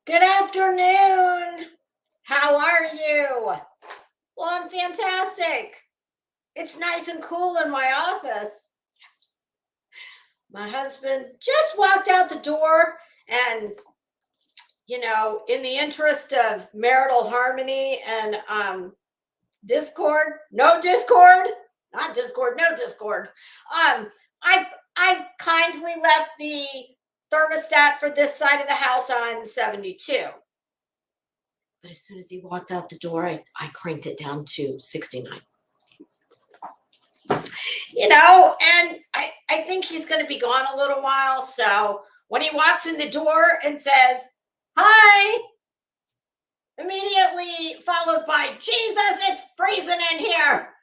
Good afternoon. How are you? Well, I'm fantastic. It's nice and cool in my office. My husband just walked out the door, and in the interest of marital harmony and discord, no discord, not discord, no discord. I kindly left the thermostat for this side of the house on 72. But as soon as he walked out the door, I cranked it down to 69. And I think he's going to be gone a little while. So when he walks in the door and says, "Hi," immediately followed by, "Jesus, it's freezing in here,"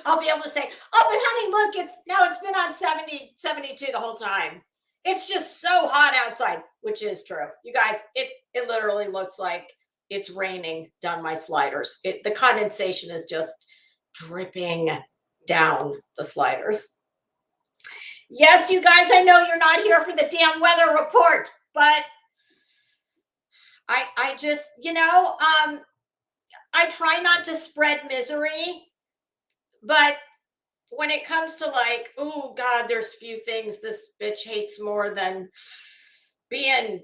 I'll be able to say, "Oh, but honey, look, it's been on 70, 72 the whole time. It's just so hot outside," which is true. You guys, it literally looks like it's raining down my sliders. The condensation is just dripping down the sliders. Yes, you guys, I know you're not here for the damn weather report, but I just, I try not to spread misery, but when it comes to like, oh God, there's few things this bitch hates more than than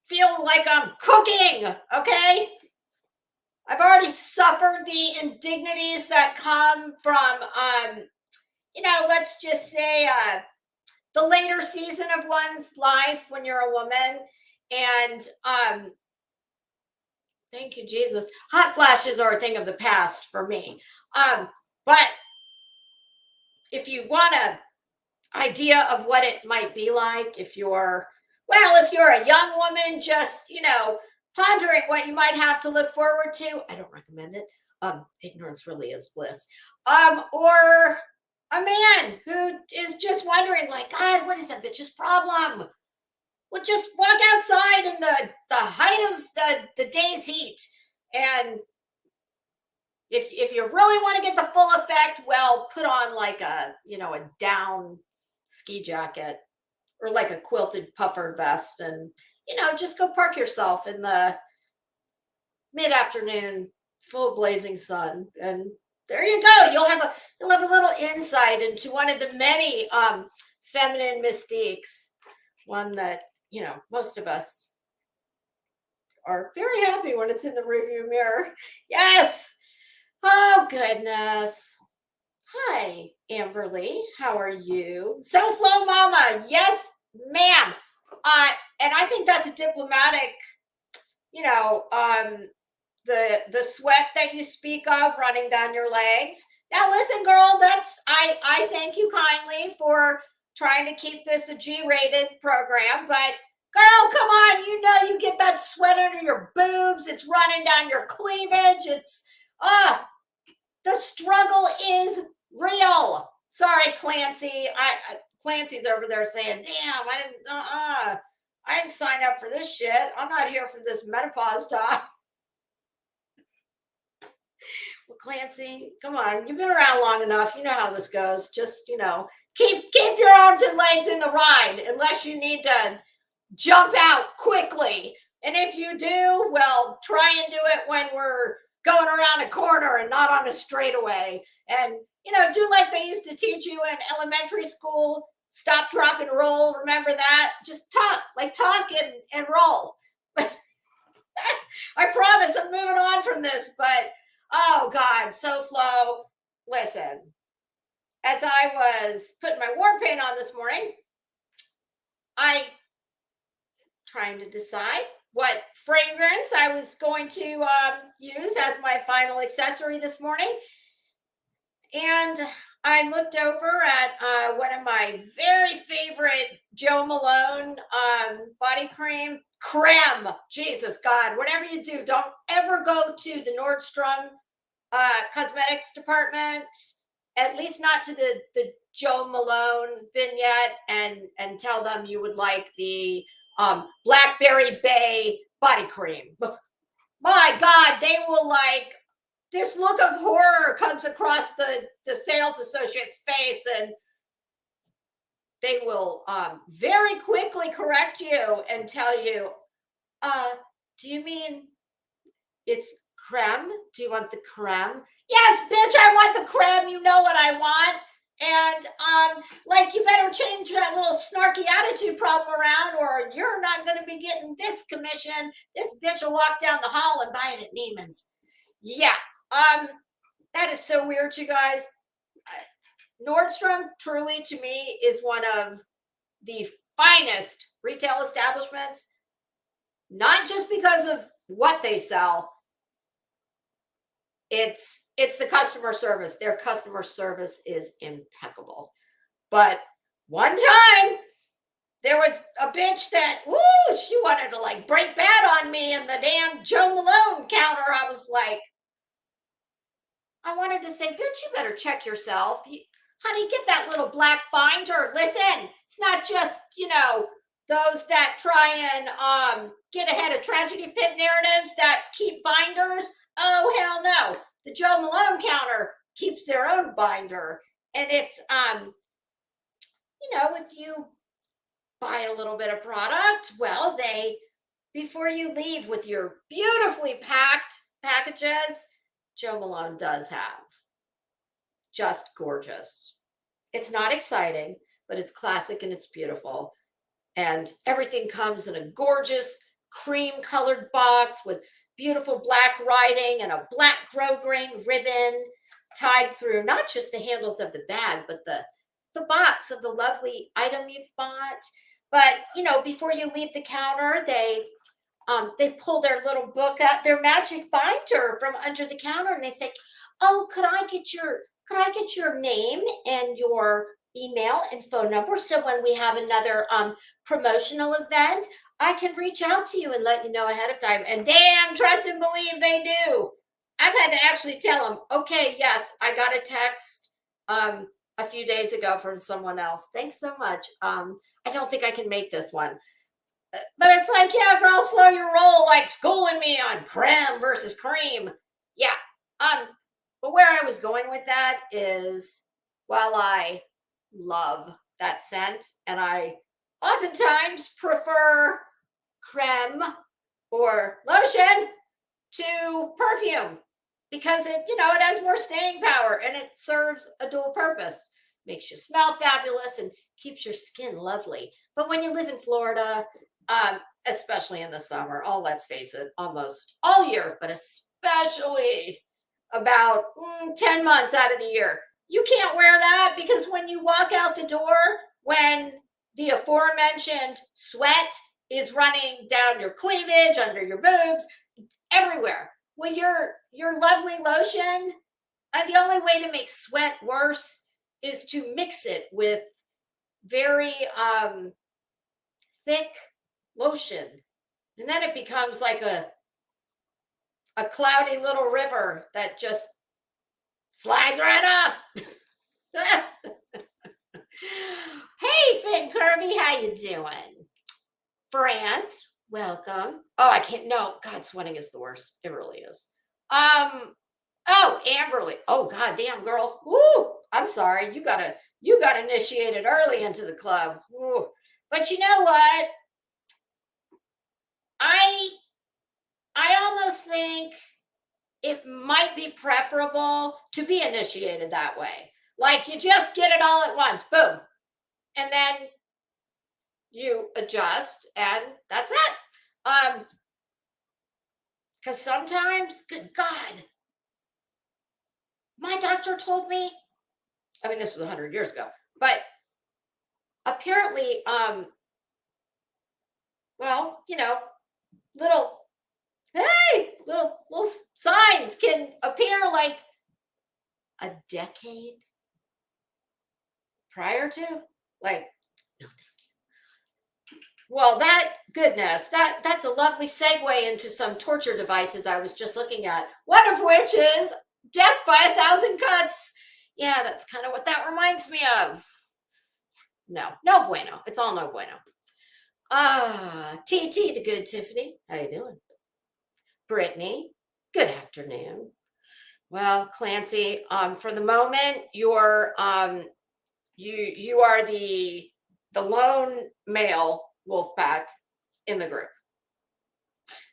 feeling like I'm cooking, okay? I've already suffered the indignities that come from, let's just say the later season of one's life when you're a woman. And thank you, Jesus. Hot flashes are a thing of the past for me. But if you want an idea of what it might be like, if you're a young woman, just, pondering what you might have to look forward to, I don't recommend it. Ignorance really is bliss. Or a man who is just wondering, like, God, what is that bitch's problem? Well, just walk outside in the height of the day's heat. And if you really want to get the full effect, well, put on like a down ski jacket or like a quilted puffer vest, and just go park yourself in the mid-afternoon full blazing sun, and there you go. You'll have a little insight into one of the many feminine mystiques, one that most of us are very happy when it's in the rearview mirror. Yes. Oh goodness. Hi, Amberly. How are you? SoFlo Mama. Yes, ma'am. And I think that's a diplomatic, the sweat that you speak of running down your legs. Now, listen, girl, I thank you kindly for trying to keep this a G-rated program, but girl, come on, you get that sweat under your boobs. It's running down your cleavage. It's, the struggle is real. Sorry, Clancy. Clancy's over there saying, damn, I didn't sign up for this shit. I'm not here for this menopause talk. Well, Clancy, come on. You've been around long enough. You know how this goes. Just, keep your arms and legs in the ride, unless you need to jump out quickly. And if you do, well, try and do it when we're going around a corner and not on a straightaway. And, do like they used to teach you in elementary school, stop, drop, and roll. Remember that? Just talk and roll. I promise I'm moving on from this, but oh God, so Flo, listen, as I was putting my war paint on this morning, I trying to decide what fragrance I was going to use as my final accessory this morning. And I looked over at one of my very favorite Jo Malone body cream. Creme. Jesus God, whatever you do, don't ever go to the Nordstrom cosmetics department, at least not to the Jo Malone vignette, and tell them you would like the Blackberry Bay body cream. My God, they will like, this look of horror comes across the sales associate's face, and they will very quickly correct you and tell you, do you mean it's creme? Do you want the creme? Yes, bitch, I want the creme. You know what I want. And like, you better change that little snarky attitude problem around, or you're not going to be getting this commission. This bitch will walk down the hall and buy it at Neiman's. Yeah. That is so weird, you guys. Nordstrom truly, to me, is one of the finest retail establishments, not just because of what they sell. It's the customer service. Their customer service is impeccable. But one time there was a bitch that, she wanted to like break bad on me in the damn Jo Malone counter. I was like, I wanted to say, bitch, you better check yourself. Honey, get that little black binder. Listen, it's not just, those that try and get ahead of tragedy pit narratives that keep binders. Oh, hell no. The Jo Malone counter keeps their own binder. And it's, if you buy a little bit of product, well, before you leave with your beautifully packed packages, Jo Malone does have just gorgeous. It's not exciting, but it's classic and it's beautiful. And everything comes in a gorgeous cream colored box with beautiful black writing and a black grosgrain ribbon tied through not just the handles of the bag, but the box of the lovely item you've bought. But, before you leave the counter, they pull their little book out, their magic binder from under the counter, and they say, "Oh, could I get your name and your email and phone number, so when we have another promotional event, I can reach out to you and let you know ahead of time." And damn, trust and believe they do. I've had to actually tell them, okay, yes, I got a text a few days ago from someone else. Thanks so much. I don't think I can make this one. But it's like, yeah, girl, slow your roll, like schooling me on creme versus cream. Yeah. But where I was going with that is, while I love that scent, and I oftentimes prefer creme or lotion to perfume, because it has more staying power and it serves a dual purpose. Makes you smell fabulous and keeps your skin lovely. But when you live in Florida, especially in the summer, let's face it, almost all year, but especially about 10 months out of the year, you can't wear that, because when you walk out the door, when the aforementioned sweat is running down your cleavage, under your boobs, everywhere. Well, your lovely lotion, the only way to make sweat worse is to mix it with very thick lotion, and then it becomes like a cloudy little river that just slides right off. Hey, Finn Kirby, how you doing? France, welcome. Oh, I can't. No, God, sweating is the worst. It really is. Oh, Amberly. Oh, God damn, girl. Woo! I'm sorry. You got initiated early into the club. Woo. But you know what? think it might be preferable to be initiated that way. Like you just get it all at once, boom. And then you adjust and that's it. Because sometimes, good God, my doctor told me, I mean, this was 100 years ago, but apparently, well, little, hey, little signs can appear like a decade prior to, like, no, thank you. Well, that's a lovely segue into some torture devices I was just looking at, one of which is death by 1,000 cuts. Yeah, that's kind of what that reminds me of. No bueno. It's all no bueno. TT, the good Tiffany. How you doing? Brittany, good afternoon. Well, Clancy, for the moment, you're you are the lone male wolf pack in the group.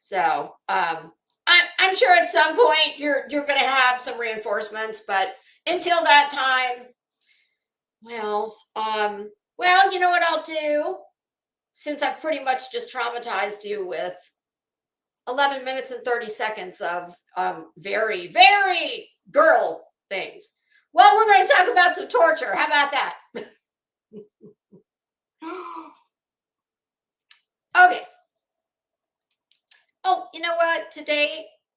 So I'm sure at some point you're going to have some reinforcements, but until that time, well, you know what I'll do, since I've pretty much just traumatized you with 11 minutes and 30 seconds of very, very girl things. Well, we're going to talk about some torture. How about that? Okay. Oh, you know what?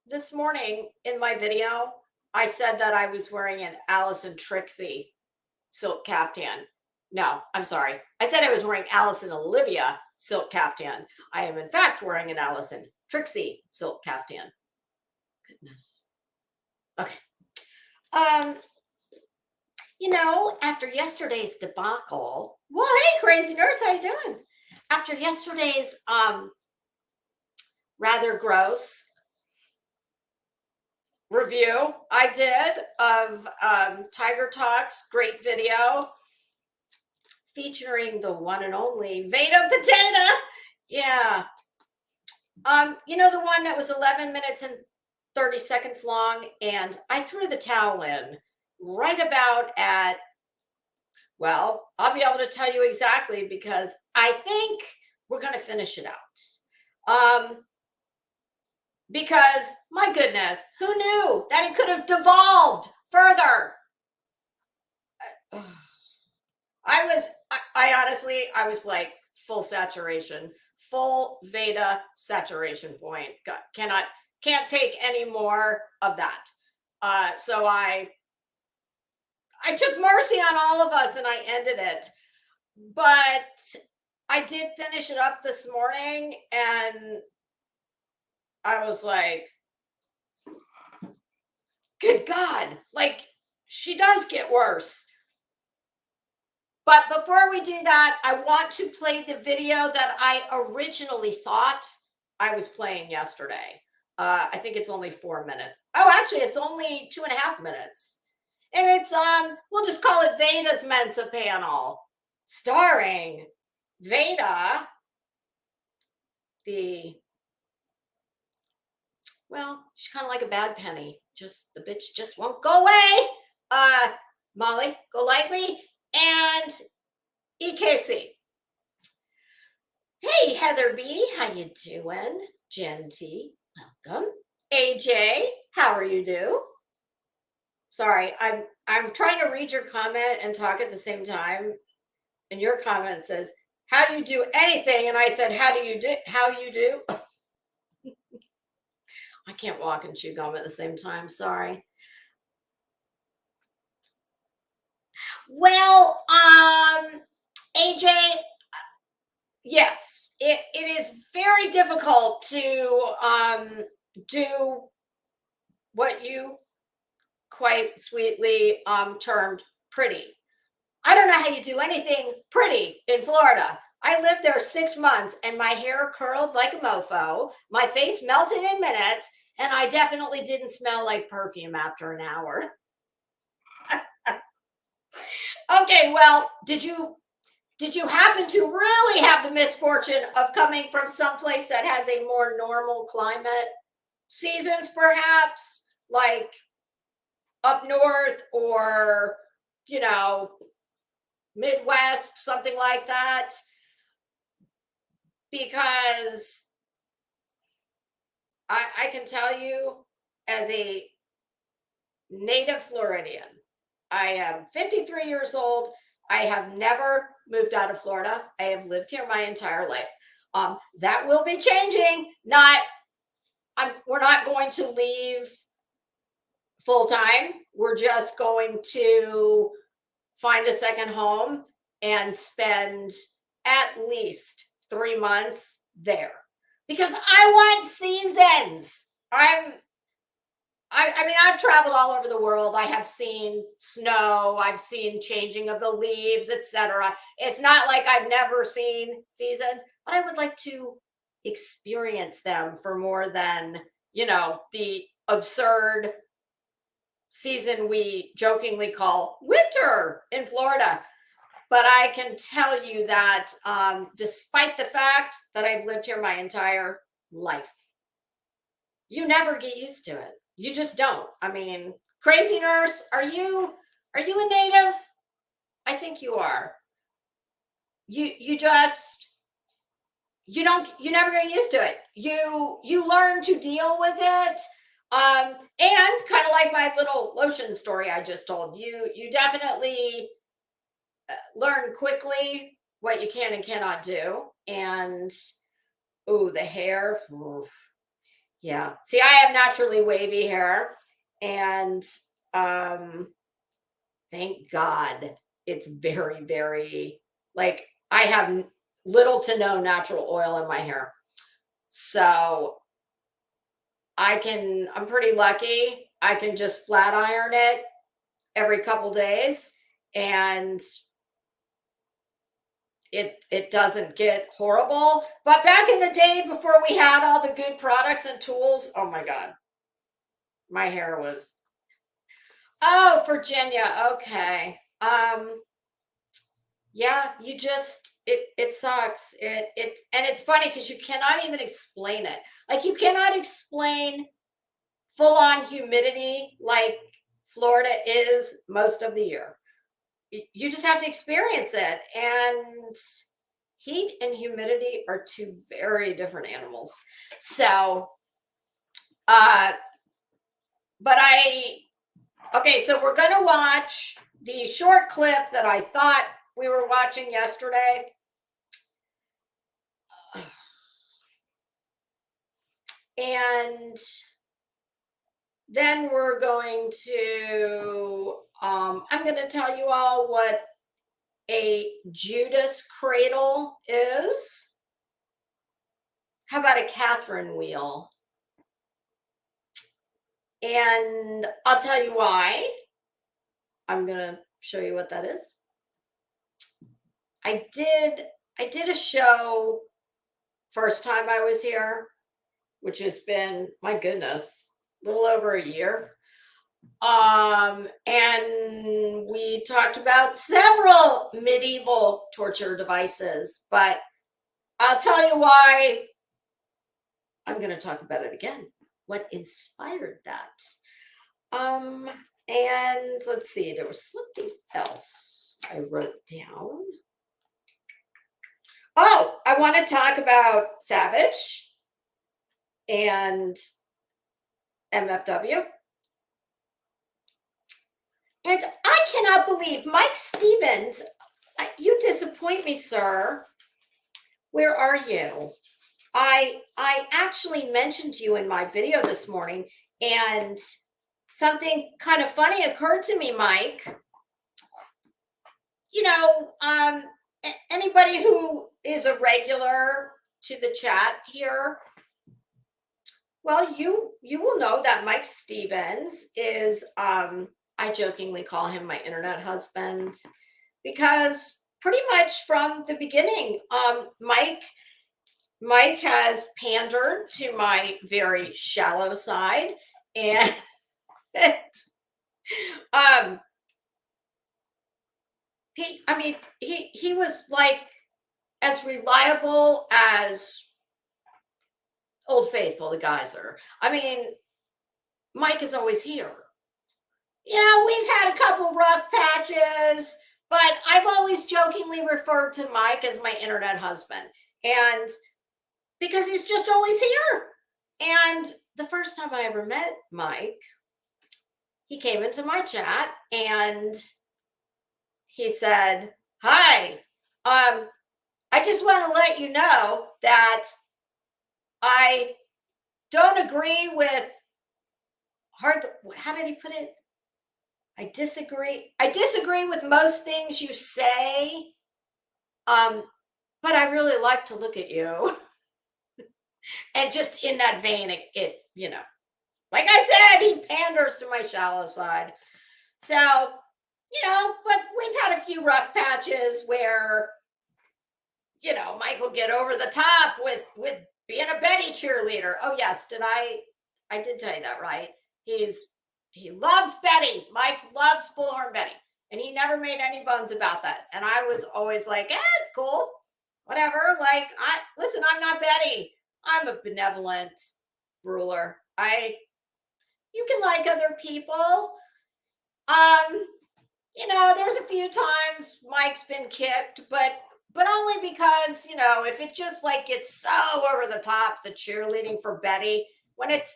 This morning in my video, I said that I was wearing an Allison Trixie silk caftan. No, I'm sorry. I said I was wearing Allison Olivia silk caftan. I am in fact wearing an Allison Trixie silk caftan. Goodness. Okay. After yesterday's debacle, well, hey, crazy nurse, how you doing? After yesterday's rather gross review I did of Tiger Talk's great video featuring the one and only Veda Potato. Yeah. The one that was 11 minutes and 30 seconds long, and I threw the towel in right about at, well, I'll be able to tell you exactly because I think we're going to finish it out. Because my goodness, who knew that it could have devolved further? I honestly, I was like full saturation, full Veda saturation point. Can't take any more of that. So I took mercy on all of us and I ended it. But I did finish it up this morning and I was like, good God, like she does get worse. But before we do that, I want to play the video that I originally thought I was playing yesterday. I think it's only 4 minutes. Oh, actually, it's only 2.5 minutes. And it's we'll just call it Veda's Mensa panel, starring Veda, she's kind of like a bad penny. The bitch just won't go away. Molly Golightly and EKC. Hey, Heather B, how you doing? Jen T, welcome. AJ, how are you do? Sorry, I'm trying to read your comment and talk at the same time. And your comment says, how do you do anything? And I said, how you do? I can't walk and chew gum at the same time. Sorry. Well, AJ, yes, it is very difficult to do what you quite sweetly termed pretty. I don't know how you do anything pretty in Florida. I lived there 6 months and my hair curled like a mofo. My face melted in minutes and I definitely didn't smell like perfume after an hour. Okay, well, did you happen to really have the misfortune of coming from someplace that has a more normal climate? seasons, perhaps, like up north or, you know, Midwest, something like that. Because I can tell you, as a native Floridian, I am 53 years old. I have never moved out of Florida. I have lived here my entire life. That will be changing. We're not going to leave full time. We're just going to find a second home and spend at least 3 months there because I want seasons. I mean, I've traveled all over the world. I have seen snow, I've seen changing of the leaves, etc. It's not like I've never seen seasons, but I would like to experience them for more than, the absurd season we jokingly call winter in Florida. But I can tell you that despite the fact that I've lived here my entire life, you never get used to it. You just don't. I mean, crazy nurse, are you a native? I think you are. You just you never get used to it. You learn to deal with it. And kind of like my little lotion story I just told you, you definitely learn quickly what you can and cannot do. And the hair. Oof. Yeah. See, I have naturally wavy hair, and thank God it's very, very, like, I have little to no natural oil in my hair. So I'm pretty lucky. I can just flat iron it every couple days, and it doesn't get horrible. But back in the day before we had all the good products and tools, oh my God, my hair was. Oh, Virginia. Okay. Yeah, you just it sucks. And it's funny because you cannot even explain it. Like, you cannot explain full on humidity like Florida is most of the year. You just have to experience it. And heat and humidity are two very different animals. So, but okay, so we're going to watch the short clip that I thought we were watching yesterday. And then we're going to, I'm going to tell you all what a Judas cradle is. How about a Catherine wheel? And I'll tell you why. I'm going to show you what that is. I did a show first time I was here, which has been, my goodness, a little over a year. And we talked about several medieval torture devices, but I'll tell you why I'm going to talk about it again. What inspired that? And let's see, there was something else I wrote down. Oh, I want to talk about Savage and MFW. And I cannot believe Mike Stevens, you disappoint me, sir. Where are you? I actually mentioned you in my video this morning, and something kind of funny occurred to me, Mike. Anybody who is a regular to the chat here, well, you will know that Mike Stevens is, I jokingly call him my internet husband, because pretty much from the beginning, Mike has pandered to my very shallow side, and he was like as reliable as Old Faithful, the geyser. I mean, Mike is always here. We've had a couple rough patches, but I've always jokingly referred to Mike as my internet husband. And because he's just always here. And the first time I ever met Mike, he came into my chat and he said, "Hi, I just want to let you know that I don't agree with how did he put it? I disagree with most things you say. But I really like to look at you." And just in that vein, it like I said, he panders to my shallow side. So, but we've had a few rough patches where, Mike will get over the top with being a Betty cheerleader. Oh yes, I did tell you that, right? He loves Betty. Mike loves Bullhorn Betty. And he never made any bones about that. And I was always like, it's cool. Whatever. Like, listen, I'm not Betty. I'm a benevolent ruler. You can like other people. There's a few times Mike's been kicked, but only because, if it just like gets so over the top, the cheerleading for Betty, when it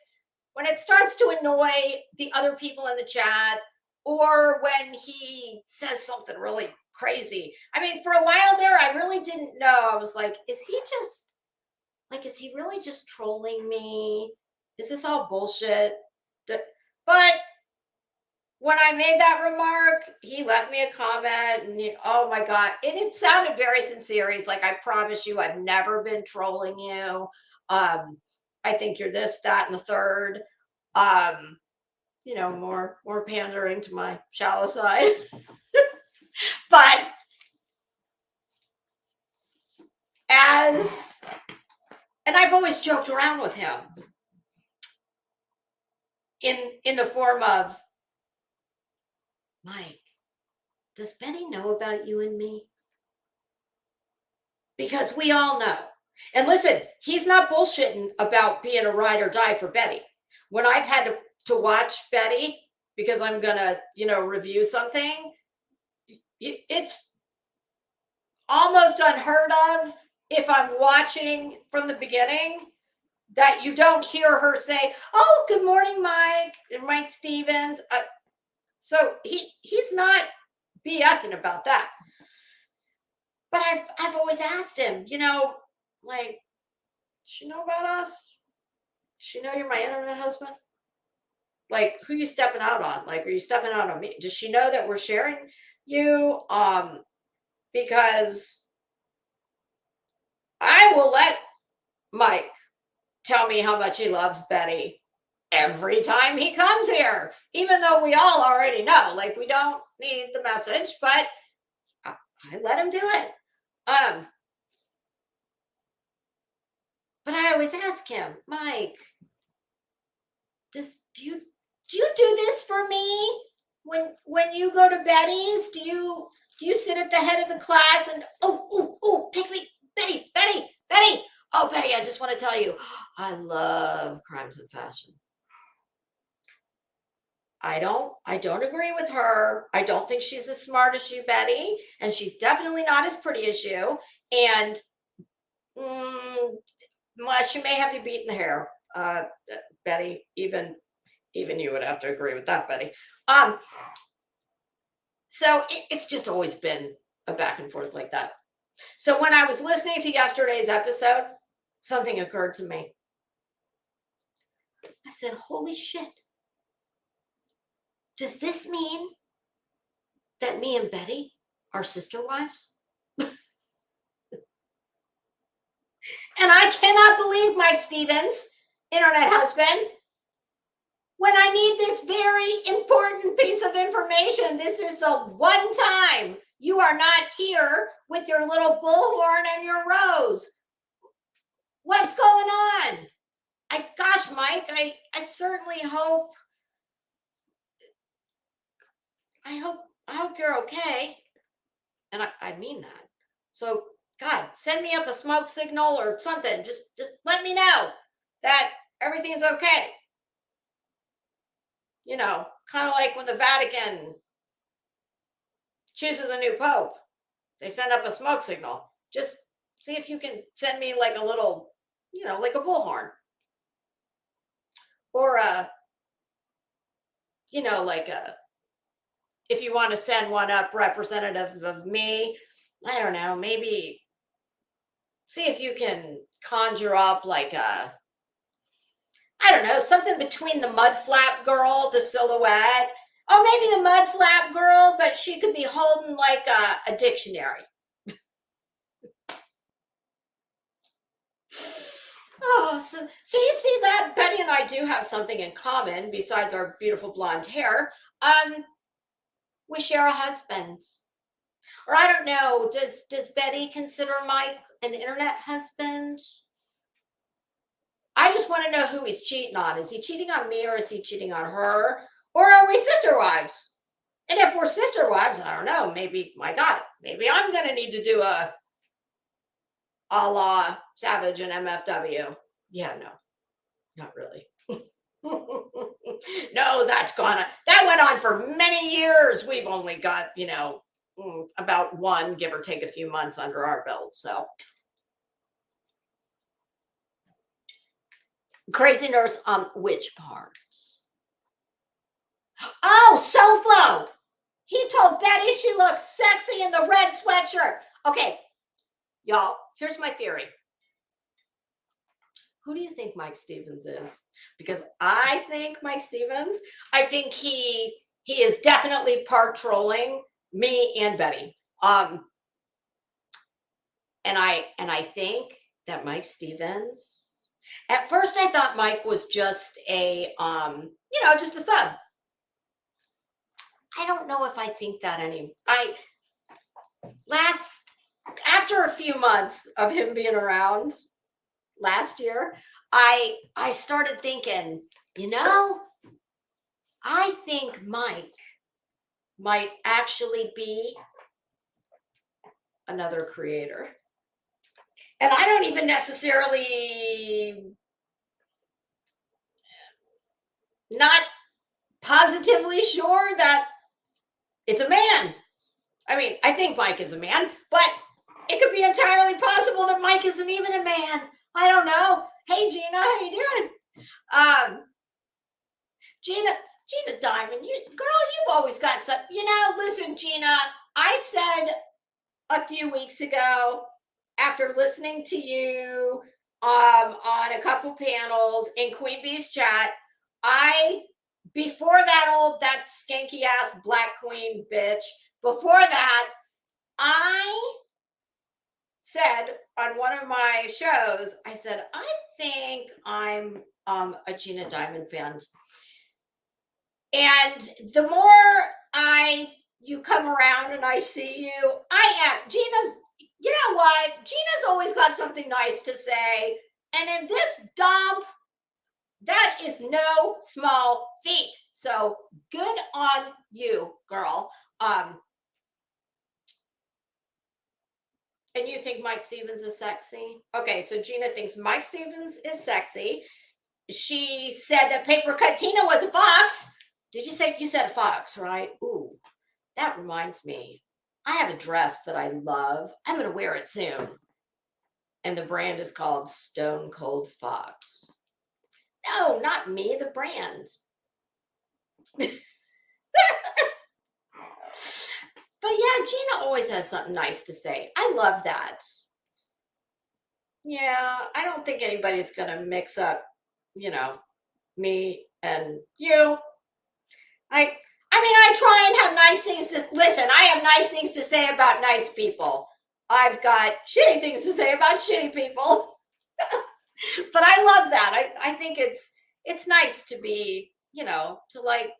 starts to annoy the other people in the chat, or when he says something really crazy. I mean, for a while there, I really didn't know. I was like, is he really just trolling me? Is this all bullshit? But when I made that remark, he left me a comment and oh my God, it sounded very sincere. He's like, "I promise you, I've never been trolling you. I think you're this, that, and the third." More pandering to my shallow side. But and I've always joked around with him in the form of, "Mike, does Betty know about you and me?" Because we all know. And listen, he's not bullshitting about being a ride or die for Betty. When I've had to watch Betty because I'm gonna, review something, it's almost unheard of if I'm watching from the beginning that you don't hear her say, "Oh, good morning, Mike," and Mike Stevens. So he's not BSing about that. But I've always asked him, like, does she know about us? Does she know you're my internet husband? Like, who you stepping out on? Like, are you stepping out on me? Does she know that we're sharing you? Because I will let Mike tell me how much he loves Betty every time he comes here, even though we all already know, like, we don't need the message, but I let him do it. But I always ask him, "Mike, do you do this for me when you go to Betty's? Do you sit at the head of the class and pick me, Betty? Oh, Betty, I just want to tell you, I love Crimes and Fashion. I don't agree with her. I don't think she's as smart as you, Betty, and she's definitely not as pretty as you. And well, she may have you beat in the hair, Betty. Even you would have to agree with that, Betty." So it's just always been a back and forth like that. So when I was listening to yesterday's episode, something occurred to me. I said, "Holy shit. Does this mean that me and Betty are sister wives?" And I cannot believe, Mike Stevens, internet husband, when I need this very important piece of information, this is the one time you are not here with your little bullhorn and your rose. What's going on? Gosh, Mike, I certainly hope. I hope you're okay. And I mean that. So God, send me up a smoke signal or something. Just let me know that everything's okay. You know, kind of like when the Vatican chooses a new pope, they send up a smoke signal. Just see if you can send me like a little, you know, like a bullhorn. Or you know, like if you want to send one up representative of me, I don't know, maybe see if you can conjure up like a, I don't know, something between the mud flap girl, the silhouette. Oh, maybe the mud flap girl, but she could be holding like a dictionary. Oh, so you see that Betty and I do have something in common besides our beautiful blonde hair. We share a husband. Or I don't know, does Betty consider Mike an internet husband? I just want to know who he's cheating on. Is he cheating on me or is he cheating on her? Or are we sister wives? And if we're sister wives, I don't know, maybe, my God, maybe I'm going to need to do a la Savage and MFW. Yeah, no, not really. No, that went on for many years. We've only got, you know, about one, give or take a few months under our belt. So Crazy Nurse on which parts? Oh, SoFlo. He told Betty she looked sexy in the red sweatshirt. Okay, y'all, here's my theory. Who do you think Mike Stevens is? Because I think Mike Stevens, I think he is definitely part trolling me and Betty. And I think that Mike Stevens, at first I thought Mike was just a you know, just a sub. I don't know if I think that after a few months of him being around last year, I started thinking, you know, I think Mike might actually be another creator. And I don't even necessarily, not positively sure that it's a man. I mean, I think Mike is a man, but it could be entirely possible that Mike isn't even a man. I don't know. Hey, Gina, how you doing? Gina Diamond, you've always got some, you know, listen, Gina, I said a few weeks ago, after listening to you on a couple panels in Queen Bee's chat, before that skanky ass Black Queen bitch, before that, I said on one of my shows, I said, I think I'm a Gina Diamond fan. And the more you come around and I see you, Gina's, you know what? Gina's always got something nice to say. And in this dump, that is no small feat. So good on you, girl. And you think Mike Stevens is sexy? Okay, so Gina thinks Mike Stevens is sexy. She said that Paper Cut Tina was a fox. Did you say you said a fox, right? Ooh, that reminds me. I have a dress that I love. I'm going to wear it soon. And the brand is called Stone Cold Fox. No, not me, the brand. But yeah, Gina always has something nice to say. I love that. Yeah, I don't think anybody's going to mix up, you know, me and you. I mean, I try and have nice things to listen. I have nice things to say about nice people. I've got shitty things to say about shitty people. But I love that. I think it's nice to be, you know, to like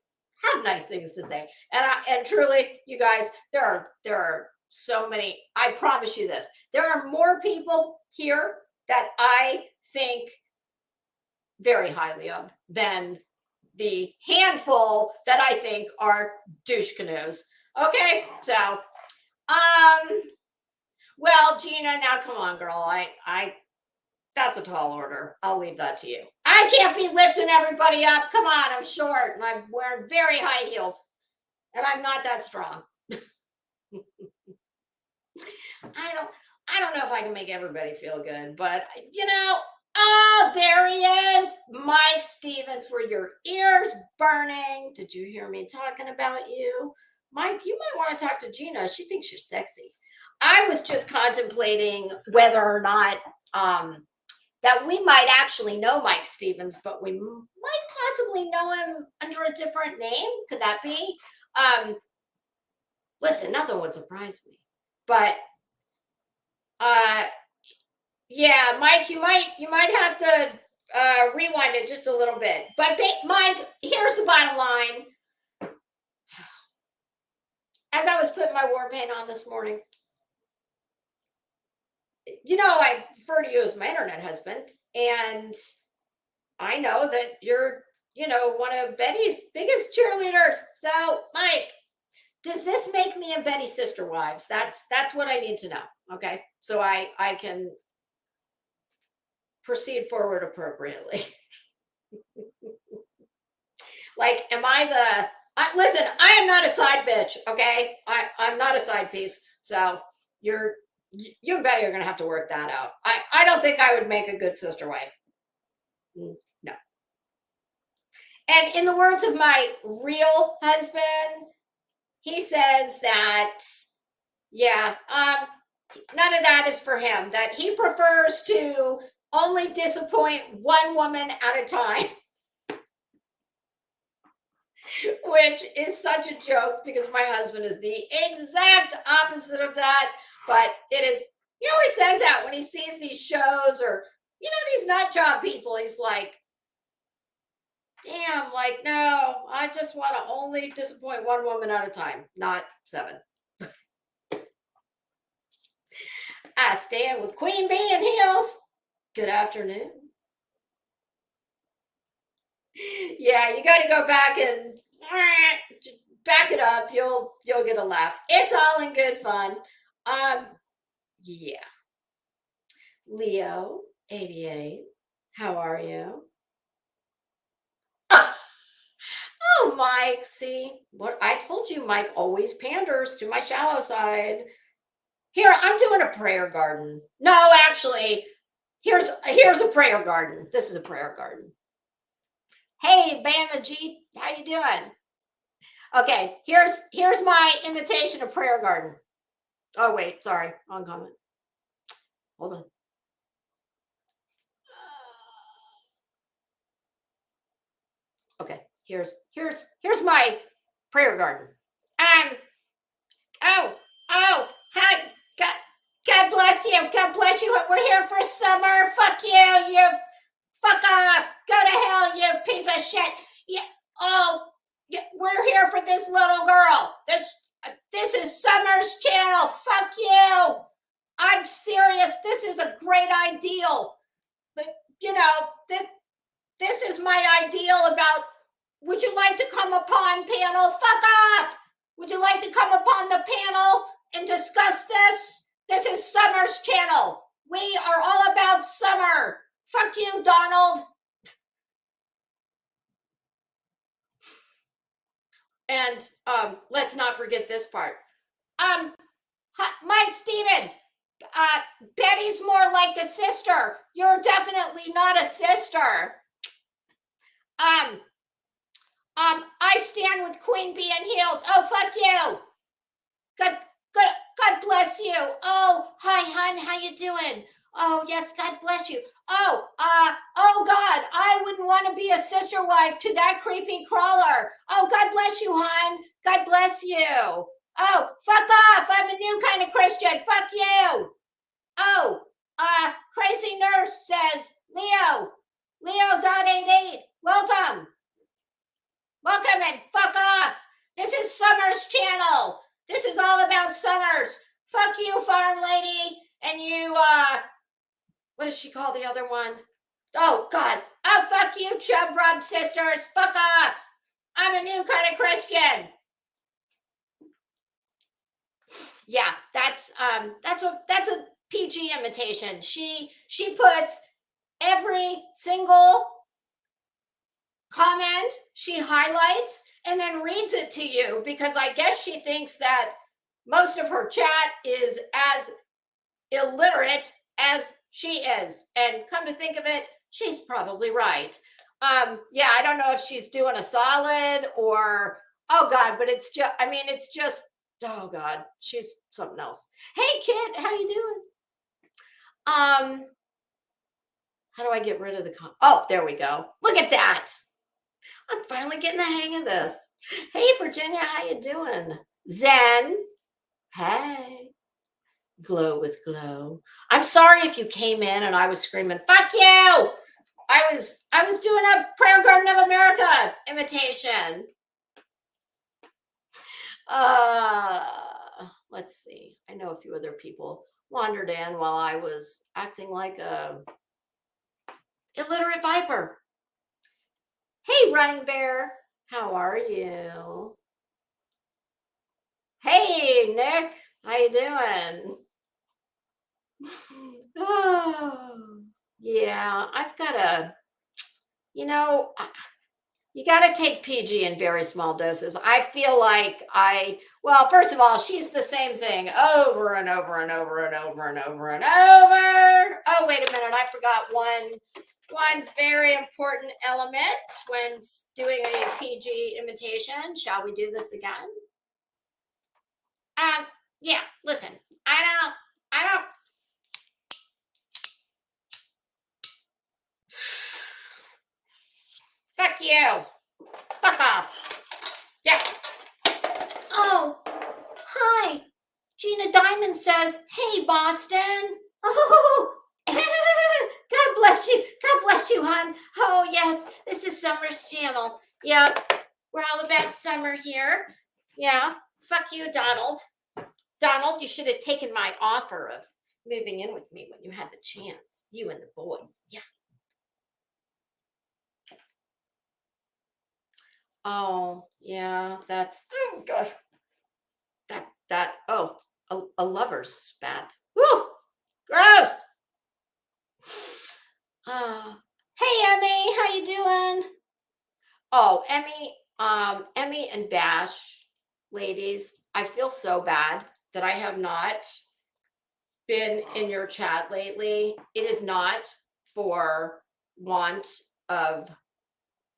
have nice things to say. And truly, you guys, there are so many. I promise you this. There are more people here that I think very highly of than the handful that I think are douche canoes. Okay, so well, Gina, now come on, girl. I that's a tall order. I'll leave that to you. I can't be lifting everybody up. Come on, I'm short and I'm wearing very high heels. And I'm not that strong. I don't know if I can make everybody feel good, but oh, there he is. Mike Stevens, were your ears burning? Did you hear me talking about you? Mike, you might want to talk to Gina. She thinks you're sexy. I was just contemplating whether or not that we might actually know Mike Stevens, but we might possibly know him under a different name. Could that be? Listen, nothing would surprise me. But yeah, Mike, you might have to rewind it just a little bit. But Mike, here's the bottom line. As I was putting my war paint on this morning, I refer to you as my internet husband, and I know that you're, one of Betty's biggest cheerleaders. So, Mike, does this make me and Betty sister wives? That's what I need to know. Okay, so I can proceed forward appropriately. Like, am I listen, I am not a side bitch, okay? I'm not a side piece. So you and Betty are going to have to work that out. I don't think I would make a good sister wife. No. And in the words of my real husband, he says that, none of that is for him, that he prefers to only disappoint one woman at a time. Which is such a joke because my husband is the exact opposite of that. But it is, he always says that when he sees these shows or, these nut job people, he's like, damn, like, no, I just want to only disappoint one woman at a time, not 7. I stand with Queen Bee in heels. Good afternoon. Yeah, you got to go back and back it up. You'll get a laugh. It's all in good fun. Yeah. Leo 88. How are you? Oh, Mike. See what I told you? Mike always panders to my shallow side. Here, I'm doing a prayer garden. No, actually, here's a prayer garden. This is a prayer garden. Hey, Bama G, how you doing? Okay, here's my invitation to prayer garden. Oh wait, sorry, wrong comment. Hold on. Okay, here's my prayer garden. Hi, God bless you. God bless you. We're here for summer. Fuck you. You fuck off. Go to hell, you piece of shit. Yeah. Oh, yeah, we're here for this little girl. This is Summer's channel. Fuck you. I'm serious. This is a great ideal. But this is my ideal about, would you like to come upon panel? Fuck off. Would you like to come upon the panel and discuss this? This is Summer's channel. We are all about summer. Fuck you, Donald. And let's not forget this part. Mike Stevens, Betty's more like the sister. You're definitely not a sister. I stand with Queen Bee in heels. Oh, fuck you. God bless you. Oh, hi, hon. How you doing? Oh, yes, God bless you. Oh God, I wouldn't want to be a sister wife to that creepy crawler. Oh, God bless you, hon. God bless you. Oh, fuck off. I'm a new kind of Christian. Fuck you. Oh, Crazy Nurse says, Leo.88, welcome. Welcome and fuck off. This is Summer's channel. This is all about Summers. Fuck you, farm lady. And you, what does she call the other one? Oh, God. Oh, fuck you, Chub Rub sisters. Fuck off. I'm a new kind of Christian. Yeah, that's a PG imitation. She puts every single comment, she highlights and then reads it to you, because I guess she thinks that most of her chat is as illiterate as she is. And come to think of it, she's probably right. Yeah, I don't know if she's doing a solid or, oh God, but it's just, I mean, it's just, oh God, she's something else. Hey kid, how you doing? How do I get rid of the oh, there we go. Look at that. I'm finally getting the hang of this. Hey Virginia, how you doing? Zen, hey. Glow with glow. I'm sorry if you came in and I was screaming, fuck you. I was doing a Prayer Garden of America imitation. Let's see. I know a few other people wandered in while I was acting like a illiterate viper. Hey, Running Bear, how are you? Hey, Nick, how you doing? Oh, yeah, I've got to, you know, you got to take PG in very small doses. I feel like well, first of all, she's the same thing over and over and over and over and over and over. Oh, wait a minute. I forgot one very important element when doing a PG imitation. Shall we do this again? Yeah, listen, I don't. Fuck you. Fuck off. Yeah. Oh, hi. Gina Diamond says, hey, Boston. Oh, God bless you. God bless you, hon. Oh, yes, this is Summer's channel. Yeah, we're all about summer here. Yeah, fuck you, Donald. Donald, you should have taken my offer of moving in with me when you had the chance. You and the boys. Yeah. Oh, yeah, that's, oh, gosh. Oh, a lover's spat. Woo! Gross. Hey, Emmy, how you doing? Oh, Emmy and Bash, ladies, I feel so bad that I have not been in your chat lately. It is not for want of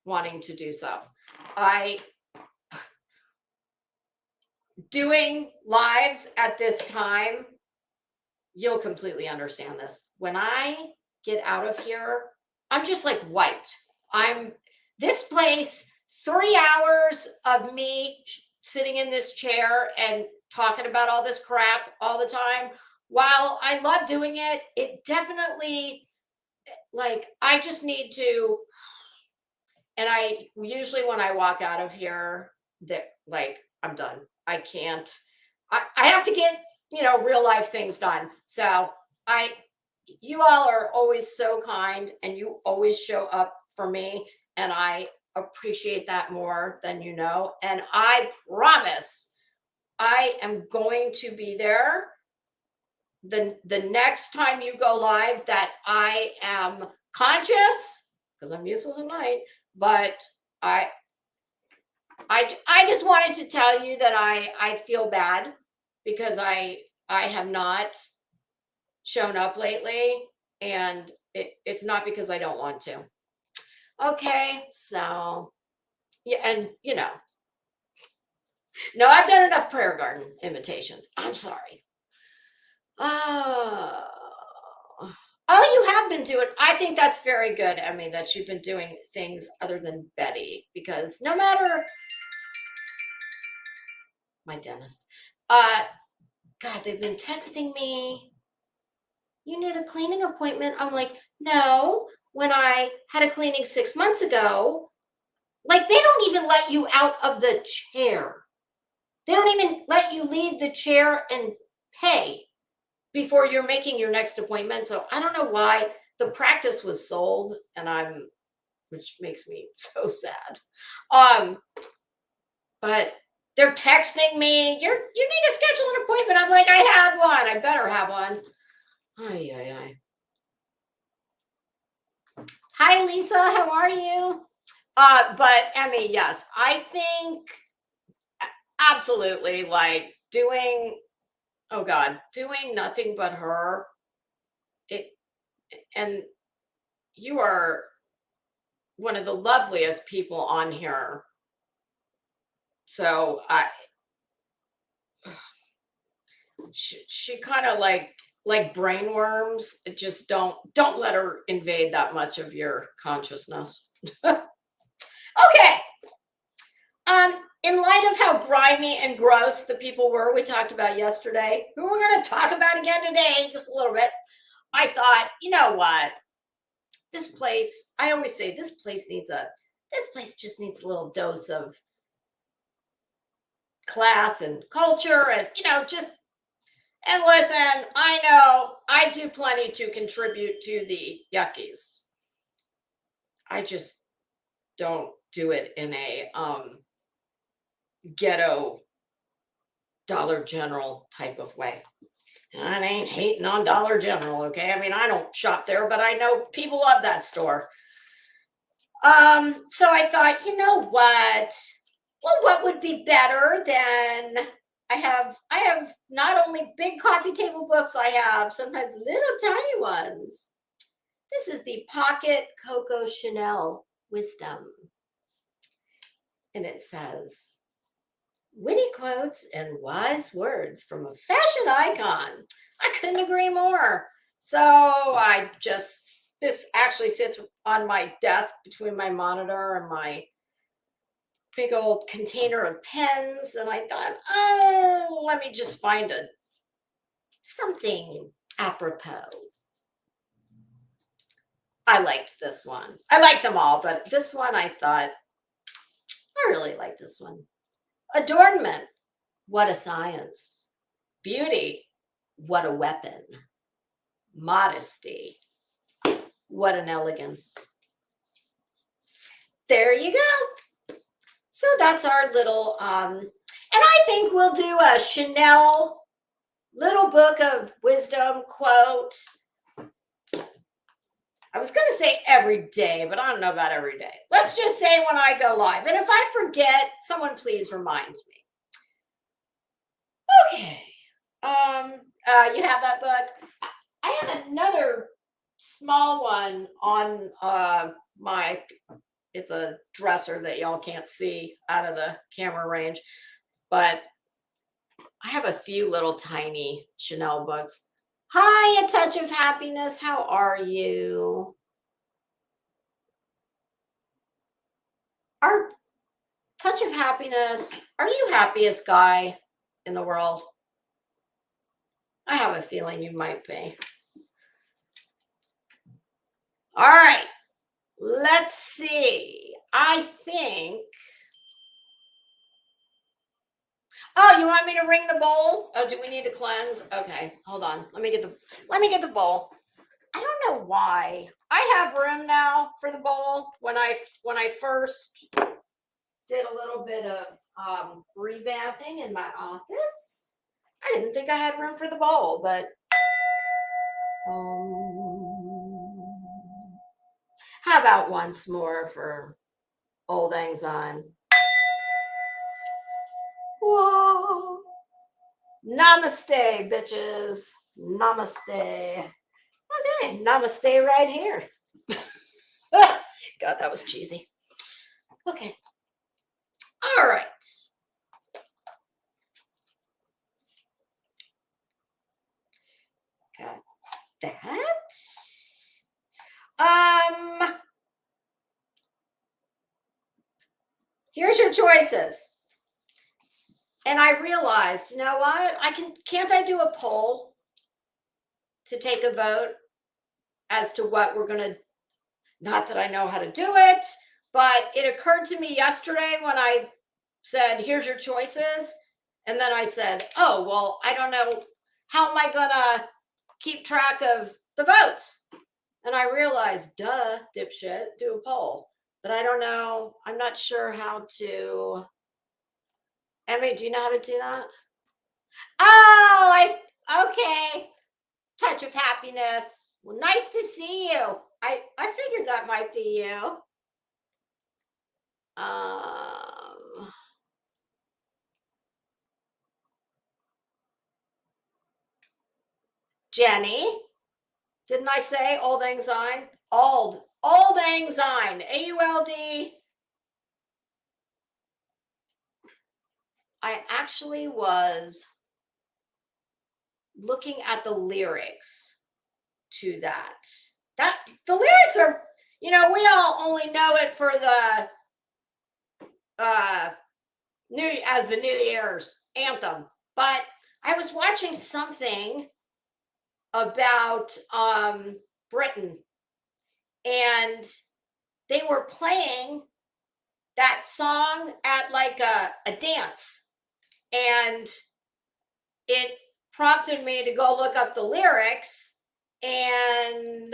wanting to do so. Doing lives at this time, you'll completely understand this. When I get out of here, I'm just like wiped. This place, 3 hours of me sitting in this chair and talking about all this crap all the time. While I love doing it, it definitely, like, I just need to, and I usually when I walk out of here, that, like, I'm done. I can't, I have to get, real life things done. So you all are always so kind and you always show up for me. And I appreciate that more than you know. And I promise I am going to be there the next time you go live, that I am conscious, because I'm useless at night, but I just wanted to tell you that I feel bad because I have not shown up lately, and it's not because I don't want to. Okay, so yeah, and no, I've done enough prayer garden invitations. I'm sorry. Oh, you have been doing, I think that's very good, Emmy, that you've been doing things other than Betty, because no matter, my dentist, God, they've been texting me, you need a cleaning appointment. I'm like, no, when I had a cleaning 6 months ago, like, they don't even let you out of the chair. They don't even let you leave the chair and pay before you're making your next appointment. So I don't know why the practice was sold, and which makes me so sad. But they're texting me, you need to schedule an appointment. I'm like, I had one. I better have one. Ay. Hi, Lisa. How are you? But Emmy, yes, I think absolutely like doing, oh God, doing nothing but her. It, and you are one of the loveliest people on here. So she kind of like brain worms. Just don't let her invade that much of your consciousness. Okay. In light of how grimy and gross the people were we talked about yesterday, who we're going to talk about again today, just a little bit, I thought, you know what? This place, I always say this place just needs a little dose of class and culture and, just, and listen, I know I do plenty to contribute to the yuckies. I just don't do it in a ghetto Dollar General type of way. And I ain't hating on Dollar General, okay? I mean, I don't shop there, but I know people love that store. So I thought, you know what? Well, what would be better than I have not only big coffee table books, I have sometimes little tiny ones. This is the Pocket Coco Chanel Wisdom. And it says, witty quotes and wise words from a fashion icon. I couldn't agree more. So this actually sits on my desk between my monitor and my big old container of pens. And I thought, oh, let me just find something apropos. I liked this one. I like them all, but this one I thought, I really like this one. Adornment, what a science. Beauty, what a weapon. Modesty, what an elegance. There you go. So that's our little, and I think we'll do a Chanel little book of wisdom quote. I was going to say every day, but I don't know about every day. Let's just say when I go live. And if I forget, someone please remind me. Okay. You have that book. I have another small one on it's a dresser that y'all can't see out of the camera range, but I have a few little tiny Chanel books. Hi, A Touch of Happiness. How are you? Our Touch of Happiness, are you happiest guy in the world? I have a feeling you might be. All right, let's see. I think. Oh, you want me to ring the bowl? Oh, do we need to cleanse? Okay, hold on. Let me get the bowl. I don't know why. I have room now for the bowl. When I first did a little bit of revamping in my office, I didn't think I had room for the bowl, but how about once more for old lang syne? Whoa. Namaste, bitches. Namaste. Okay, namaste right here. God, that was cheesy. Okay. All right. Got that. Here's your choices. And I realized, you know what? Can't I do a poll to take a vote as to what we're going to, not that I know how to do it, but it occurred to me yesterday when I said, here's your choices. And then I said, oh, well, I don't know. How am I going to keep track of the votes? And I realized, duh, dipshit, do a poll. But I don't know. I'm not sure how to. Emmy, do you know how to do that? Oh, okay. Touch of Happiness. Well, nice to see you. I figured that might be you. Jenny, didn't I say Auld Lang Syne? Auld Lang Syne, AULD. I actually was looking at the lyrics to that. The lyrics are, we all only know it for the the New Year's anthem, but I was watching something about Britain, and they were playing that song at like a dance, and it prompted me to go look up the lyrics. And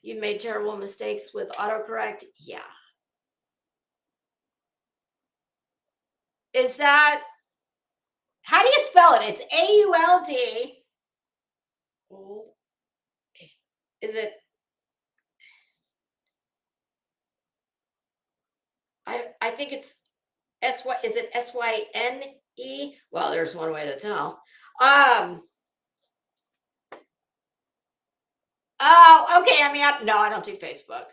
you've made terrible mistakes with autocorrect. Yeah. Is that, how do you spell it? It's AULD. Is it? I think it's SY. Is it SYNE? Well, there's one way to tell. Oh, okay. No, I don't do Facebook.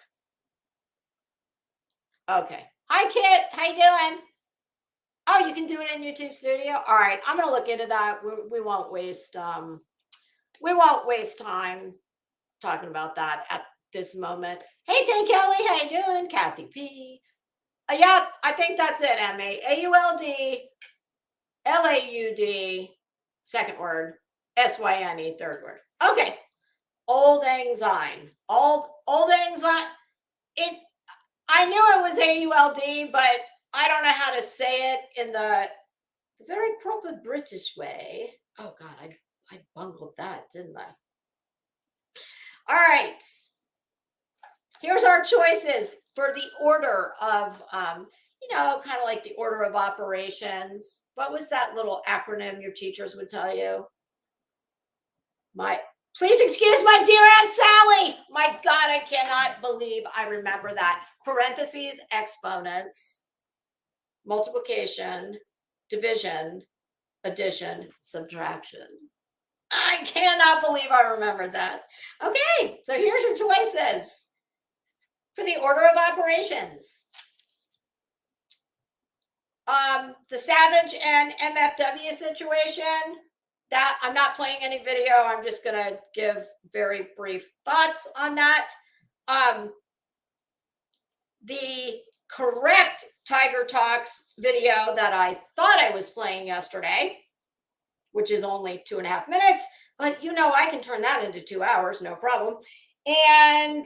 Okay. Hi, Kit. How you doing? Oh, you can do it in YouTube Studio. All right, I'm gonna look into that. We won't waste time talking about that at this moment. Hey, Tay Kelly, how you doing? Kathy P. Yeah, I think that's it. AULD, LAUD, second word, SYNE, third word. Okay. Auld Lang Syne. Auld Lang Syne. I knew it was AULD, but I don't know how to say it in the very proper British way. Oh God, I bungled that, didn't I? All right. Here's our choices for the order of, kind of like the order of operations. What was that little acronym your teachers would tell you? Please excuse my dear Aunt Sally. My God, I cannot believe I remember that. Parentheses, exponents, multiplication, division, addition, subtraction. I cannot believe I remembered that. Okay, so here's your choices for the order of operations. The Savage and MFW situation, that I'm not playing any video. I'm just going to give very brief thoughts on that. The correct Tiger Talks video that I thought I was playing yesterday, which is only 2.5 minutes, but I can turn that into 2 hours, no problem. And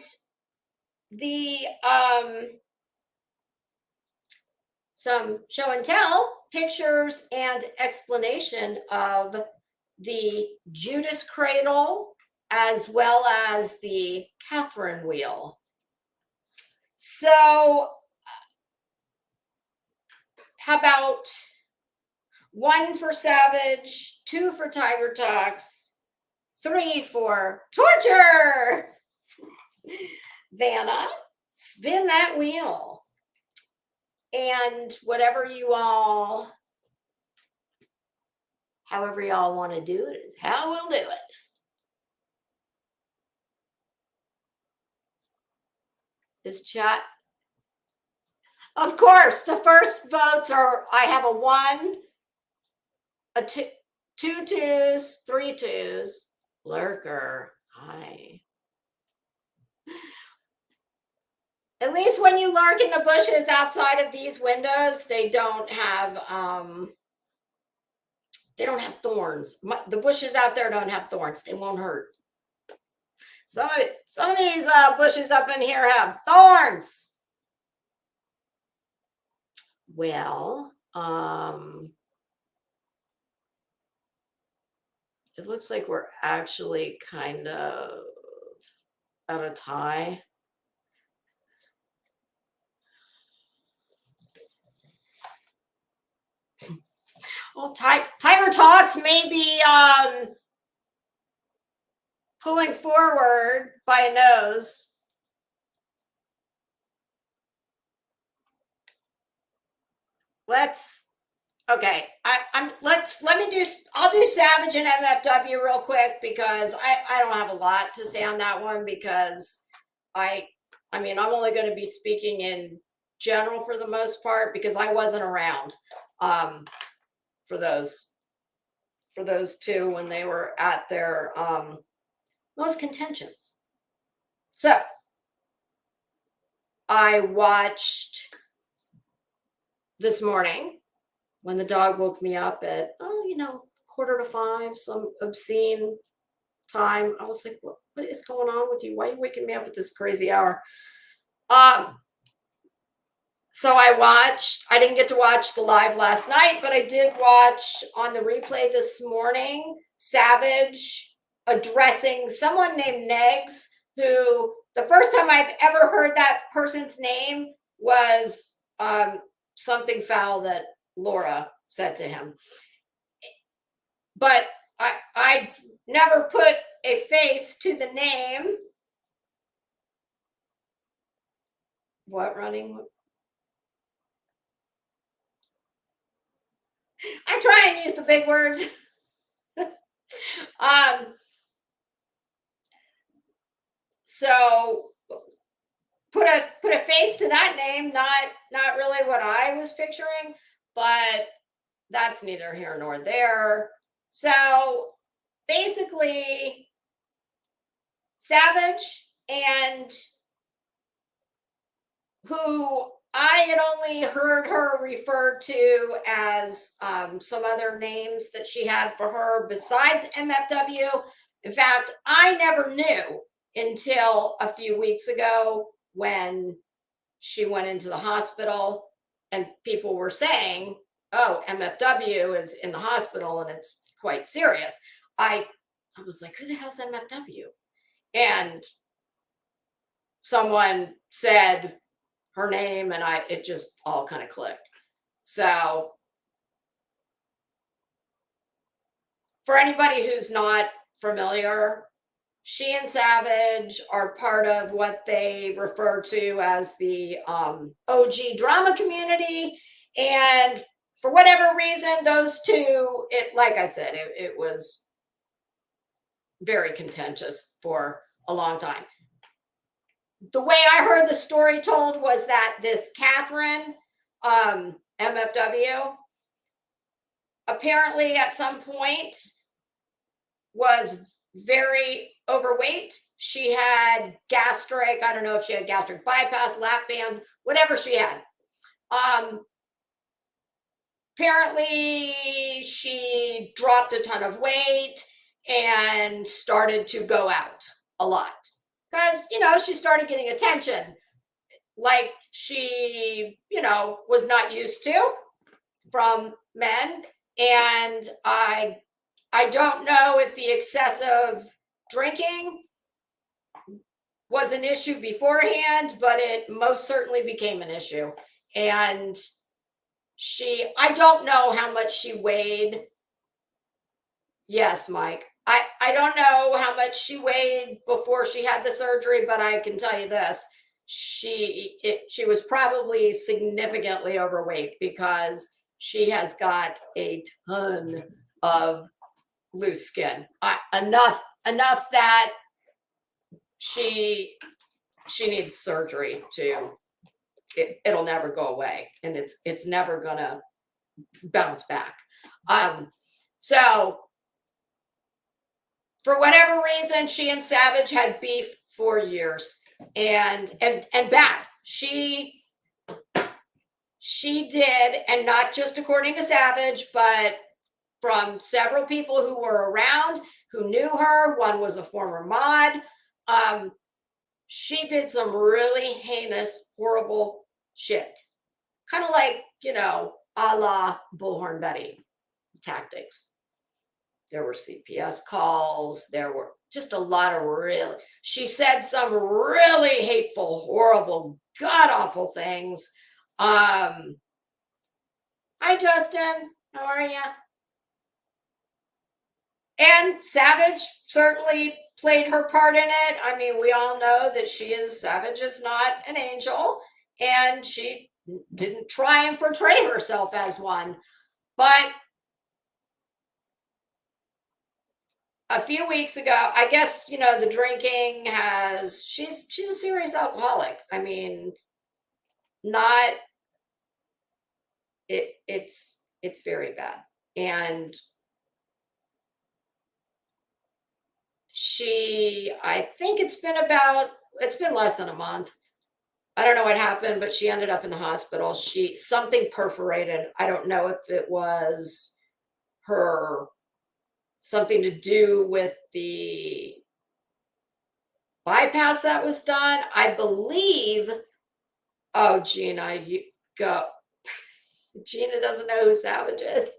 the some show and tell pictures and explanation of the Judas cradle as well as the Catherine wheel. So how about 1 for Savage, 2 for Tiger Talks, 3 for torture? Vanna, spin that wheel. And whatever however y'all want to do it is how we'll do it. This chat. Of course, the first votes are, I have a 1, a 2, 2 twos, 3 twos. Lurker, hi. At least when you lurk in the bushes outside of these windows, they don't have thorns. The bushes out there don't have thorns. They won't hurt. Some of these bushes up in here have thorns. Well, it looks like we're actually kind of at a tie. Well, Tiger Talks may be pulling forward by a nose. Okay, I'll do Savage and MFW real quick because I don't have a lot to say on that one because I mean I'm only going to be speaking in general for the most part because I wasn't around for those two when they were at their most contentious. So I watched this morning when the dog woke me up at 4:45, some obscene time. I was like, what is going on with you? Why are you waking me up at this crazy hour? So I didn't get to watch the live last night, but I did watch on the replay this morning, Savage addressing someone named Negs, who the first time I've ever heard that person's name was something foul that Laura said to him. But I never put a face to the name. What running? I try and use the big words. So put a face to that name, not really what I was picturing, but that's neither here nor there. So basically, Savage, and who I had only heard her referred to as some other names that she had for her besides MFW. In fact, I never knew until a few weeks ago when she went into the hospital and people were saying, oh, MFW is in the hospital and it's quite serious. I was like, who the hell's MFW? And someone said her name and it just all kind of clicked. So for anybody who's not familiar, she and Savage are part of what they refer to as the OG drama community. And for whatever reason, those two, like I said, it was very contentious for a long time. The way I heard the story told was that this Catherine, MFW, apparently at some point was very overweight. She had gastric, I don't know if she had gastric bypass, lap band, whatever she had. Apparently she dropped a ton of weight and started to go out a lot because, she started getting attention like she, was not used to from men. And I don't know if the excessive drinking was an issue beforehand, but it most certainly became an issue. And I don't know how much she weighed. Yes, Mike. I don't know how much she weighed before she had the surgery, but I can tell you this. She was probably significantly overweight because she has got a ton of loose skin. Enough that she needs surgery to it'll never go away, and it's never gonna bounce back. So for whatever reason, she and Savage had beef for years, and bad. She did, and not just according to Savage, but from several people who were around who knew her. One was a former mod. She did some really heinous, horrible shit. Kind of like, a la Bullhorn Betty tactics. There were CPS calls. There were just a lot of she said some really hateful, horrible, god-awful things. Hi, Justin. How are you? And Savage certainly played her part in it. I mean, we all know that Savage is not an angel, and she didn't try and portray herself as one. But a few weeks ago, I guess, the drinking she's a serious alcoholic. I mean, not it's very bad. And I think it's been less than a month. I don't know what happened, but she ended up in the hospital. Something perforated. I don't know if it was her something to do with the bypass that was done. I believe. Oh, Gina, you go. Gina doesn't know who Savage is.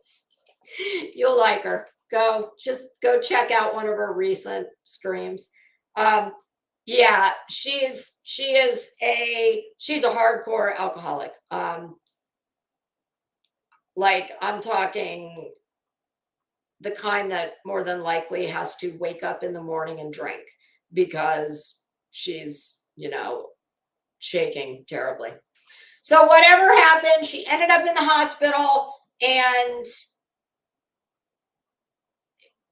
You'll like her. Just go check out one of her recent streams. Yeah, she's a hardcore alcoholic. Like, I'm talking the kind that more than likely has to wake up in the morning and drink because she's, shaking terribly. So whatever happened, she ended up in the hospital, and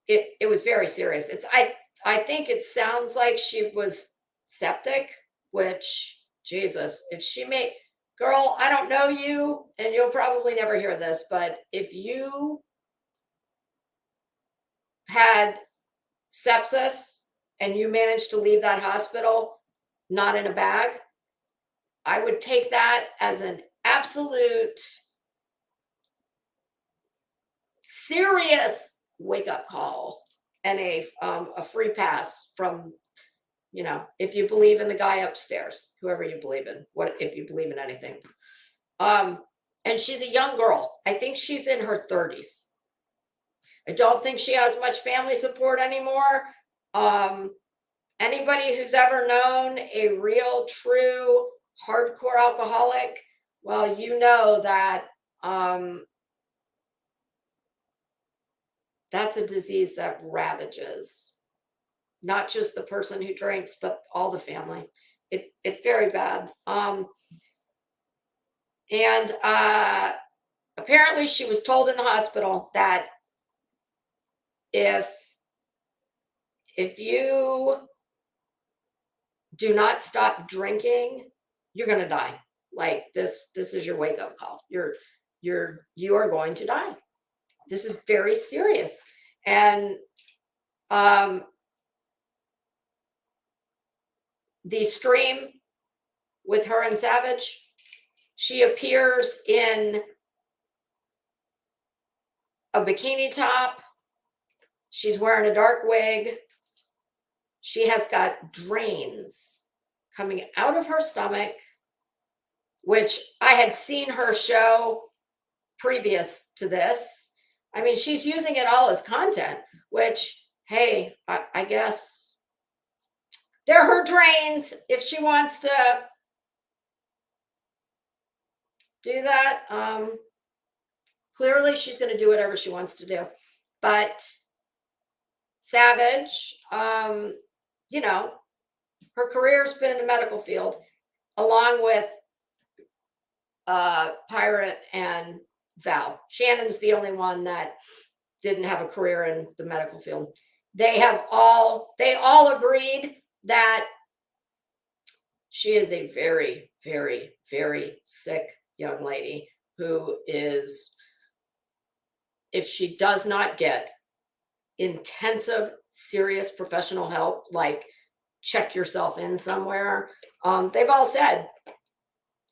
it was very serious. I think it sounds like she was septic, which, Jesus, if she made, girl, I don't know you, and you'll probably never hear this, but if you had sepsis and you managed to leave that hospital not in a bag, I would take that as an absolute serious wake-up call and a free pass from, if you believe in the guy upstairs, whoever you believe in, if you believe in anything. And she's a young girl. I think she's in her 30s. I don't think she has much family support anymore. Anybody who's ever known a real, true, hardcore alcoholic, well, you know that that's a disease that ravages not just the person who drinks, but all the family. It's very bad. And apparently she was told in the hospital that if you do not stop drinking, you're going to die. Like, this is your wake-up call. You are going to die. This is very serious. And the stream with her and Savage, she appears in a bikini top. She's wearing a dark wig. She has got drains coming out of her stomach, which I had seen her show previous to this. I mean, she's using it all as content, which, hey, I guess they're her drains. If she wants to do that, clearly she's going to do whatever she wants to do. But Savage, her career's been in the medical field, along with Pirate and Val. Shannon's the only one that didn't have a career in the medical field. They all agreed that she is a very, very, very sick young lady who is, if she does not get intensive, serious professional help, like check yourself in somewhere, they've all said.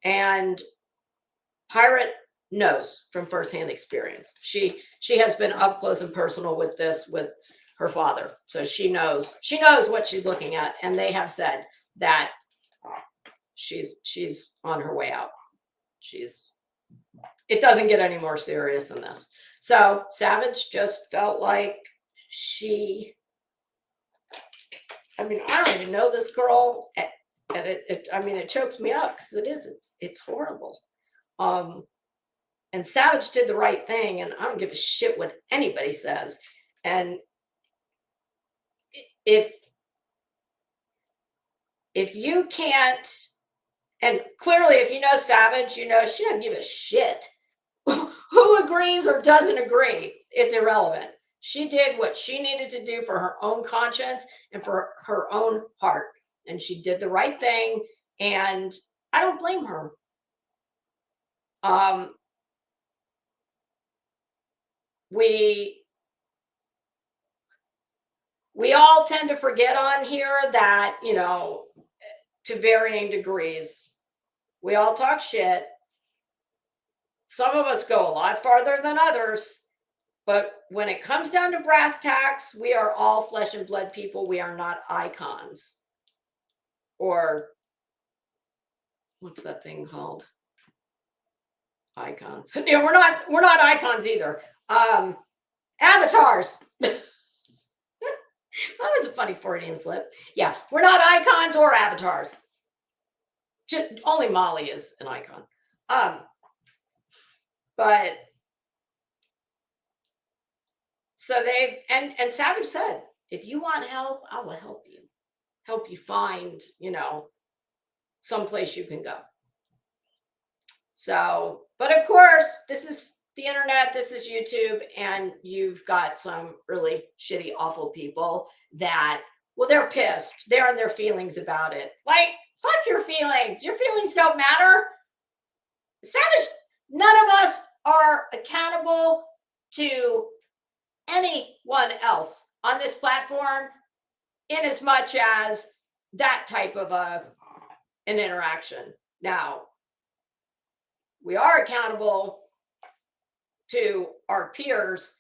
And Pirate knows from firsthand experience. She has been up close and personal with this with her father, so she knows what she's looking at, and they have said that she's on her way out. It doesn't get any more serious than this. So Savage just felt like I don't even know this girl, and it chokes me up because it's horrible. And Savage did the right thing, and I don't give a shit what anybody says. And if you can't, And clearly, if you know Savage, you know she doesn't give a shit who agrees or doesn't agree. It's irrelevant. She did what she needed to do for her own conscience and for her own heart. And she did the right thing. And I don't blame her. We all tend to forget on here that, you know, to varying degrees, we all talk shit. Some of us go a lot farther than others. But when it comes down to brass tacks, we are all flesh and blood people. We are not icons. Or what's that thing called? Icons. Yeah, we're not icons either. Avatars. That was a funny Freudian slip. Yeah, we're not icons or avatars. Only Molly is an icon. But so they've and Savage said, if you want help, I will help you find, you know, someplace you can go. So, but of course, this is the internet, this is YouTube, and you've got some really shitty, awful people that, well, they're pissed. They're in their feelings about it. Like, fuck your feelings. Your feelings don't matter. Savage, none of us are accountable to anyone else on this platform in as much as that type of an interaction. Now, we are accountable to our peers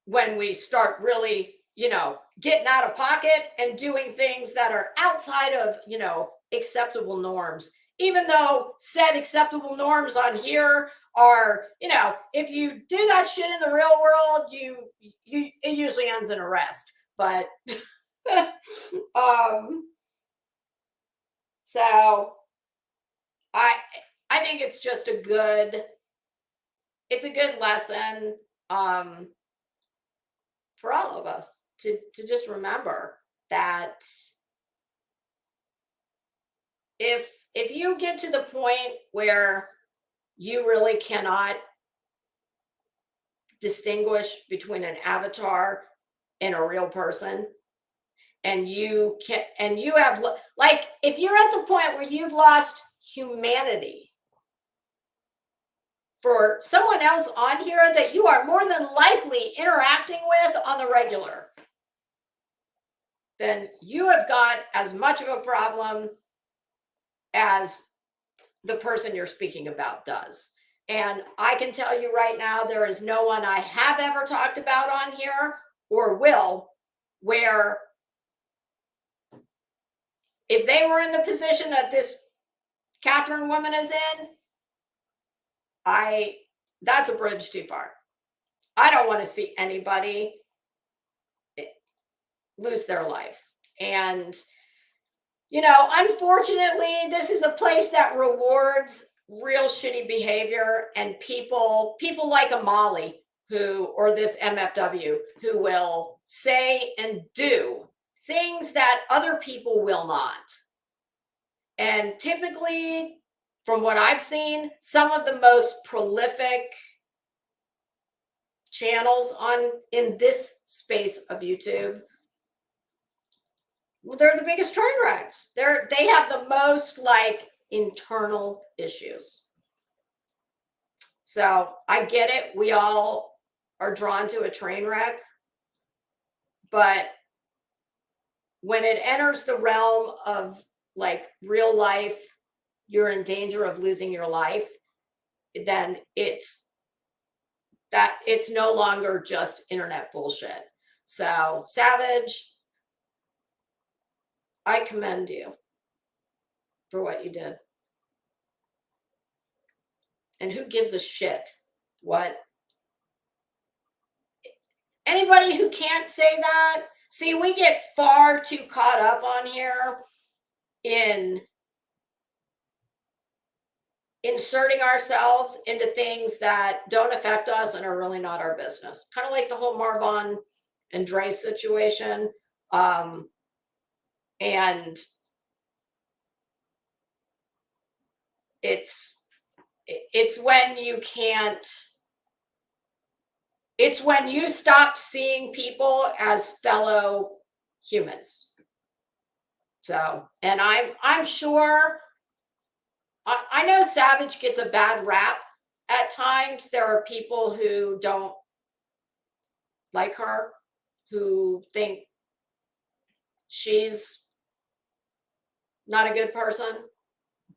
when we start really, you know, getting out of pocket and doing things that are outside of, you know, acceptable norms. Even though said acceptable norms on here are, you know, if you do that shit in the real world, it usually ends in arrest. But so I think it's just a good lesson for all of us to just remember that if you get to the point where you really cannot distinguish between an avatar and a real person, and you have, like, if you're at the point where you've lost humanity for someone else on here that you are more than likely interacting with on the regular, then you have got as much of a problem as the person you're speaking about does. And I can tell you right now, there is no one I have ever talked about on here or will, where if they were in the position that this Catherine woman is in, that's a bridge too far. I don't want to see anybody lose their life. And, you know, unfortunately, this is a place that rewards real shitty behavior, and people like a Molly or this MFW who will say and do things that other people will not. And typically, from what I've seen, some of the most prolific channels in this space of YouTube, well, they're the biggest train wrecks. They have the most like internal issues. So I get it. We all are drawn to a train wreck, but when it enters the realm of like real life, you're in danger of losing your life, then it's no longer just internet bullshit. So Savage, I commend you for what you did. And who gives a shit what anybody who can't say that? See, we get far too caught up on here in inserting ourselves into things that don't affect us and are really not our business. Kind of like the whole Marvon and Dre situation. And it's when you can't, it's when you stop seeing people as fellow humans. So, and I'm sure, I know Savage gets a bad rap at times. There are people who don't like her, who think she's not a good person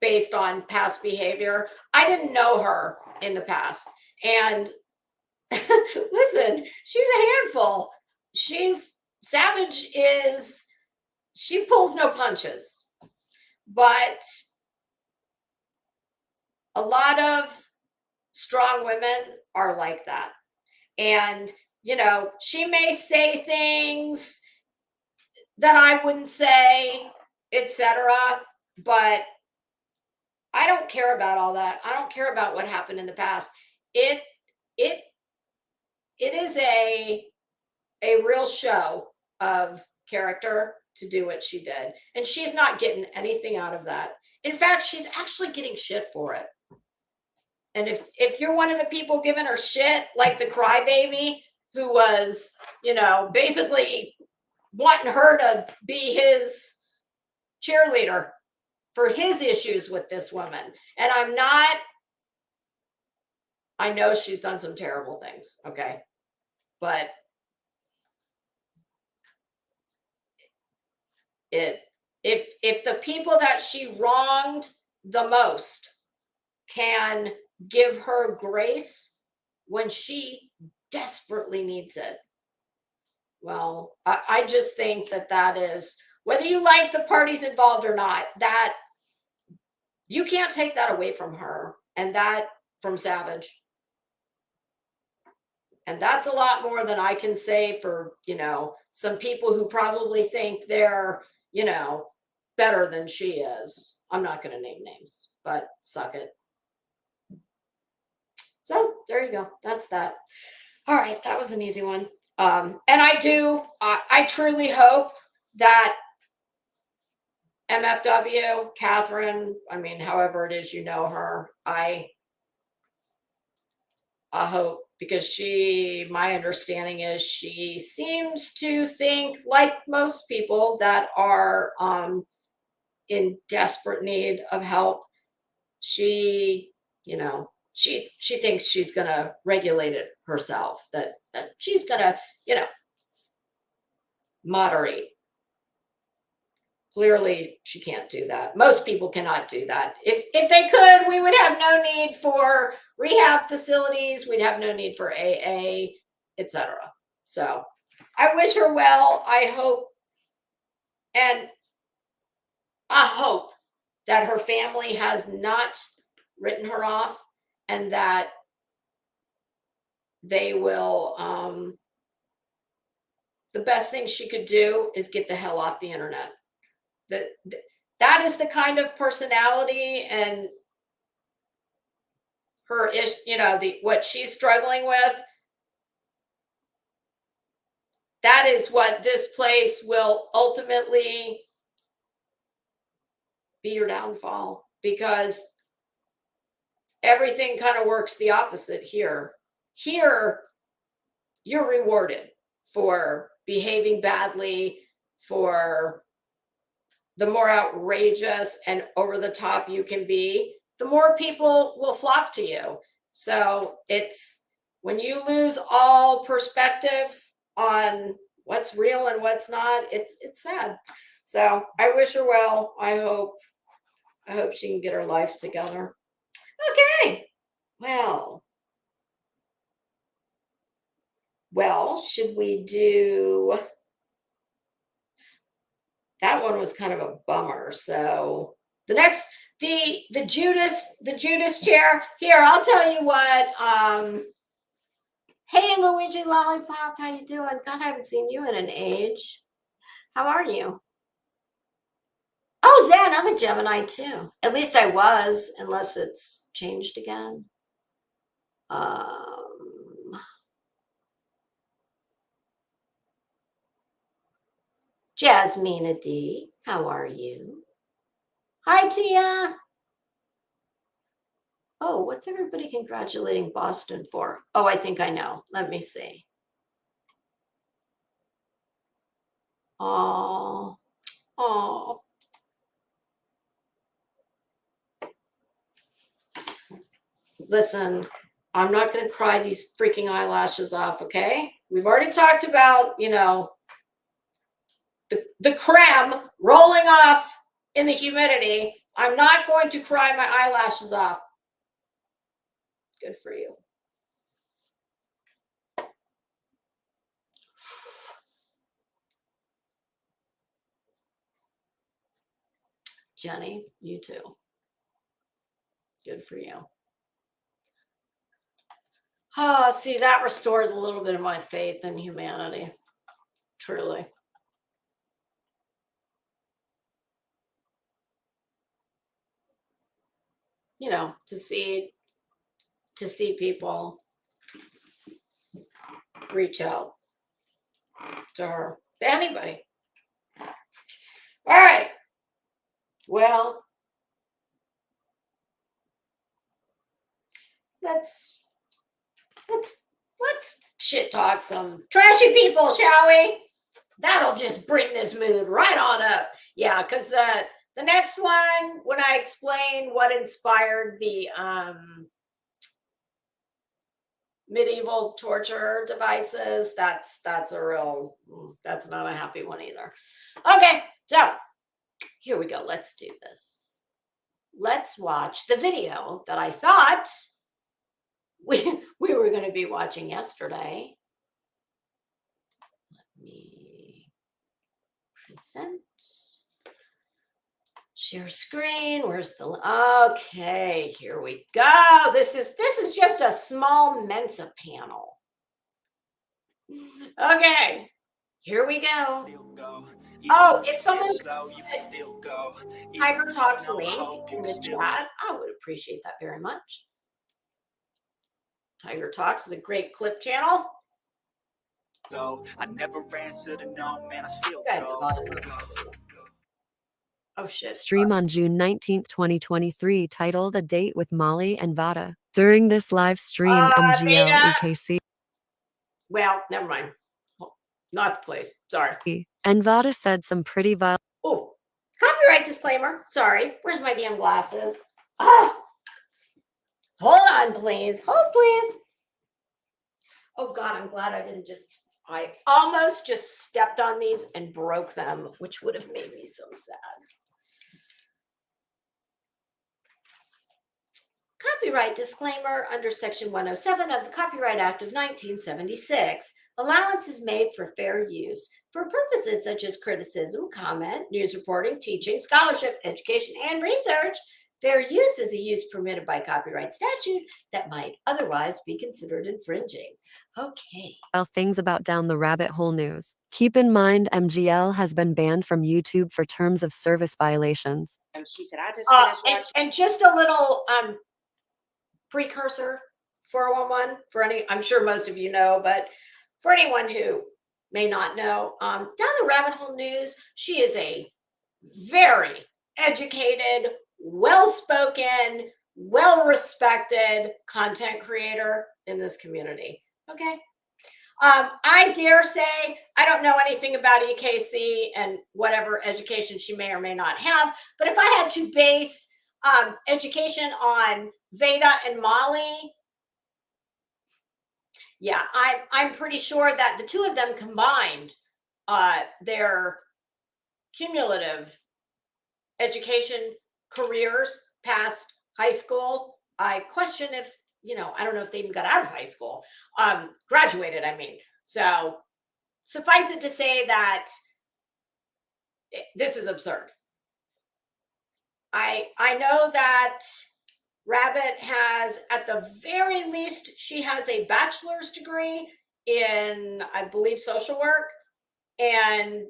based on past behavior. I didn't know her in the past. And listen, she's a handful. Savage is, she pulls no punches. But a lot of strong women are like that. And, you know, she may say things that I wouldn't say, etc. But I don't care about all that. I don't care about what happened in the past. It is a real show of character to do what she did. And she's not getting anything out of that. In fact, she's actually getting shit for it. And if you're one of the people giving her shit, like the crybaby who was, you know, basically wanting her to be his cheerleader for his issues with this woman. And I know she's done some terrible things, okay? But if the people that she wronged the most can give her grace when she desperately needs it, well, I just think that is, whether you like the parties involved or not, that you can't take that away from her, and that from Savage. And that's a lot more than I can say for, you know, some people who probably think they're, you know, better than she is. I'm not going to name names, but suck it. So there you go. That's that. All right. That was an easy one. And I truly hope that MFW, Catherine, I mean, however it is you know her, I hope, because my understanding is she seems to think, like most people that are in desperate need of help, she, you know, she thinks she's going to regulate it herself, that she's going to, you know, moderate. Clearly, she can't do that. Most people cannot do that. If they could, we would have no need for rehab facilities. We'd have no need for AA, etc. So I wish her well. I hope that her family has not written her off, and that they will, the best thing she could do is get the hell off the internet. That is the kind of personality and her you know, what she's struggling with. That is what this place will ultimately be, your downfall, because everything kind of works the opposite here. Here, you're rewarded for behaving badly, for the more outrageous and over the top you can be, the more people will flock to you. So it's when you lose all perspective on what's real and what's not, it's sad. So I wish her well. I hope she can get her life together. Okay. Well, should we do, that one was kind of a bummer. So the next, the Judas chair. Here, I'll tell you what. Hey, Luigi Lollipop, how you doing? God, I haven't seen you in an age. How are you? Oh, Zen, I'm a Gemini too. At least I was, unless it's changed again. Jasmina D, how are you? Hi, Tia. Oh, what's everybody congratulating Boston for? Oh, I think I know. Let me see. Oh, oh. Listen, I'm not going to cry these freaking eyelashes off, okay? We've already talked about, the creme rolling off in the humidity. I'm not going to cry my eyelashes off. Good for you. Jenny, you too. Good for you. Oh, see, that restores a little bit of my faith in humanity. Truly. To see people reach out to her, to anybody. All right. Well, let's shit talk some trashy people, shall we? That'll just bring this mood right on up. Yeah, because the next one, when I explain what inspired the medieval torture devices, that's not a happy one either. Okay, so here we go. Let's do this. Let's watch the video that I thought we were going to be watching yesterday. Let me present. Share screen. Where's the okay? Here we go. This is just a small Mensa panel. Okay, here we go. Oh, if someone Tiger Talks link in the chat, I would appreciate that very much. Tiger Talks is a great clip channel. I never answered to no, man, I still go. Oh shit. Stream on June 19th, 2023, titled A Date with Molly and Vada. During this live stream, MGL EKC. Well, never mind. Not the place. Sorry. And Vada said some pretty vile. Oh, copyright disclaimer. Sorry. Where's my damn glasses? Ah. Hold on, please. Hold, please. Oh God, I'm glad I almost just stepped on these and broke them, which would have made me so sad. Copyright disclaimer under Section 107 of the Copyright Act of 1976. Allowance is made for fair use for purposes such as criticism, comment, news reporting, teaching, scholarship, education, and research. Fair use is a use permitted by copyright statute that might otherwise be considered infringing. Okay. Things about down the rabbit hole news. Keep in mind, MGL has been banned from YouTube for terms of service violations. And she said, I just finished watching. And just a little precursor 411 for I'm sure most of you know, but for anyone who may not know, Down the Rabbit Hole News, she is a very educated, well-spoken, well-respected content creator in this community. Okay. I dare say I don't know anything about EKC and whatever education she may or may not have, but if I had to base education on Veda and Molly, yeah, I'm pretty sure that the two of them combined, their cumulative education careers past high school. I question if, I don't know if they even got out of high school, graduated, I mean. So suffice it to say that this is absurd. I know that Rabbit has, at the very least, she has a bachelor's degree in, I believe, social work, and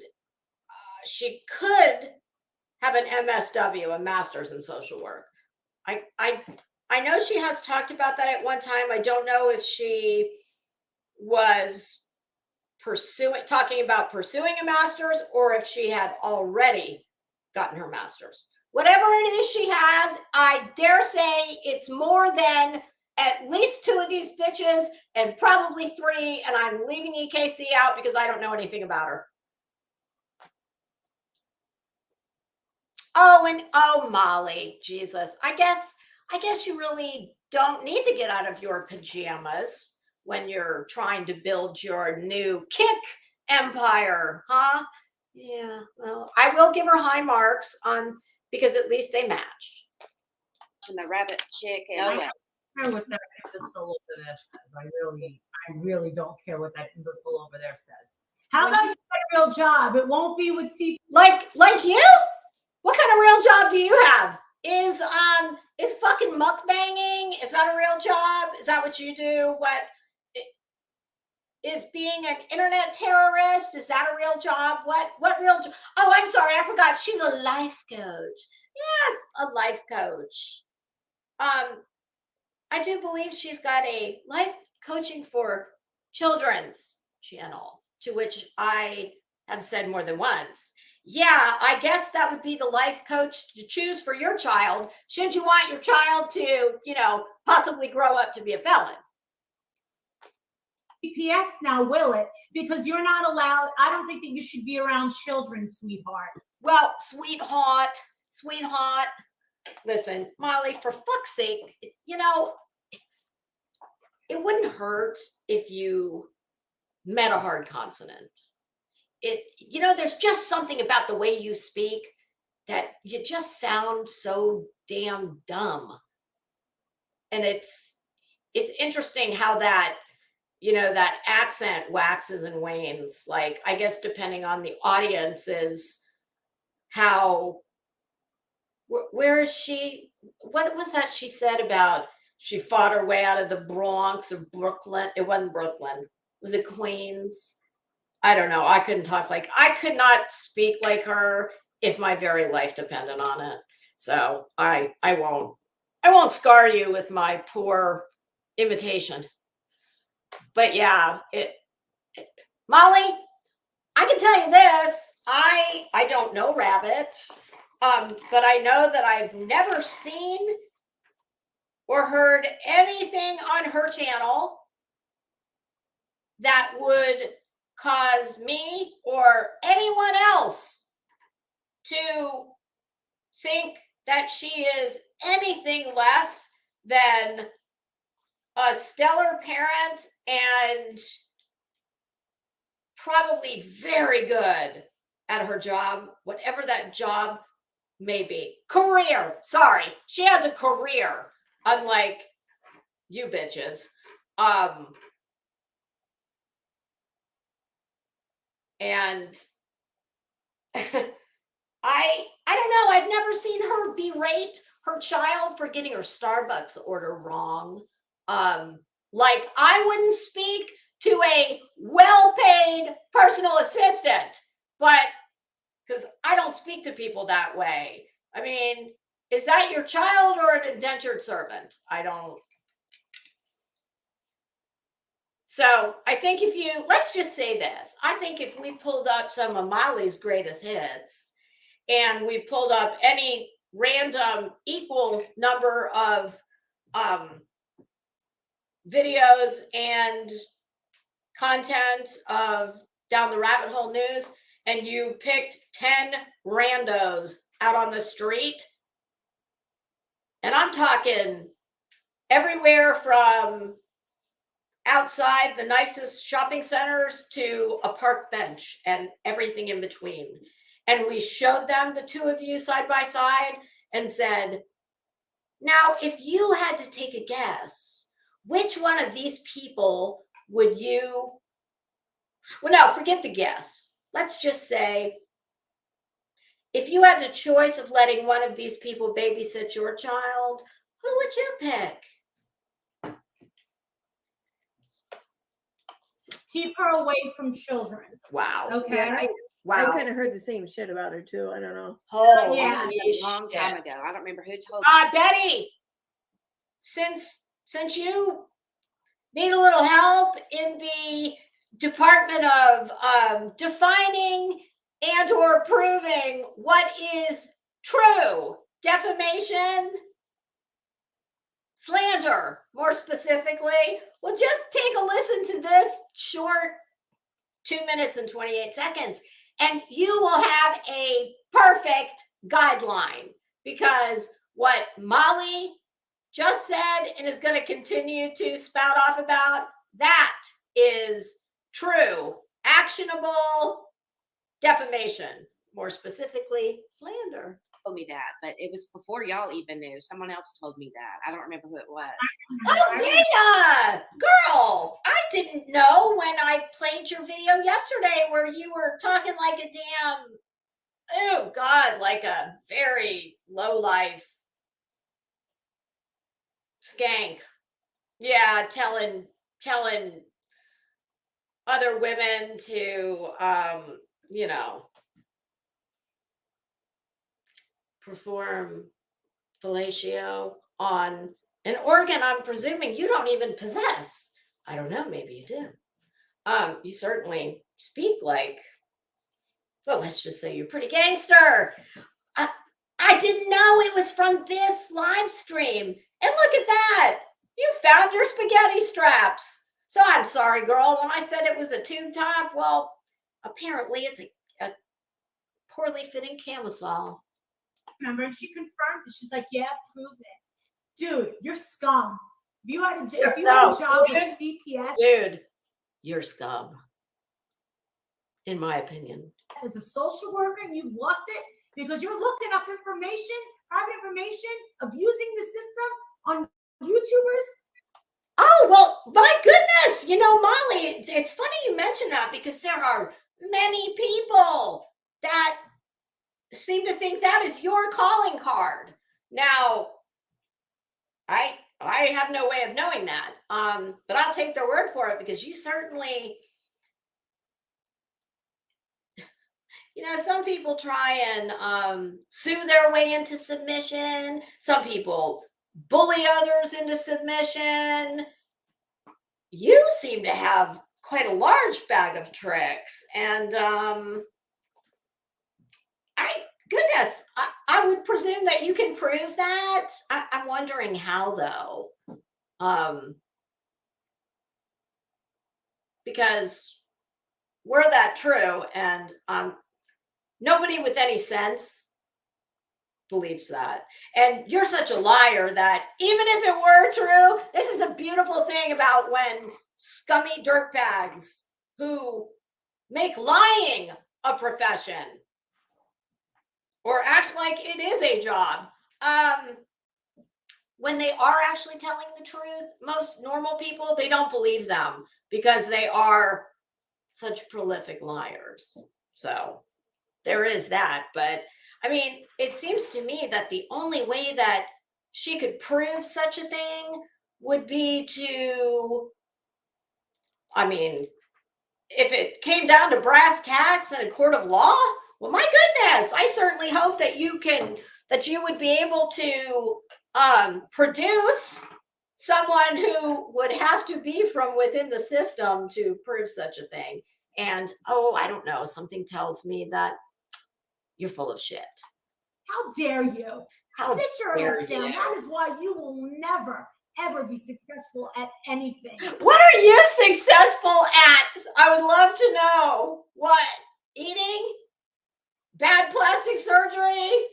she could have an MSW, a master's in social work. I know she has talked about that at one time. I don't know if she was talking about pursuing a master's or if she had already gotten her master's. whatever it is she has, I dare say it's more than at least 2 of these bitches and probably 3. And I'm leaving EKC out because I don't know anything about her. Oh, Molly, Jesus. I guess you really don't need to get out of your pajamas when you're trying to build your new kick empire, huh? Yeah, well, I will give her high marks on because at least they match. And the rabbit chick and I don't care what that imbecile over there says. I really don't care what that imbecile over there says. How about you get a real job? It won't be with CP. Like you? What kind of real job do you have? Is fucking mukbanging? Is that a real job? Is that what you do? What is being an internet terrorist? Is that a real job? What real job? Oh, I'm sorry, I forgot. She's a life coach. Yes, a life coach. I do believe she's got a life coaching for children's channel, to which I have said more than once. Yeah, I guess that would be the life coach to choose for your child, should you want your child to, possibly grow up to be a felon. CPS now, will it? Because you're not allowed. I don't think that you should be around children, sweetheart. Well, sweetheart. Listen, Molly, for fuck's sake, it wouldn't hurt if you met a hard consonant. There's just something about the way you speak that you just sound so damn dumb. And it's interesting how that accent waxes and wanes. Like, I guess depending on the audience is how, where is she? What was that she said about she fought her way out of the Bronx or Brooklyn? It wasn't Brooklyn. Was it Queens? I don't know. I could not speak like her if my very life depended on it. So I won't scar you with my poor imitation. But yeah, Molly, I can tell you this. I don't know rabbits, but I know that I've never seen or heard anything on her channel that would cause me or anyone else to think that she is anything less than a stellar parent and probably very good at her job, whatever that job may be. Career. Sorry. She has a career, unlike you bitches. And I don't know. I've never seen her berate her child for getting her Starbucks order wrong. Like, I wouldn't speak to a well-paid personal assistant, but because I don't speak to people that way. I mean, is that your child or an indentured servant? I don't. So I think let's just say this. I think if we pulled up some of Molly's greatest hits and we pulled up any random equal number of videos and content of Down the Rabbit Hole News, and you picked 10 randos out on the street, and I'm talking everywhere from outside the nicest shopping centers to a park bench and everything in between. And we showed them the two of you side by side and said, now, if you had to take a guess, which one of these people would you, well, no, forget the guess. Let's just say, if you had the choice of letting one of these people babysit your child, who would you pick? Keep her away from children. Wow. Okay. Yeah, Wow. I kind of heard the same shit about her too. I don't know. Holy Yeah. a long time shit. ago. I don't remember who told Betty, since you need a little help in the department of defining and or proving what is true. Defamation, slander, more specifically. Well, just take a listen to this short 2 minutes and 28 seconds, and you will have a perfect guideline, because what Molly just said and is going to continue to spout off about, that is true, actionable defamation, more specifically, slander. Told me that, but it was before y'all even knew. Someone else told me that. I don't remember who it was. Oh, Dana, girl, I didn't know when I played your video yesterday where you were talking like a damn, oh God, like a very low life skank. Yeah, telling other women to, perform fellatio on an organ I'm presuming you don't even possess. I don't know, maybe you do. You certainly speak like, well, let's just say you're pretty gangster. I didn't know it was from this live stream. And look at that. You found your spaghetti straps. So I'm sorry, girl. When I said it was a tube top, well, apparently it's a poorly fitting camisole. Remember, and she confirmed it. She's like, yeah, prove it. Dude, you're scum. If you had a job with CPS. Dude, you're scum. In my opinion. As a social worker, and you've lost it because you're looking up information, private information, abusing the system on YouTubers. Oh, well, my goodness. Molly, it's funny you mention that, because there are many people that seem to think that is your calling card. Now, I have no way of knowing that, but I'll take their word for it, because you certainly, some people try and sue their way into submission. Some people bully others into submission. You seem to have quite a large bag of tricks, and goodness, I would presume that you can prove that. I'm wondering how, though, because were that true, and nobody with any sense believes that. And you're such a liar that even if it were true, this is the beautiful thing about when scummy dirtbags who make lying a profession or act like it is a job, when they are actually telling the truth, most normal people, they don't believe them because they are such prolific liars. So there is that. But I mean, it seems to me that the only way that she could prove such a thing would be to, I mean, if it came down to brass tacks in a court of law, well, my goodness, I certainly hope that you would be able to produce someone who would have to be from within the system to prove such a thing. And, I don't know, something tells me that you're full of shit. How dare you? Sit your ass down. That is why you will never, ever be successful at anything. What are you successful at? I would love to know. What? Eating? Bad plastic surgery?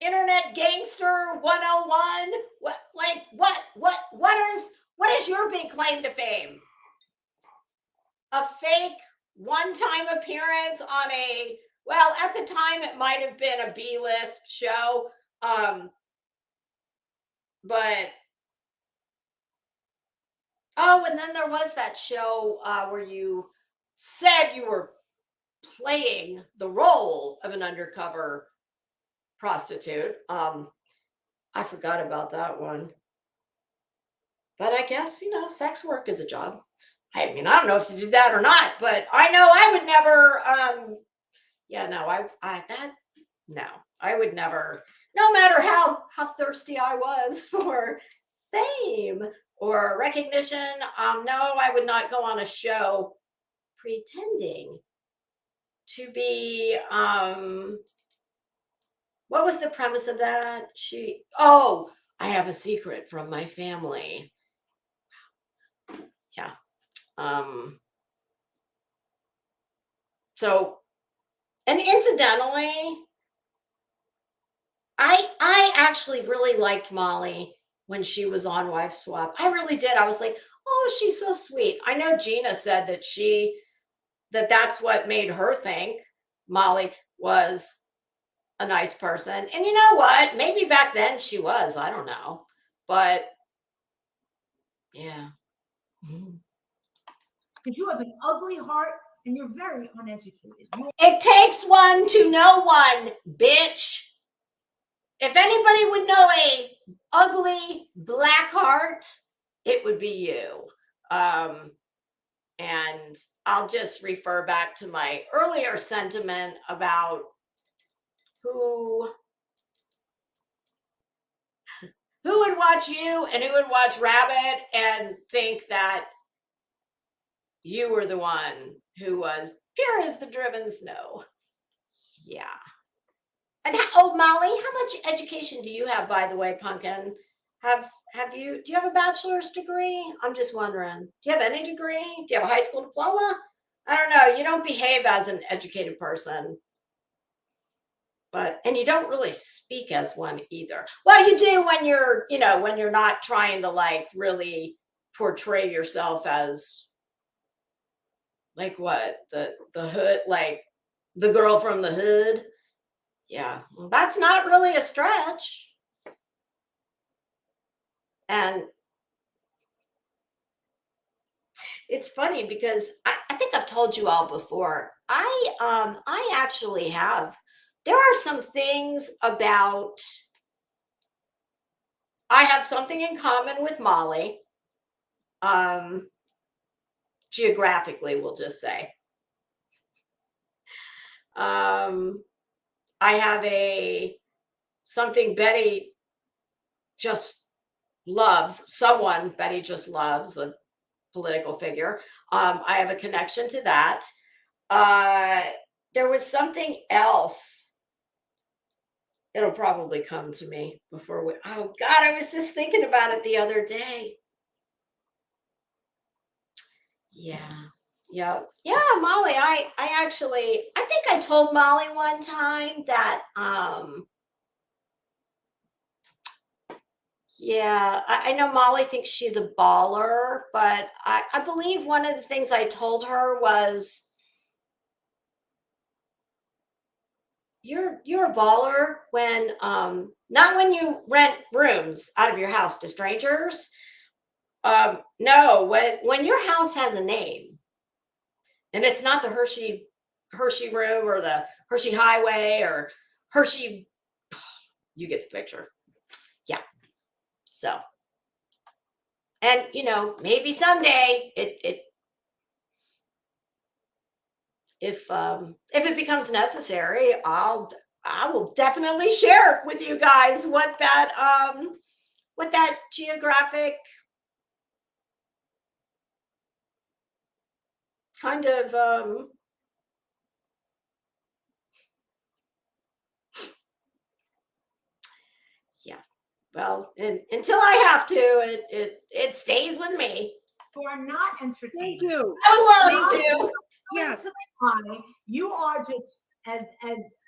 Internet gangster 101? What is your big claim to fame? A fake one-time appearance on at the time it might have been a B-list show. But and then there was that show where you said you were playing the role of an undercover prostitute. I forgot about that one. But I guess, sex work is a job. I mean, I don't know if to do that or not, but I know I would never, I would never, no matter how thirsty I was for fame or recognition, no, I would not go on a show pretending to be, what was the premise of that? Oh, I have a secret from my family. Yeah. So, and incidentally, I actually really liked Molly when she was on Wife Swap. I really did. I was like, oh, she's so sweet. I know Gina said that that's what made her think Molly was a nice person. And you know what? Maybe back then she was. I don't know. But yeah. Because you have an ugly heart and you're very uneducated. It takes one to know one, bitch. If anybody would know a ugly black heart, it would be you. And I'll just refer back to my earlier sentiment about who would watch you and who would watch Rabbit and think that you were the one who was pure as the driven snow. Yeah. And Molly, how much education do you have, by the way, Pumpkin? Do you have a bachelor's degree? I'm just wondering. Do you have any degree? Do you have a high school diploma? I don't know. You don't behave as an educated person. And you don't really speak as one either. Well, you do when you're not trying to like really portray yourself as like what? The hood, like the girl from the hood. Yeah, well, that's not really a stretch. And it's funny because I think I've told you all before. I actually have. There are some things about. I have something in common with Molly. Geographically, we'll just say. I have something Betty just loves. Someone Betty just loves, a political figure. I have a connection to that. There was something else. It'll probably come to me before oh God, I was just thinking about it the other day. Yeah. Yeah. Yeah, Molly, I think I told Molly one time that yeah, I know Molly thinks she's a baller, but I believe one of the things I told her was you're a baller when not when you rent rooms out of your house to strangers. No, when your house has a name and it's not the Hershey room or the Hershey Highway or Hershey, you get the picture. Yeah. So, and maybe someday if it becomes necessary, I will definitely share with you guys what that geographic kind of yeah. Well, until I have to, it stays with me. You are not entertained. Thank you. I would love to. Yes. You are just as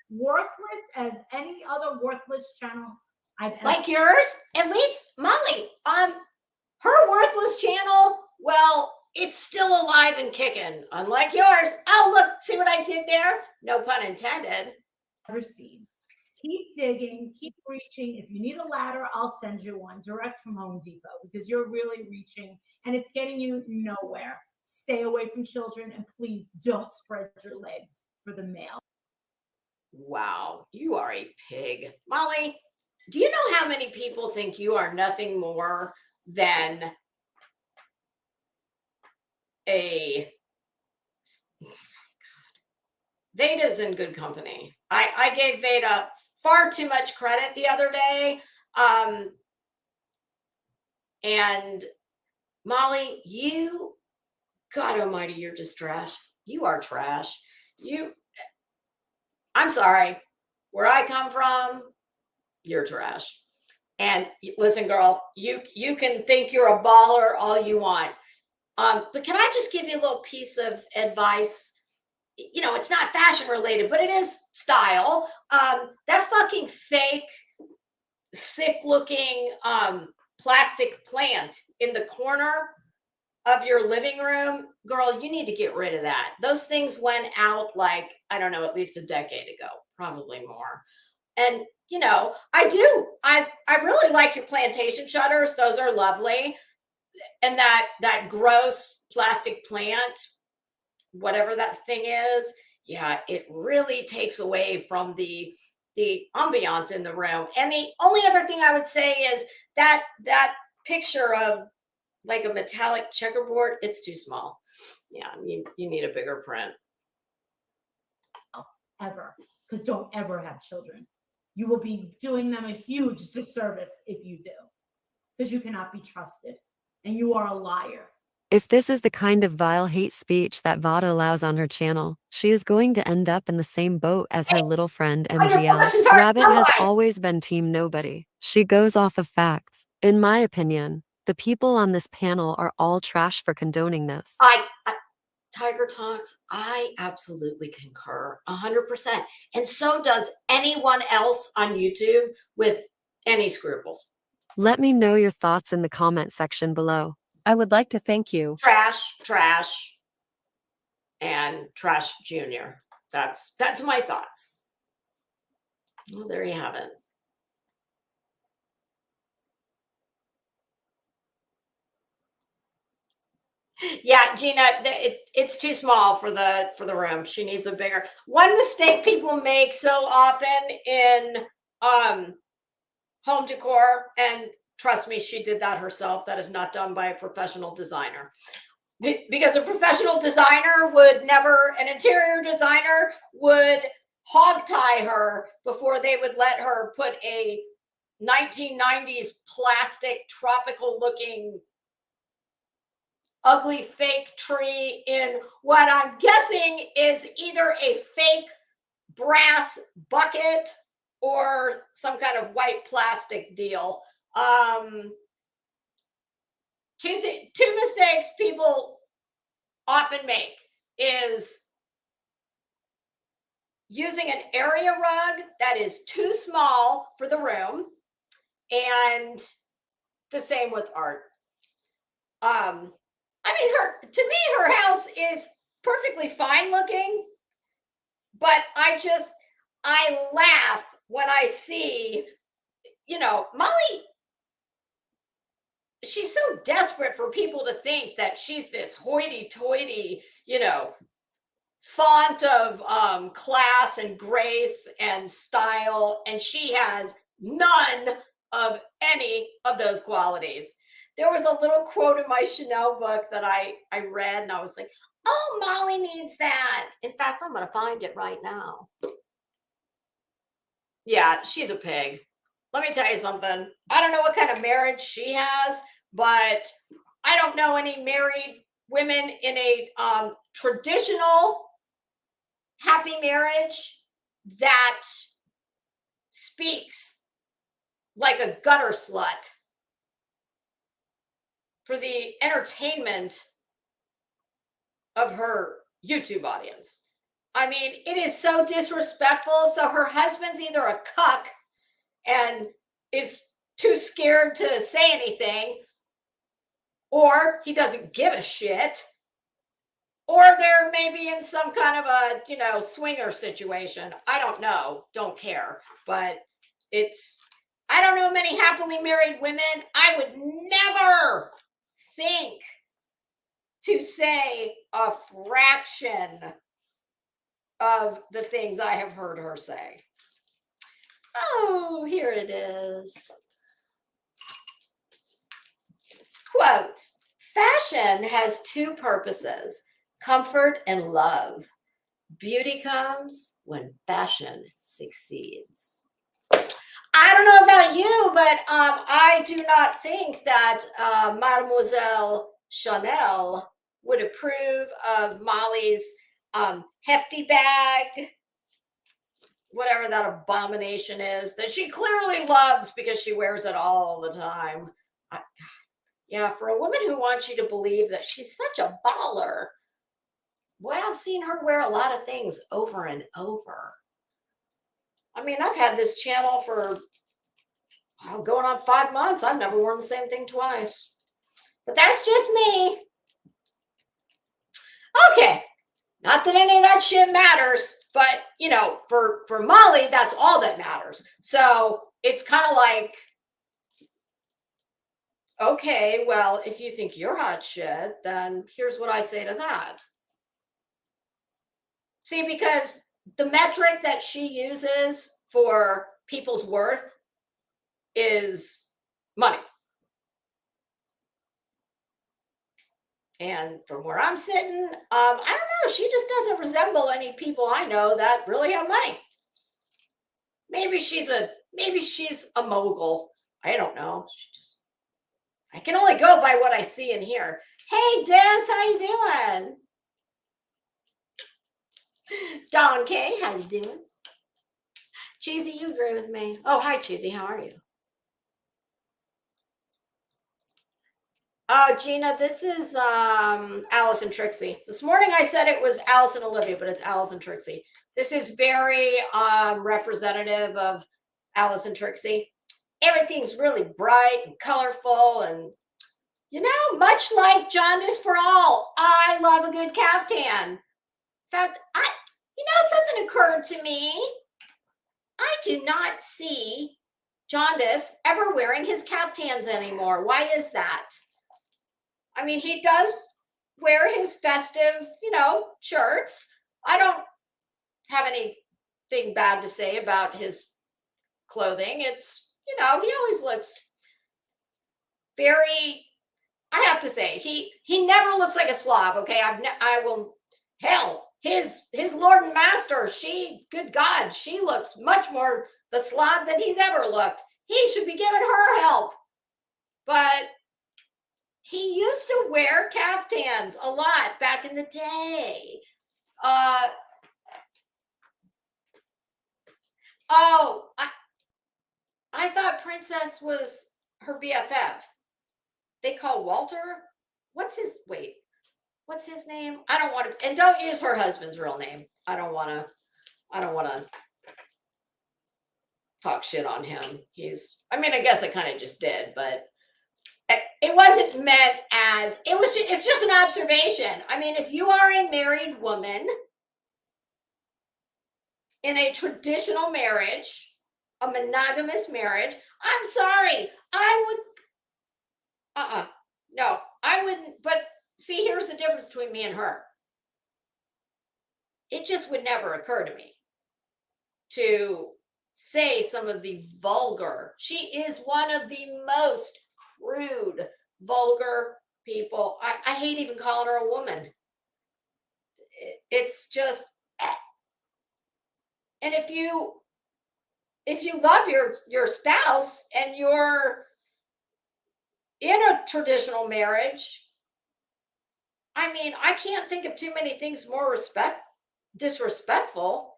worthless as any other worthless channel I've ever. Like yours, at least Molly. Her worthless channel. Well, it's still alive and kicking. Unlike yours. Oh, look, see what I did there? No pun intended. Ever seen. Keep digging, keep reaching. If you need a ladder, I'll send you one direct from Home Depot because you're really reaching and it's getting you nowhere. Stay away from children and please don't spread your legs for the mail. Wow, you are a pig. Molly, do you know how many people think you are nothing more than Veda's in good company. I gave Veda far too much credit the other day. And Molly, God almighty, you're just trash. You are trash. I'm sorry. Where I come from, you're trash. And listen, girl, you can think you're a baller all you want. But can I just give you a little piece of advice? You know, it's not fashion related, but it is style. That fucking fake, sick looking plastic plant in the corner of your living room, girl, you need to get rid of that. Those things went out like, I don't know, at least a decade ago, probably more. And you know, I really like your plantation shutters. Those are lovely. And that gross plastic plant, whatever that thing is, yeah, it really takes away from the ambiance in the room. And the only other thing I would say is that picture of like a metallic checkerboard, it's too small. Yeah, you need a bigger print. Ever, because don't ever have children. You will be doing them a huge disservice if you do, because you cannot be trusted and you are a liar. If this is the kind of vile hate speech that Vada allows on her channel, she is going to end up in the same boat as her little friend MGL. Rabbit has always been team nobody. She goes off of facts. In my opinion, the people on this panel are all trash for condoning this. Tiger Talks, I absolutely concur 100%. And so does anyone else on YouTube with any scruples. Let me know your thoughts in the comment section below. I would like to thank you. Trash, and Trash Junior. That's my thoughts. Well, there you have it. Yeah, Gina, it's too small for the room. She needs a bigger. One mistake people make so often in home decor, and trust me, she did that herself. That is not done by a professional designer. Because a professional designer would never, an interior designer would hog tie her before they would let her put a 1990s plastic tropical looking ugly fake tree in what I'm guessing is either a fake brass bucket or some kind of white plastic deal. Two mistakes people often make is using an area rug that is too small for the room, and the same with art. I mean, to me, her house is perfectly fine looking, but I laugh when I see, you know, Molly, she's so desperate for people to think that she's this hoity-toity, you know, font of class and grace and style, and she has none of any of those qualities. There was a little quote in my Chanel book that I read, and I was like, oh, Molly needs that. In fact, I'm going to find it right now. Yeah, she's a pig. Let me tell you something. I don't know what kind of marriage she has, but I don't know any married women in a traditional happy marriage that speaks like a gutter slut for the entertainment of her YouTube audience. I mean, it is so disrespectful. So her husband's either a cuck and is too scared to say anything, or he doesn't give a shit, or they're maybe in some kind of a, you know, swinger situation. I don't know, don't care, but I don't know many happily married women. I would never think to say a fraction of the things I have heard her say. Oh, here it is. Quote, fashion has two purposes, comfort and love. Beauty comes when fashion succeeds. I don't know about you, but I do not think that Mademoiselle Chanel would approve of Molly's hefty bag, whatever that abomination is that she clearly loves because she wears it all the time. Yeah, for a woman who wants you to believe that she's such a baller, boy, I've seen her wear a lot of things over and over. I mean, I've had this channel for going on 5 months. I've never worn the same thing twice. But that's just me. Okay. Not that any of that shit matters, but you know, for Molly, that's all that matters. So it's kind of like, okay, well, if you think you're hot shit, then here's what I say to that. See, because the metric that she uses for people's worth is money. And from where I'm sitting, I don't know. She just doesn't resemble any people I know that really have money. Maybe she's a mogul. I don't know. I can only go by what I see and hear. Hey, Des, how you doing? Don K, how you doing? Cheesy, you agree with me? Oh, hi, Cheesy. How are you? Oh, Gina, this is Alice and Trixie. This morning I said it was Alice and Olivia, but it's Alice and Trixie. This is very representative of Alice and Trixie. Everything's really bright and colorful, and you know, much like Jaundice for All, I love a good caftan. In fact, something occurred to me. I do not see Jaundice ever wearing his caftans anymore. Why is that? I mean, he does wear his festive, shirts. I don't have anything bad to say about his clothing. It's, he always looks very, I have to say, he never looks like a slob. Okay. His Lord and Master, good God, she looks much more the slob than he's ever looked. He should be giving her help. But he used to wear caftans a lot back in the day. I thought Princess was her BFF. They call Walter. What's his name? I don't want to, and don't use her husband's real name. I don't want to talk shit on him. I guess I kind of just did, but it wasn't meant as, it's just an observation. I mean, if you are a married woman in a traditional marriage, a monogamous marriage, I'm sorry, no, I wouldn't. But see, here's the difference between me and her. It just would never occur to me to say some of the vulgar. She is one of the most crude, vulgar people. I hate even calling her a woman. It's just, and if you love your spouse and you're in a traditional marriage, I mean, I can't think of too many things more disrespectful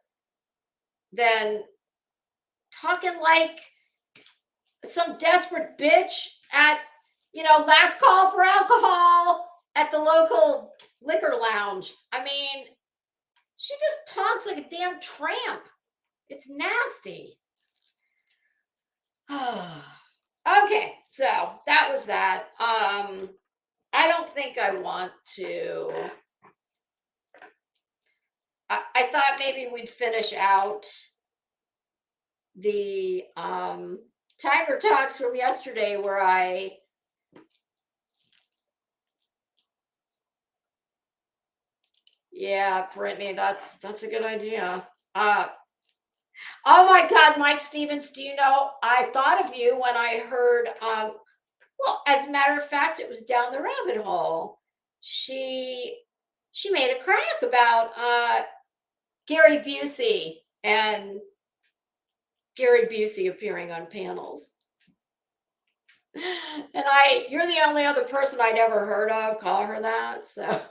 than talking like some desperate bitch at, last call for alcohol at the local liquor lounge. I mean, she just talks like a damn tramp. It's nasty. Okay, so that was that. I don't think I want to. I thought maybe we'd finish out the Tiger Talks from yesterday where yeah, Brittany, that's a good idea. Oh my God, Mike Stevens, do you know, I thought of you when I heard, well, as a matter of fact, it was Down the Rabbit Hole. She made a crack about Gary Busey and Gary Busey appearing on panels. And you're the only other person I'd ever heard of call her that. So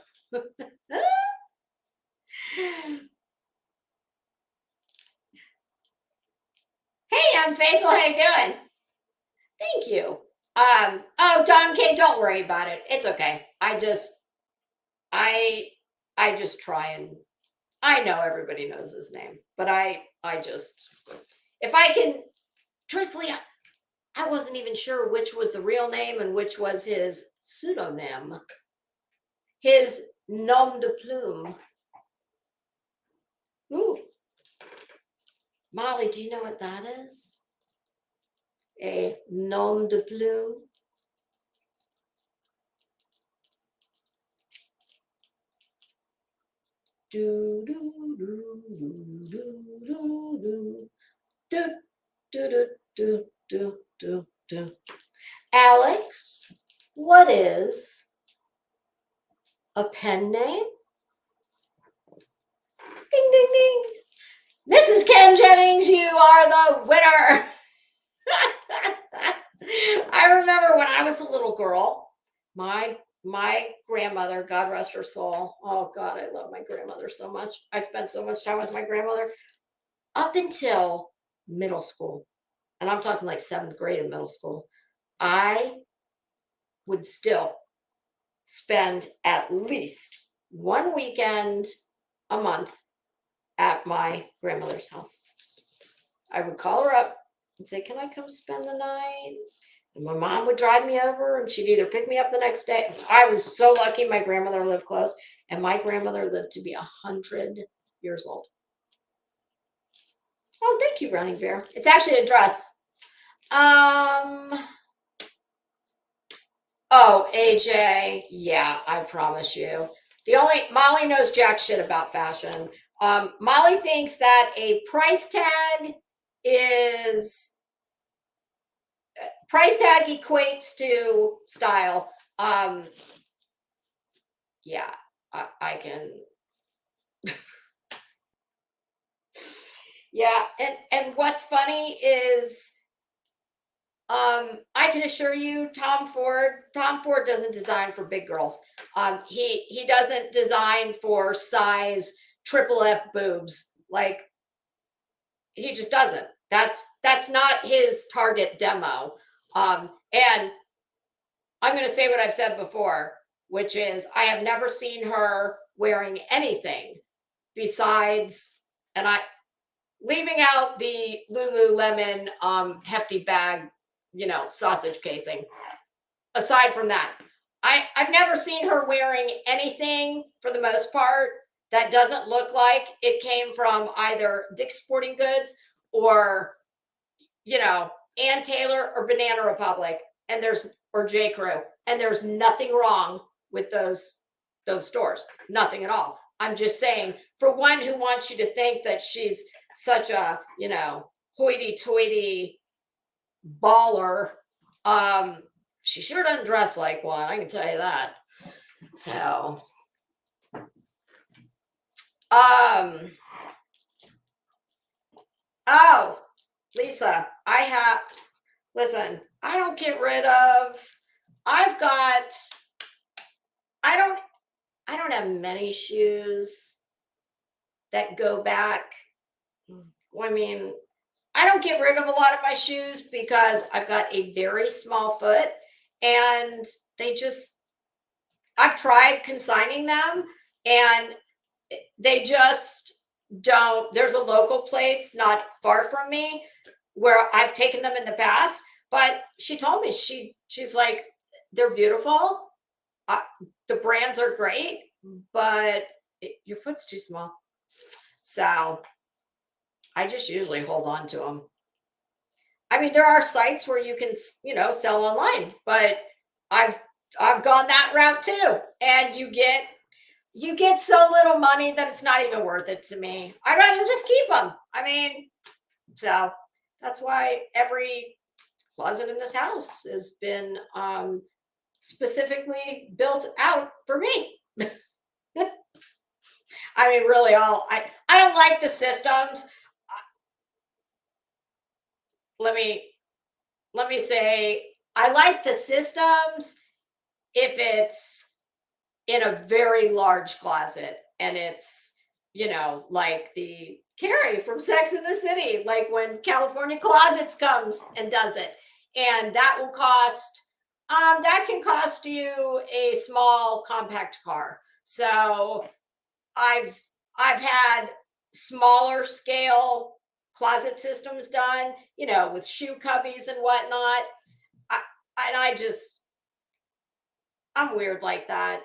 am, Faithful. How you doing? Thank you. Oh, Don K, don't worry about it. It's okay. I just try, and I know everybody knows his name, but I just, if I can, truthfully, I wasn't even sure which was the real name and which was his pseudonym, his nom de plume. Ooh. Molly, do you know what that is? A nom de plume? Do do do do do do do do do do do do. Alex, what is a pen name? Ding ding ding. Mrs. Ken Jennings, you are the winner. I remember when I was a little girl, my grandmother, God rest her soul. Oh God, I love my grandmother so much. I spent so much time with my grandmother up until middle school. And I'm talking like 7th grade in middle school. I would still spend at least one weekend a month at my grandmother's house. I would call her up and say, can I come spend the night? And my mom would drive me over, and she'd either pick me up the next day. I was so lucky my grandmother lived close, and my grandmother lived to be 100 years old. Oh, thank you, Running Bear. It's actually a dress. Oh, AJ, yeah, I promise you. Molly knows jack shit about fashion. Molly thinks that a price tag equates to style. Yeah, I can. Yeah, and what's funny is, I can assure you, Tom Ford doesn't design for big girls. He doesn't design for size triple F boobs. Like, he just doesn't. That's not his target demo. And I'm going to say what I've said before, which is I have never seen her wearing anything besides, and leaving out the Lululemon hefty bag, sausage casing. Aside from that, I've never seen her wearing anything, for the most part, that doesn't look like it came from either Dick's Sporting Goods or, Ann Taylor or Banana Republic, or J. Crew, and there's nothing wrong with those stores, nothing at all. I'm just saying, for one who wants you to think that she's such a, hoity-toity baller, she sure doesn't dress like one, I can tell you that. So, oh, Lisa, listen, I don't get rid of, I don't have many shoes that go back. I mean, I don't get rid of a lot of my shoes because I've got a very small foot, and I've tried consigning them, and they just don't. There's a local place not far from me where I've taken them in the past, but she told me, she's like, they're beautiful. The brands are great, but your foot's too small. So I just usually hold on to them. I mean, there are sites where you can, sell online, but I've gone that route too. And you get so little money that it's not even worth it to me. I'd rather just keep them. I mean, so that's why every closet in this house has been specifically built out for me. I mean, really, I don't like the systems. Let me say, I like the systems if it's in a very large closet and it's, like the Carrie from Sex in the City, like when California Closets comes and does it. And that will cost, that can cost you a small compact car. So I've had smaller scale closet systems done, you know, with shoe cubbies and whatnot. I'm weird like that.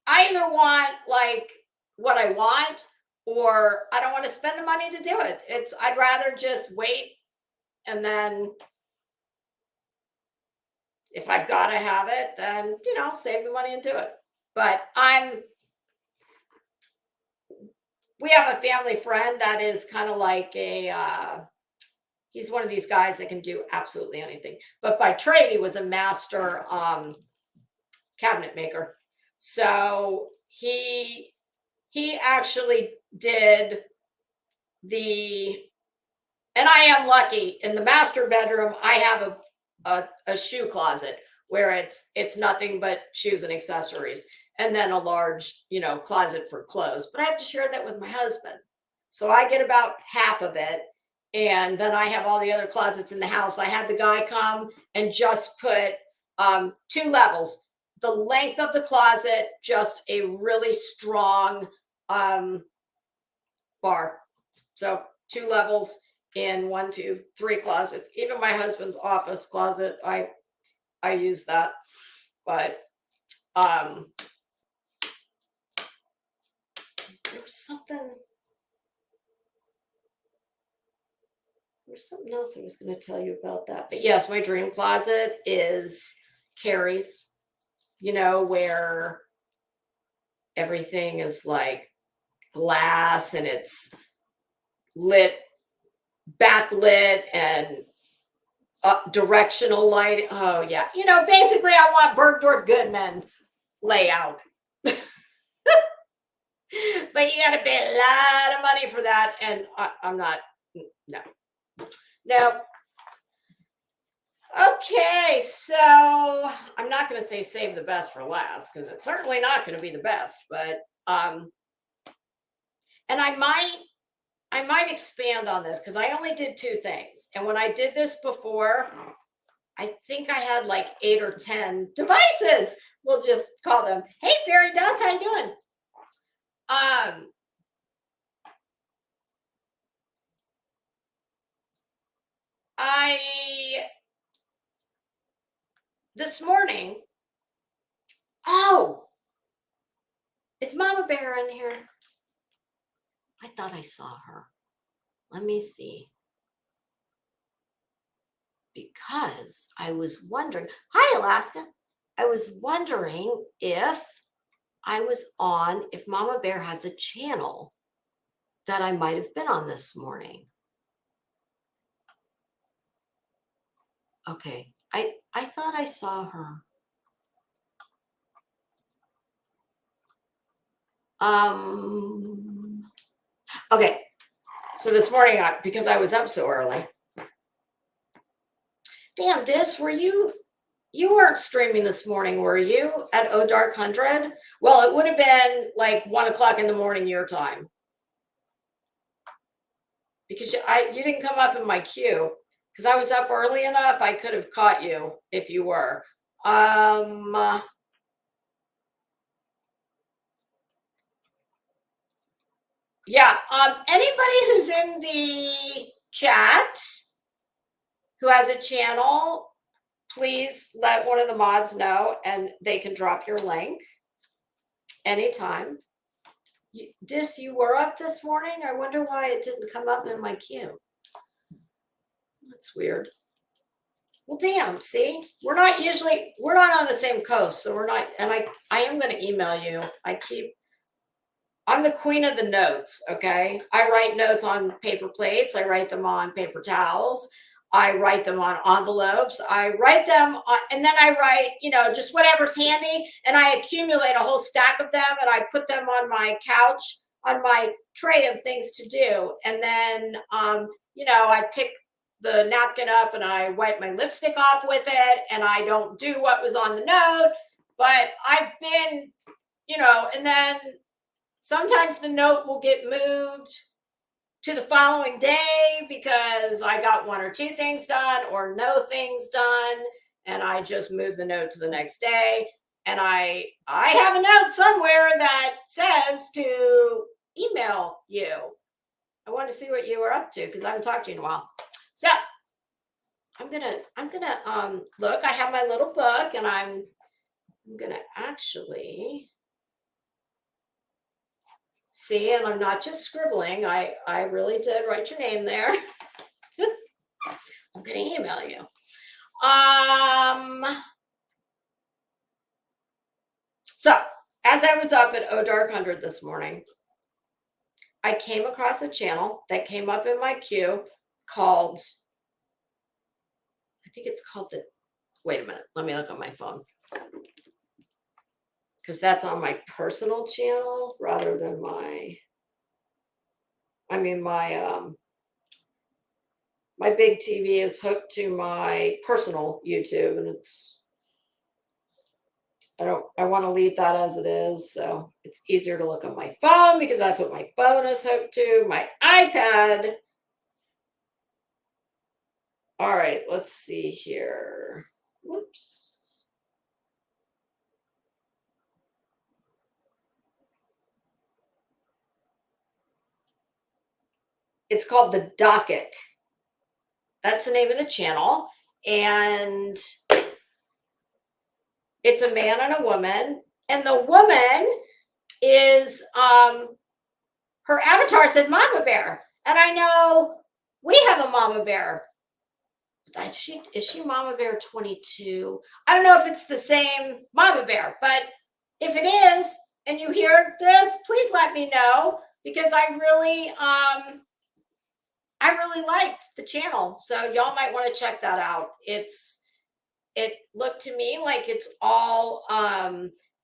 I either want like what I want, or I don't want to spend the money to do it. I'd rather just wait, and then if I've got to have it, then, you know, save the money and do it. But we have a family friend that is kind of like he's one of these guys that can do absolutely anything. But by trade, he was a master cabinet maker. So he actually did and I am lucky, in the master bedroom, I have a shoe closet where it's nothing but shoes and accessories, and then a large, you know, closet for clothes. But I have to share that with my husband. So I get about half of it. And then I have all the other closets in the house. I had the guy come and just put 2 levels. The length of the closet, just a really strong bar. So 2 levels in 1, 2, 3 closets. Even my husband's office closet, I use that. But there was something else I was going to tell you about that. But yes, my dream closet is Carrie's, you know, where everything is like glass and it's lit, backlit, and directional light. Oh yeah, you know, basically I want Bergdorf Goodman layout. But you got to pay a lot of money for that, and I'm not. No. Okay, so I'm not going to say save the best for last, because it's certainly not going to be the best. But and I might expand on this, because I only did 2 things, and when I did this before, I think I had like 8 or 10 devices. We'll just call them. Hey, Fairy Dust, how you doing? This morning, oh, is Mama Bear in here? I thought I saw her. Let me see. Because I was wondering, hi, Alaska. I was wondering if if Mama Bear has a channel that I might have been on this morning. Okay, I thought I saw her. Okay, so this morning, because I was up so early. Damn, Dis, you weren't streaming this morning, were you, at Oh Dark 100? Well, it would have been like 1 o'clock in the morning your time, because you didn't come up in my queue, because I was up early enough. I could have caught you if you were. Yeah. Anybody who's in the chat who has a channel, please let one of the mods know, and they can drop your link anytime. Dis, you were up this morning? I wonder why it didn't come up in my queue. That's weird. Well, damn, see? We're not on the same coast, so we're not, and I am going to email you. I'm the queen of the notes, okay? I write notes on paper plates. I write them on paper towels. I write them on envelopes. I write them on, and then I write, you know, just whatever's handy. And I accumulate a whole stack of them, and I put them on my couch, on my tray of things to do. And then, you know, I pick the napkin up and I wipe my lipstick off with it. And I don't do what was on the note, but I've been, you know, and then sometimes the note will get moved to the following day because I got 1 or 2 things done or no things done, and I just move the note to the next day. And I have a note somewhere that says to email you. I want to see what you were up to because I haven't talked to you in a while. So I'm gonna look. I have my little book, and I'm gonna actually see, and I'm not just scribbling. I really did write your name there. I'm gonna email you. So as I was up at Oh Dark 100 this morning, I came across a channel that came up in my queue called, I think it's called wait a minute, let me look on my phone. Because that's on my personal channel rather than my big TV is hooked to my personal YouTube, and I want to leave that as it is. So it's easier to look on my phone because that's what my phone is hooked to, my iPad. All right, let's see here. Whoops. It's called The Docket. That's the name of the channel. And it's a man and a woman. And the woman is, her avatar said Mama Bear. And I know we have a Mama Bear. Is she Mama Bear 22? I don't know if it's the same Mama Bear, but if it is, and you hear this, please let me know because I really liked the channel. So y'all might want to check that out. It looked to me like it's all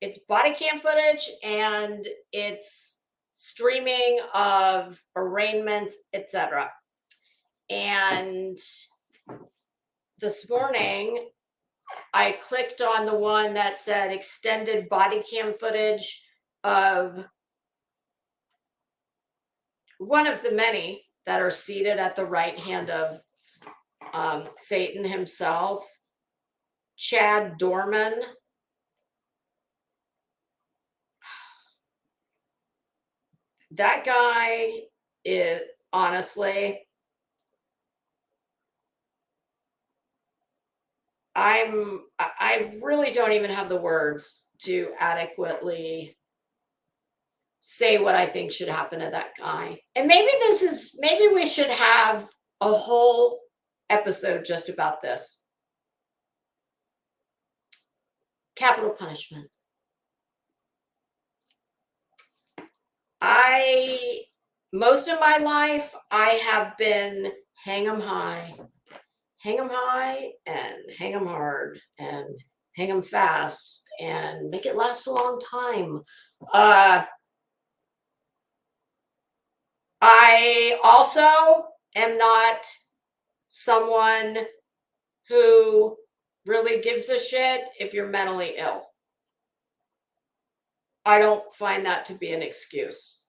it's body cam footage and it's streaming of arraignments, etc. And this morning I clicked on the one that said extended body cam footage of one of the many that are seated at the right hand of Satan himself, Chad Dorman. That guy is honestly, I really don't even have the words to adequately say what I think should happen to that guy. And maybe we should have a whole episode just about this. Capital punishment. Most of my life, I have been hang 'em high and hang 'em hard and hang 'em fast and make it last a long time. I also am not someone who really gives a shit if you're mentally ill. I don't find that to be an excuse.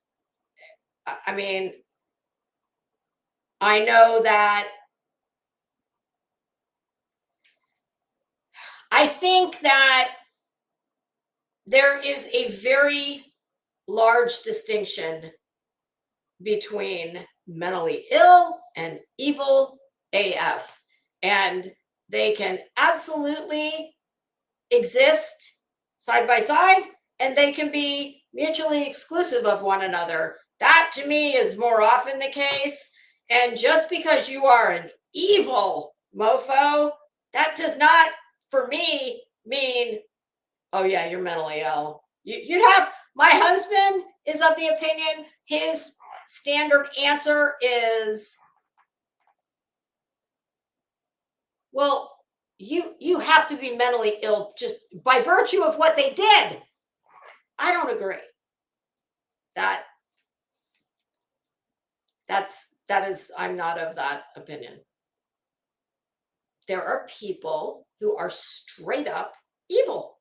I mean, I know that I think that there is a very large distinction between mentally ill and evil AF. And they can absolutely exist side by side, and they can be mutually exclusive of one another. That to me is more often the case. And just because you are an evil mofo, that does not, for me, mean, oh yeah, you're mentally ill. You'd have, my husband is of the opinion, his standard answer is, well, you have to be mentally ill just by virtue of what they did. I don't agree. That is, I'm not of that opinion. There are people who are straight up evil.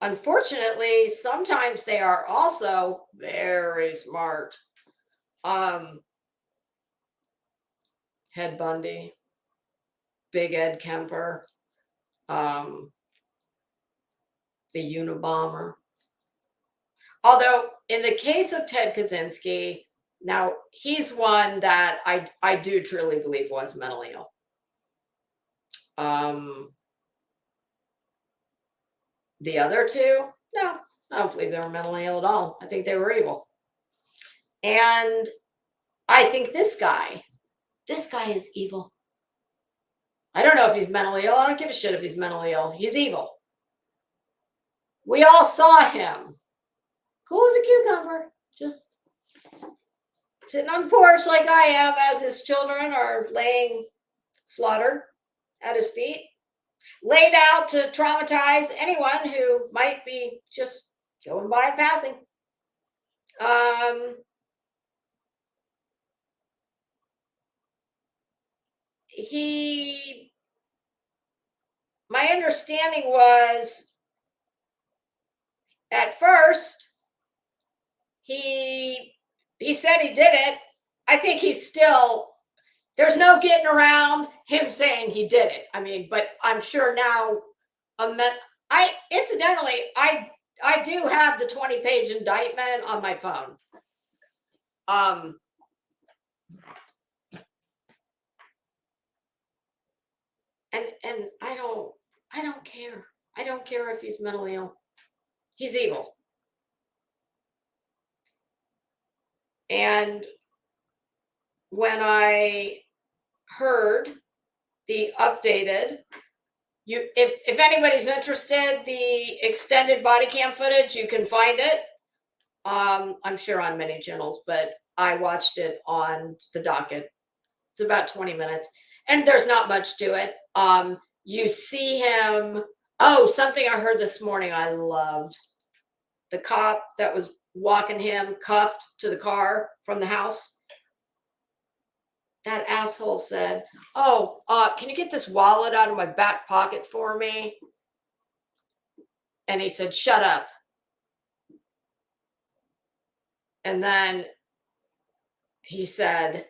Unfortunately, sometimes they are also very smart. Ted Bundy, Big Ed Kemper, the Unabomber. Although in the case of Ted Kaczynski, now he's one that I do truly believe was mentally ill. The other two, no, I don't believe they were mentally ill at all. I think they were evil. And I think this guy is evil. I don't know if he's mentally ill. I don't give a shit if he's mentally ill. He's evil. We all saw him. Cool as a cucumber. Just sitting on the porch like I am as his children are laying slaughtered at his feet. Laid out to traumatize anyone who might be just going by and passing. My understanding was at first he said he did it. I think he's still, there's no getting around him saying he did it. I mean, but I'm sure now, incidentally, I do have the 20-page indictment on my phone. And I don't care. I don't care if he's mentally ill. He's evil. And when I heard the updated, if anybody's interested, the extended body cam footage, you can find it. I'm sure on many channels, but I watched it on the docket. It's about 20 minutes, and there's not much to it. You see him. Oh, something I heard this morning I loved. The cop that was walking him cuffed to the car from the house. That asshole said, "Oh, can you get this wallet out of my back pocket for me?" And he said, "Shut up." And then he said,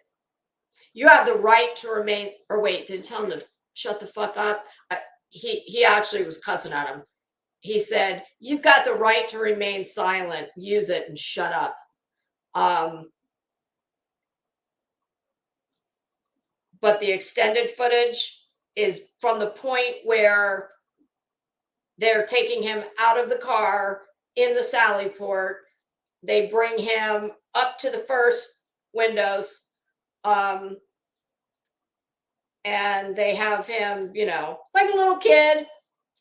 "You have the right to remain," or wait, did he tell him to shut the fuck up? He actually was cussing at him. He said, "You've got the right to remain silent. Use it and shut up." But the extended footage is from the point where they're taking him out of the car in the Sally Port. They bring him up to the first windows. And they have him, like a little kid,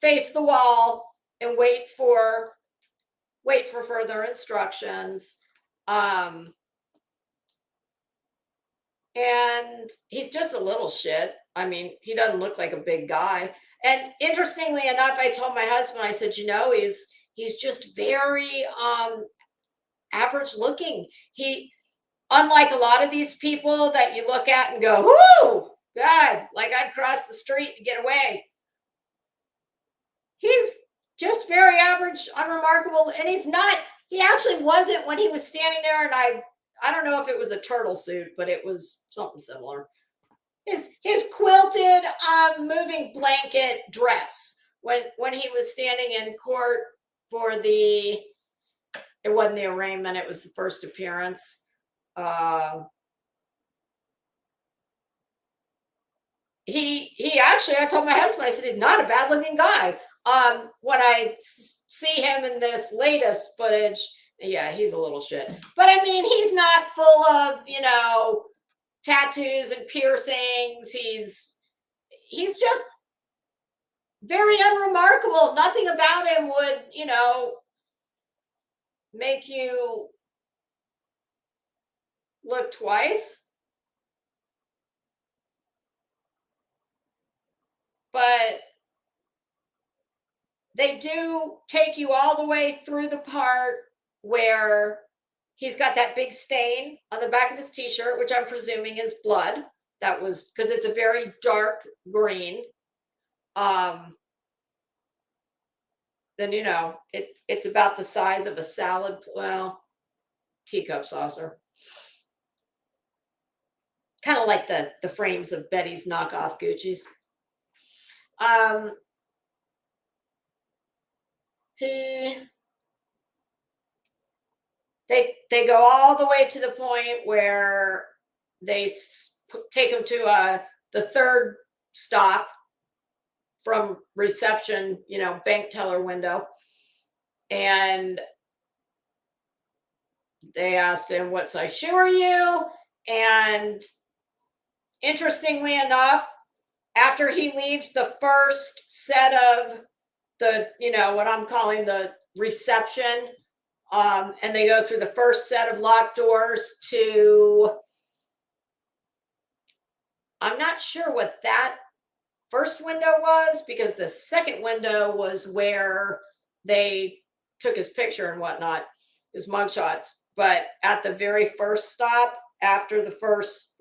face the wall and wait for further instructions. And he's just a little shit. I mean, he doesn't look like a big guy. And interestingly enough, I told my husband, I said, he's just very average looking. He, unlike a lot of these people that you look at and go, "Whoo, God, like I'd cross the street to get away." He's just very average, unremarkable. And he actually wasn't when he was standing there. And I don't know if it was a turtle suit, but it was something similar. His quilted moving blanket dress when he was standing in court for it wasn't the arraignment, it was the first appearance. He actually, I told my husband, I said, he's not a bad looking guy. When I see him in this latest footage, yeah, he's a little shit. But I mean, he's not full of, tattoos and piercings. He's just very unremarkable. Nothing about him would, make you look twice. But they do take you all the way through the part where he's got that big stain on the back of his t-shirt, which I'm presuming is blood. That was because it's a very dark green. Then, it's about the size of a salad, teacup saucer. kind of like the frames of Betty's knockoff Gucci's. They go all the way to the point where they take him to the third stop from reception, bank teller window. And they asked him, what size shoe are you? And interestingly enough, after he leaves the first set of the, what I'm calling the reception, and they go through the first set of locked doors to, I'm not sure what that first window was, because the second window was where they took his picture and whatnot, his mugshots. But at the very first stop, after the first,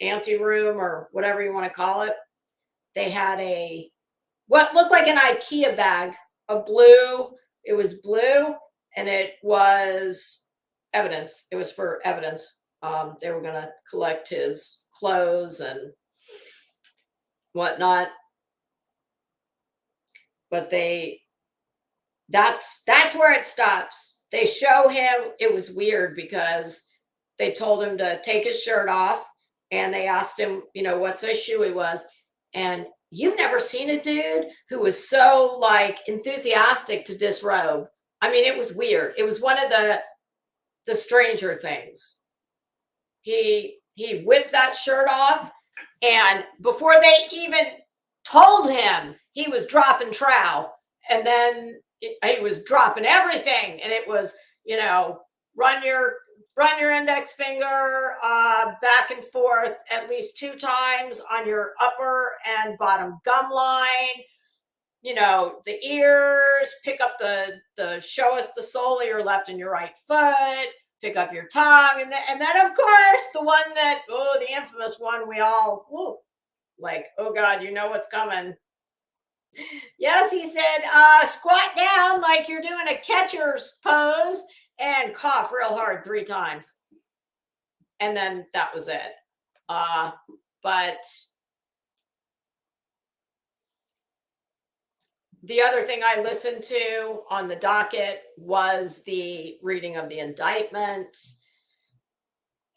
ante room or whatever you want to call it, they had what looked like an IKEA bag of blue. It was blue, and it was evidence. It was for evidence. They were going to collect his clothes and whatnot. But that's where it stops. They show him. It was weird because they told him to take his shirt off, and they asked him, what size shoe he was. And you've never seen a dude who was so enthusiastic to disrobe. I mean, it was weird. It was one of the stranger things. He whipped that shirt off, and before they even told him, he was dropping trowel, and then he was dropping everything, and it was, run your index finger back and forth at least 2 times on your upper and bottom gum line, the ears, pick up the show us the sole of your left and your right foot, pick up your tongue, and then of course the one that, the infamous one we all, oh God, what's coming. Yes, he said, squat down like you're doing a catcher's pose and cough real hard 3 times. And then that was it. But the other thing I listened to on the docket was the reading of the indictment.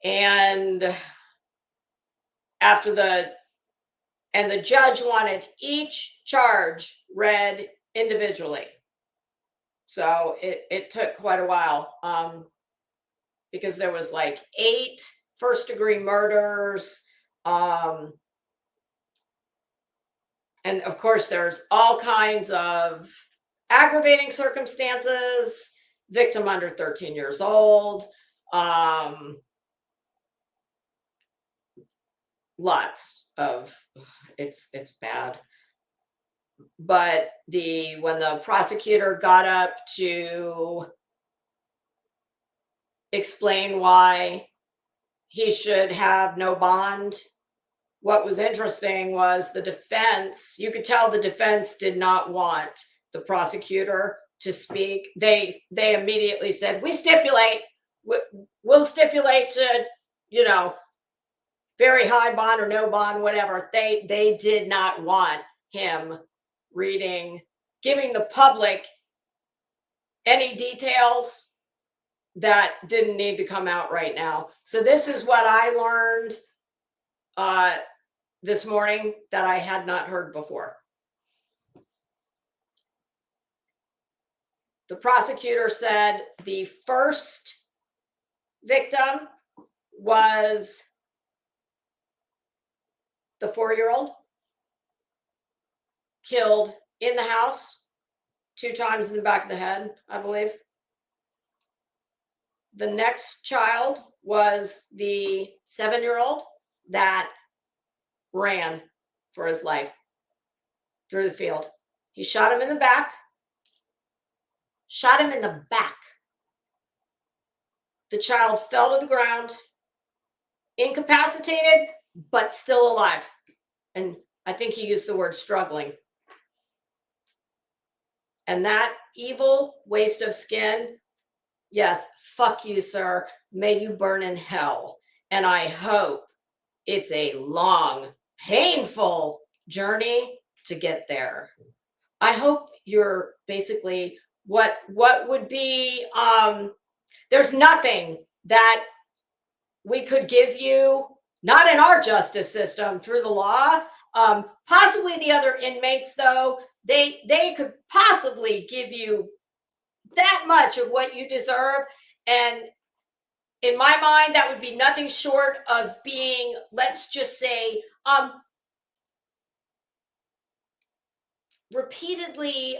And the judge wanted each charge read individually. So it took quite a while, because there was 8 first-degree murders. And of course, there's all kinds of aggravating circumstances, victim under 13 years old, lots of, it's bad. But when the prosecutor got up to explain why he should have no bond, what was interesting was the defense, you could tell the defense did not want the prosecutor to speak. They immediately said, we'll stipulate to, very high bond or no bond, whatever. They did not want him giving the public any details that didn't need to come out right now. So this is what I learned this morning that I had not heard before. The prosecutor said the first victim was the 4-year-old, killed in the house 2 times in the back of the head, I believe. The next child was the 7-year-old that ran for his life through the field. He shot him in the back. The child fell to the ground, incapacitated, but still alive. And I think he used the word struggling. And that evil waste of skin, yes, fuck you, sir. May you burn in hell. And I hope it's a long, painful journey to get there. I hope you're basically what would be, there's nothing that we could give you, not in our justice system through the law. Possibly the other inmates, though, they could possibly give you that much of what you deserve. And in my mind, that would be nothing short of being, let's just say, repeatedly,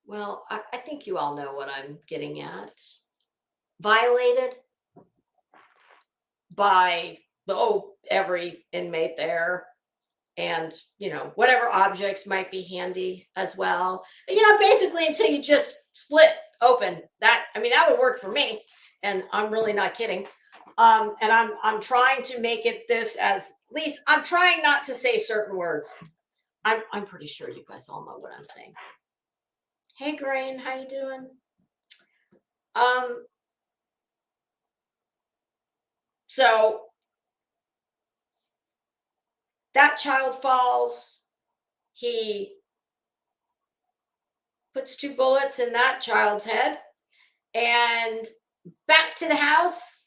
well, I think you all know what I'm getting at. Violated by every inmate there, and whatever objects might be handy as well. Basically until you just split open. That would work for me, and I'm really not kidding. And I'm trying to make it this as least. I'm trying not to say certain words. I'm pretty sure you guys all know what I'm saying. Hey, Grain, how you doing? So that child falls. He puts 2 bullets in that child's head, and back to the house.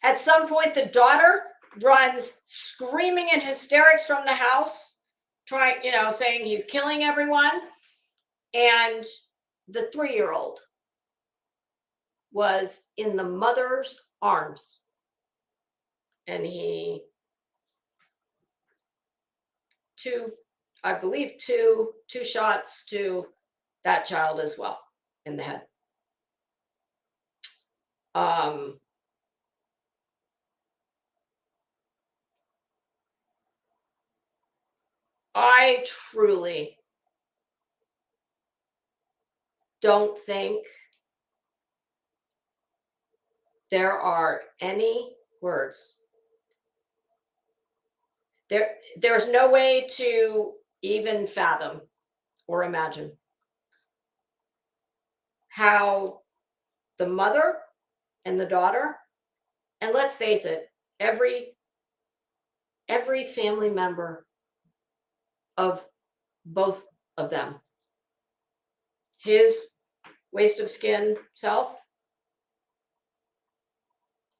At some point, the daughter runs screaming in hysterics from the house, saying he's killing everyone. And the 3-year-old was in the mother's arms, and I believe two shots to that child as well in the head. I truly don't think there are any words. There's no way to even fathom or imagine how the mother and the daughter, and let's face it, every family member of both of them, his waste of skin self,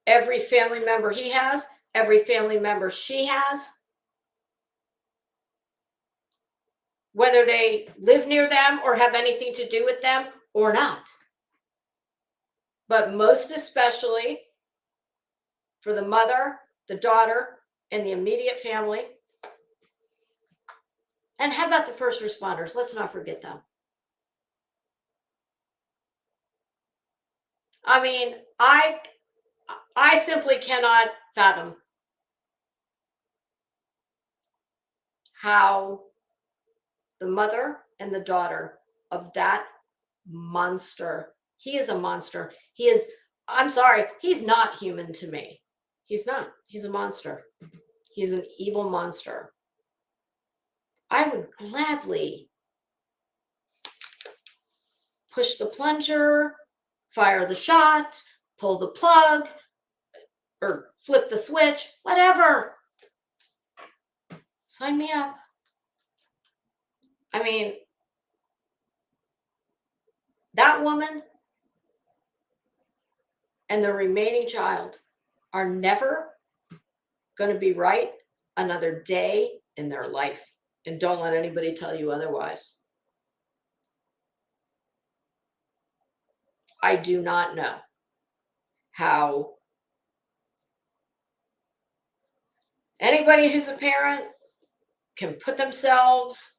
every family member he has, every family member she has, whether they live near them or have anything to do with them or not. But most especially for the mother, the daughter, and the immediate family. And how about the first responders? Let's not forget them. I simply cannot fathom how the mother and the daughter of that monster, he is a monster. I'm sorry, he's not human to me. He's not. He's a monster. He's an evil monster. I would gladly push the plunger, fire the shot, pull the plug, or flip the switch, whatever. Sign me up. That woman and the remaining child are never going to be right another day in their life. And don't let anybody tell you otherwise. I do not know how anybody who's a parent can put themselves,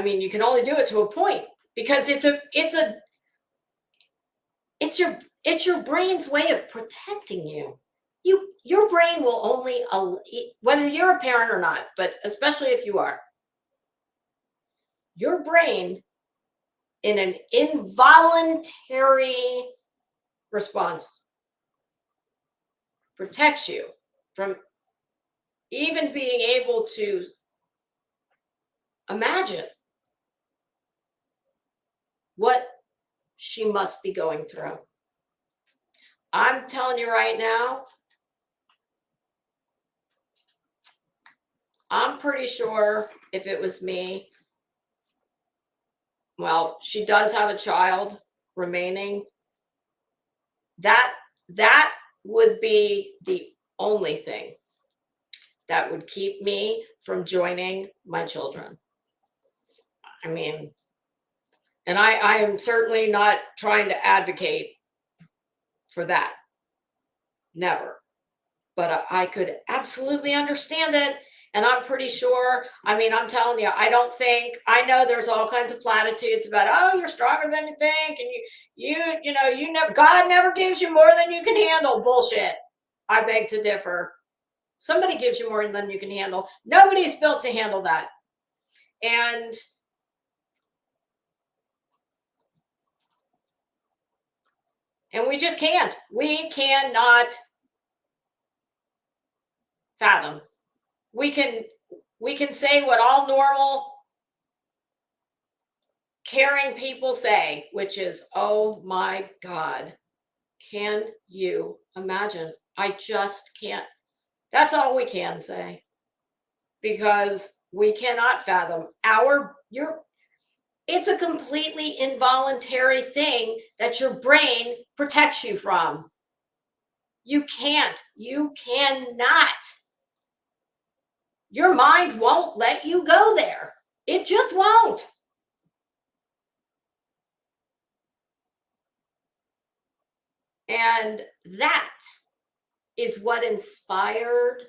you can only do it to a point, because it's your brain's way of protecting you. Your brain will only, whether you're a parent or not, but especially if you are, your brain, in an involuntary response, protects you from even being able to imagine what she must be going through. I'm telling you right now, I'm pretty sure if it was me, well, she does have a child remaining. That would be the only thing that would keep me from joining my children. I mean, and I am certainly not trying to advocate for that. Never. But I could absolutely understand it. And I'm pretty sure, I mean, I'm telling you, I know there's all kinds of platitudes about, oh, you're stronger than you think. And God never gives you more than you can handle. Bullshit. I beg to differ. Somebody gives you more than you can handle. Nobody's built to handle that. And we just can't. We cannot fathom. We can say what all normal, caring people say, which is, oh my God, can you imagine? I just can't. That's all we can say, because we cannot fathom it's a completely involuntary thing that your brain protects you from. You cannot. Your mind won't let you go there. It just won't. And that is what inspired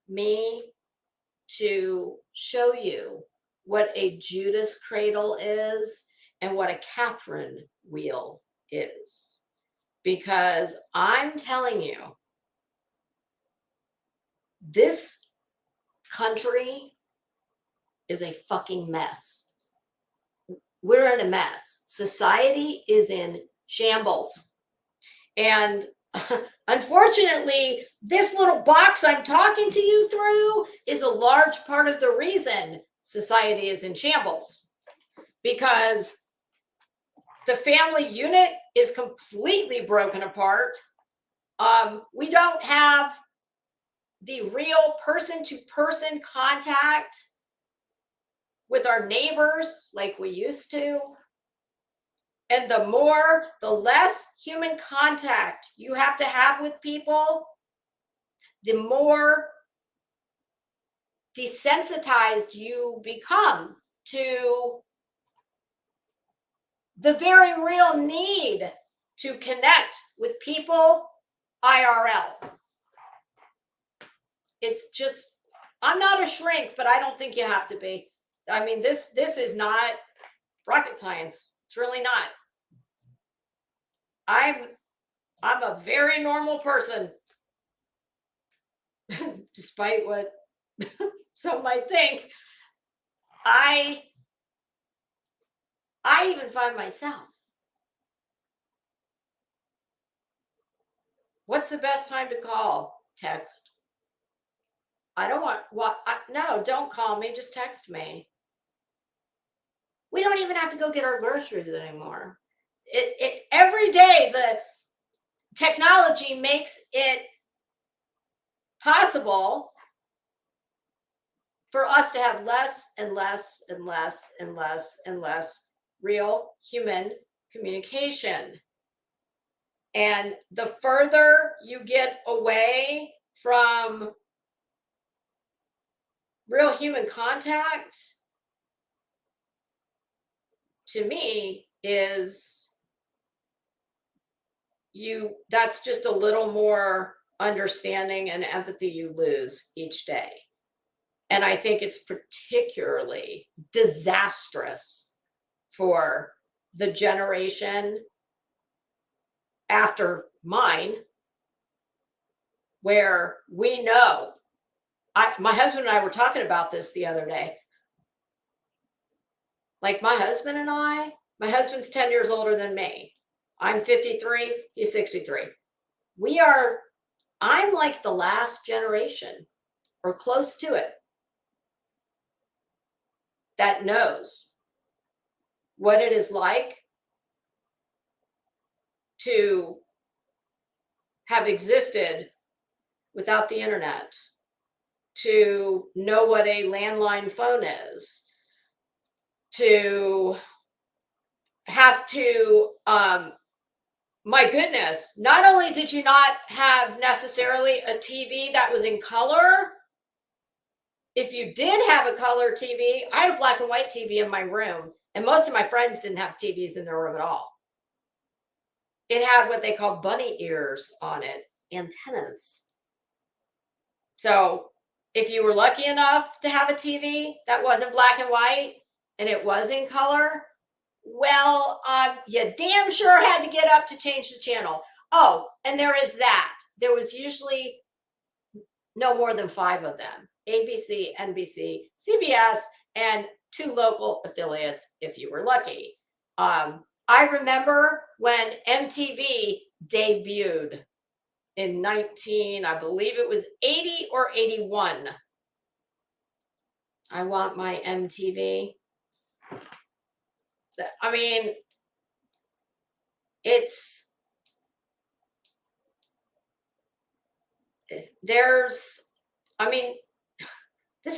me to show you what a Judas cradle is and what a Catherine wheel is. Because I'm telling you, this country is a fucking mess. We're in a mess. Society is in shambles. And unfortunately, this little box I'm talking to you through is a large part of the reason society is in shambles, because the family unit is completely broken apart. We don't have the real person-to-person contact with our neighbors like we used to. And the less human contact you have to have with people, the more desensitized you become to the very real need to connect with people IRL. It's just, I'm not a shrink, but I don't think you have to be. I mean, this is not rocket science. It's really not. I'm a very normal person, despite what some might think. I even find myself, what's the best time to call? Text. I don't want no, don't call me, just text me. We don't even have to go get our groceries anymore. It every day the technology makes it possible for us to have less and less and less and less and less real human communication. And the further you get away from real human contact, to me, is that's just a little more understanding and empathy you lose each day. And I think it's particularly disastrous for the generation after mine, where we know, my husband and I were talking about this the other day. Like my husband's 10 years older than me. I'm 53, he's 63. I'm like the last generation or close to it that knows what it is like to have existed without the internet, to know what a landline phone is, to have to, my goodness, not only did you not have necessarily a TV that was in color, if you did have a color TV, I had a black and white TV in my room, and most of my friends didn't have TVs in their room at all. It had what they call bunny ears on it, antennas. So if you were lucky enough to have a TV that wasn't black and white and it was in color, well, you damn sure had to get up to change the channel. Oh, and there is that. There was usually no more than 5 of them: ABC, NBC, CBS, and 2 local affiliates if you were lucky. I remember when MTV debuted in I believe it was 80 or 81. I want my MTV. I mean, this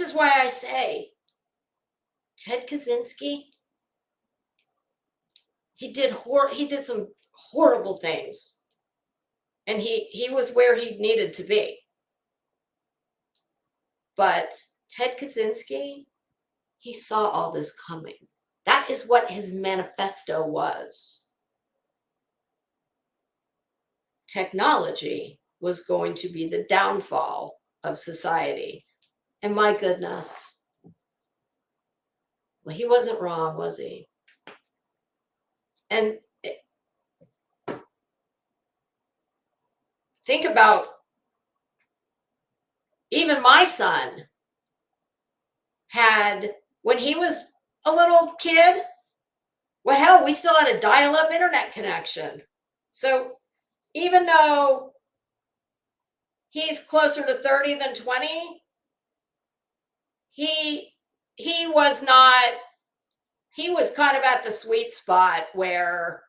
is why I say Ted Kaczynski, he did some horrible things, and he was where he needed to be. But Ted Kaczynski, he saw all this coming. That is what his manifesto was. Technology was going to be the downfall of society. And my goodness, well, he wasn't wrong, was he? And think about even my son had, when he was a little kid, well, hell, we still had a dial-up internet connection. So even though he's closer to 30 than 20, he was kind of at the sweet spot where,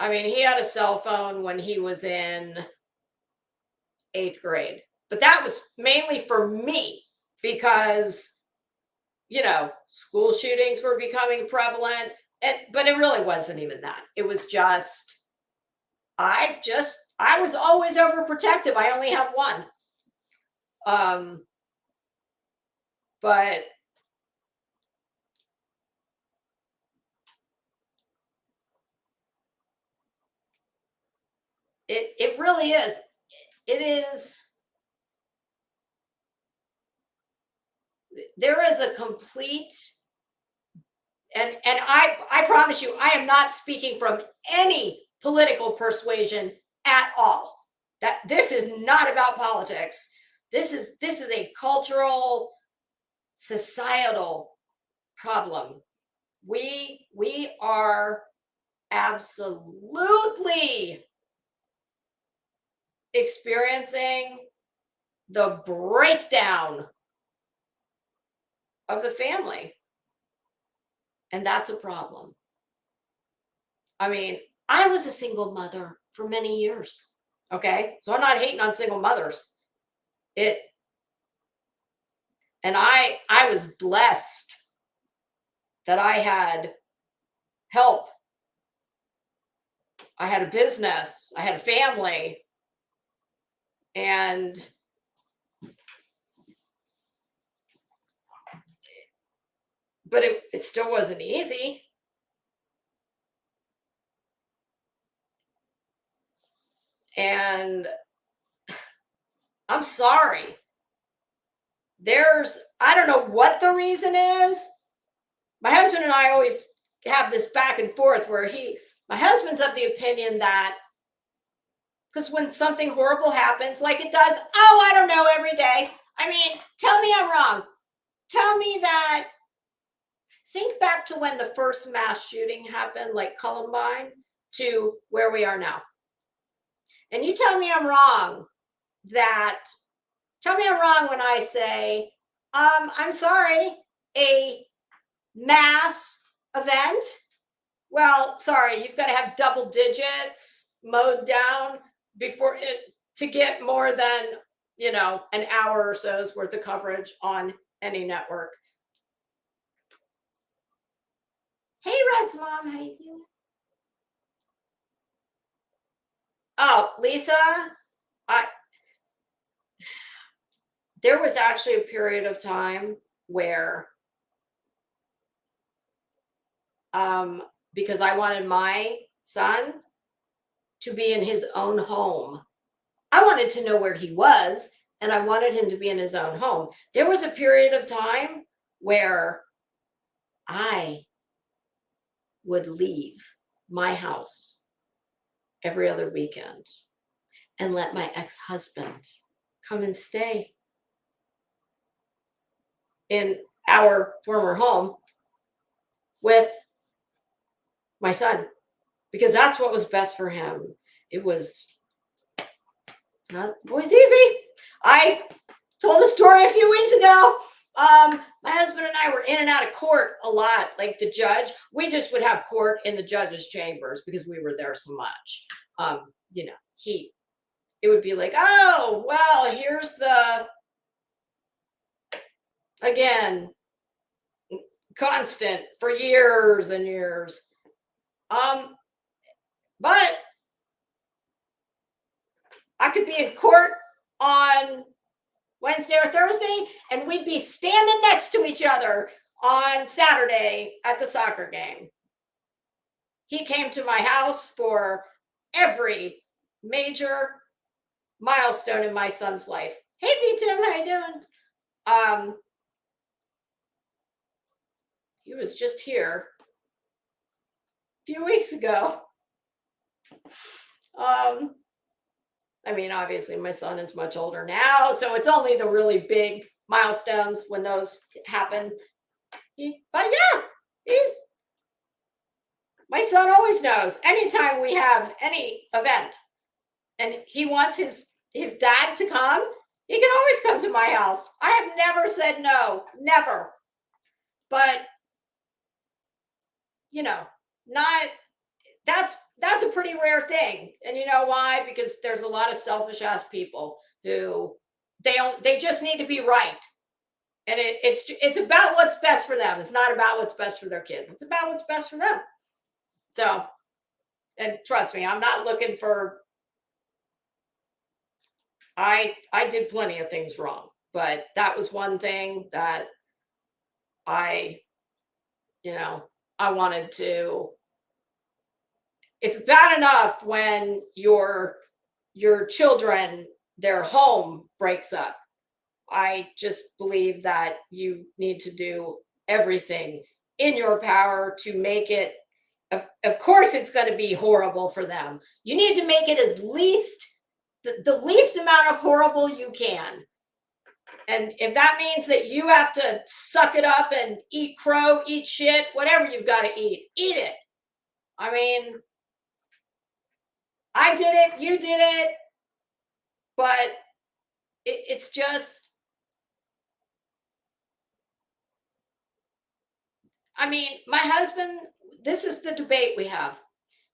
I mean, he had a cell phone when he was in 8th grade, but that was mainly for me because, school shootings were becoming prevalent, but it really wasn't even that. It was just, I was always overprotective. I only have one. But it really is. It is. There is a complete, and I promise you, I am not speaking from any political persuasion at all. That this is not about politics. This is a cultural, societal problem. We are absolutely experiencing the breakdown of the family. And that's a problem. I mean, I was a single mother for many years. Okay. So I'm not hating on single mothers. And I was blessed that I had help. I had a business, I had a family, but it still wasn't easy. And I'm sorry. I don't know what the reason is. My husband and I always have this back and forth where my husband's of the opinion that, because when something horrible happens, like it does, I don't know, every day. I mean, tell me I'm wrong. Tell me that. Think back to when the first mass shooting happened, like Columbine, to where we are now. And you tell me I'm wrong tell me I'm wrong when I say, I'm sorry, a mass event? Well, sorry, you've got to have double digits mowed down before it to get more than, an hour or so's worth of coverage on any network. Hey, Red's mom, how you doing? Oh, Lisa, there was actually a period of time where, because I wanted my son to be in his own home, I wanted to know where he was, and I wanted him to be in his own home. There was a period of time where I would leave my house every other weekend and let my ex-husband come and stay in our former home with my son, because that's what was best for him. It was not always easy. I told a story a few weeks ago. My husband and I were in and out of court a lot. Like the judge, we just would have court in the judge's chambers because we were there so much. It would be like, oh, well, here's the, again, constant for years and years. But I could be in court on Wednesday or Thursday, and we'd be standing next to each other on Saturday at the soccer game. He came to my house for every major milestone in my son's life. Hey, B. Tim, how you doing? He was just here a few weeks ago. Obviously my son is much older now, so it's only the really big milestones when those happen. But yeah, my son always knows anytime we have any event and he wants his dad to come, he can always come to my house. I have never said no, never. But that's a pretty rare thing. And you know why? Because there's a lot of selfish ass people who they just need to be right. And it's about what's best for them. It's not about what's best for their kids. It's about what's best for them. So, and trust me, I'm not looking for, I did plenty of things wrong, but that was one thing that I wanted to. It's bad enough when your children, their home breaks up. I just believe that you need to do everything in your power to make it, of course it's going to be horrible for them. You need to make it as the least amount of horrible you can. And if that means that you have to suck it up and eat crow, eat shit, whatever you've got to eat it. I did it, you did it, but it's just, my husband, this is the debate we have.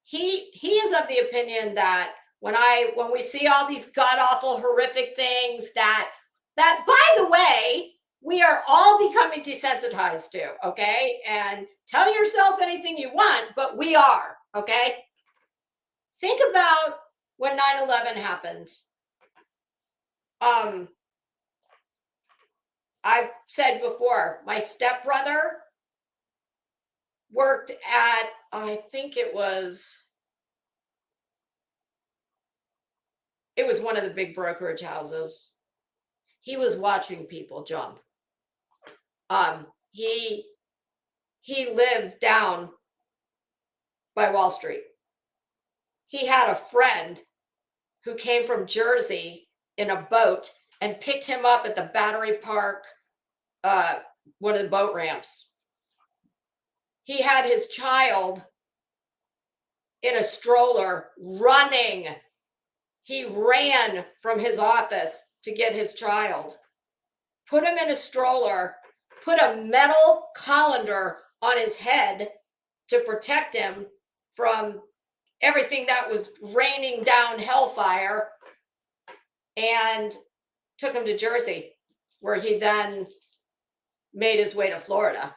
He is of the opinion that when we see all these god-awful, horrific things that by the way, we are all becoming desensitized to, okay? And tell yourself anything you want, but we are, okay? Think about when 9/11 happened. I've said before, my stepbrother worked at, I think it was one of the big brokerage houses. He was watching people jump. He lived down by Wall Street. He had a friend who came from Jersey in a boat and picked him up at the Battery Park, one of the boat ramps. He had his child in a stroller running. He ran from his office to get his child, put him in a stroller, put a metal colander on his head to protect him from everything that was raining down hellfire and took him to Jersey, where he then made his way to Florida,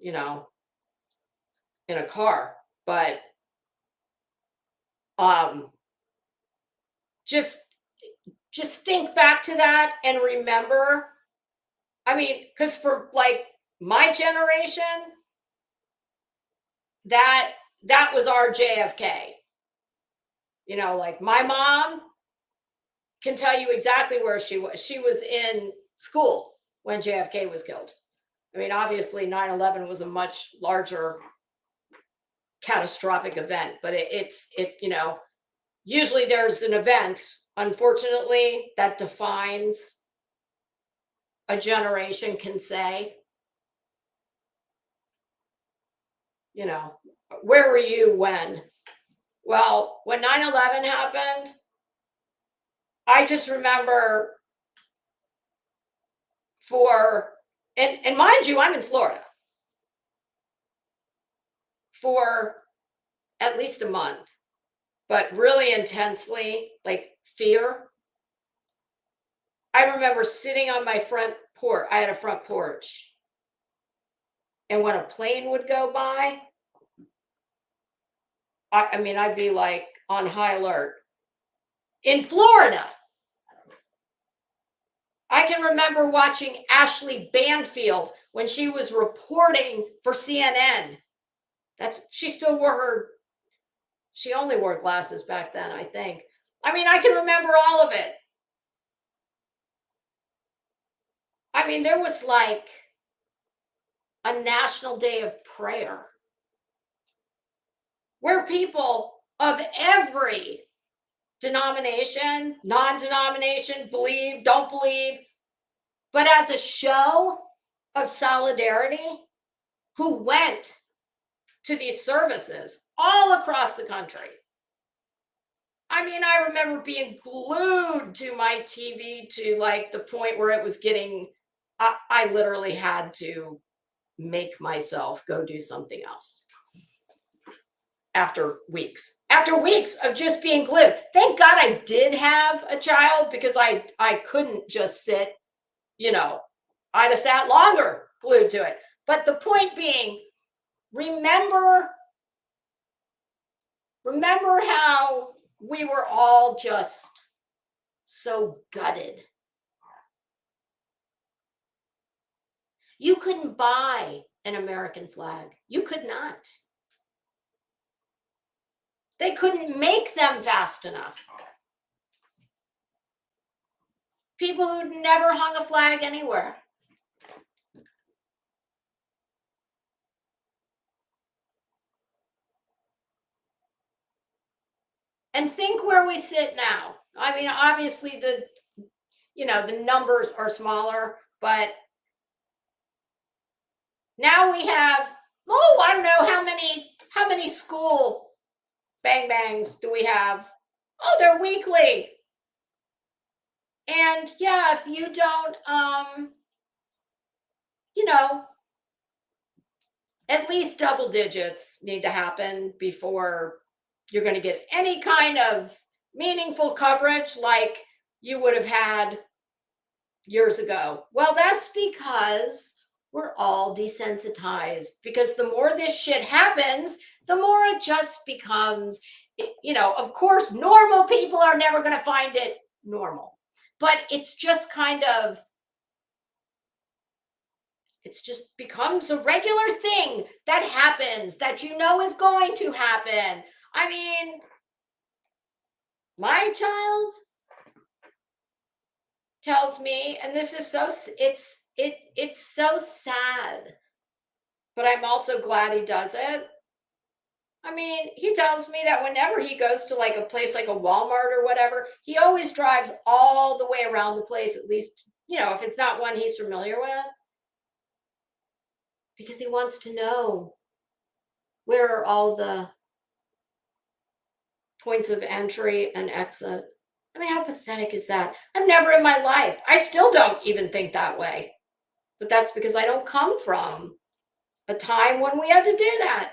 you know, in a car. But just think back to that and remember. I mean, because for like my generation, that was our JFK. You know, like my mom can tell you exactly where she was. She was in school when JFK was killed. I mean, obviously 9/11 was a much larger catastrophic event, but it's you know, usually there's an event, unfortunately, that defines a generation, can say, you know, where were you when? Well, when 9/11 happened, I just remember and mind you, I'm in Florida for at least a month, but really intensely, like fear. I remember sitting on my front porch. I had a front porch. And when a plane would go by, I mean, I'd be like on high alert. In Florida, I can remember watching Ashley Banfield when she was reporting for CNN. She still wore she only wore glasses back then, I think. I mean, I can remember all of it. I mean, there was like a national day of prayer where people of every denomination, non-denomination, believe, don't believe, but as a show of solidarity, who went to these services all across the country. I mean, I remember being glued to my TV to like the point where it was getting, I literally had to make myself go do something else. After weeks of just being glued. Thank God I did have a child, because I couldn't just sit, you know, I'd have sat longer glued to it. But the point being, remember how we were all just so gutted. You couldn't buy an American flag. You could not. They couldn't make them fast enough. People who'd never hung a flag anywhere. And think where we sit now. I mean, obviously the numbers are smaller, but now we have, I don't know how many school bang bangs do we have? Oh, they're weekly. And yeah, if you don't, at least double digits need to happen before you're going to get any kind of meaningful coverage like you would have had years ago. Well, that's because we're all desensitized, because the more this shit happens, the more it just becomes, of course, normal people are never going to find it normal, but it's just becomes a regular thing that happens, that is going to happen. I mean, my child tells me, and this is it's so sad, but I'm also glad he does it. I mean, he tells me that whenever he goes to like a place like a Walmart or whatever, he always drives all the way around the place, at least, if it's not one he's familiar with, because he wants to know where are all the points of entry and exit. I mean, how pathetic is that? I've never in my life, I still don't even think that way. But that's because I don't come from a time when we had to do that.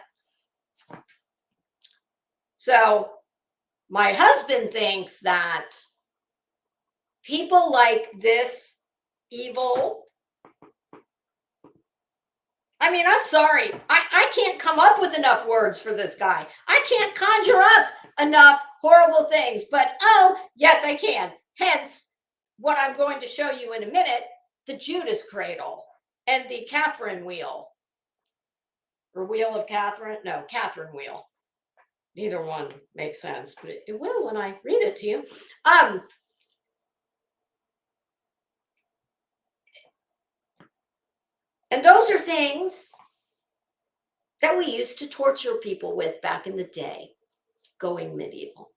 So my husband thinks that people like this evil. I mean, I'm sorry. I can't come up with enough words for this guy. I can't conjure up enough horrible things, but oh, yes, I can. Hence, what I'm going to show you in a minute, the Judas cradle and the Catherine wheel. Or wheel of Catherine? No, Catherine wheel. Neither one makes sense, but it will when I read it to you. And those are things that we used to torture people with back in the day, going medieval.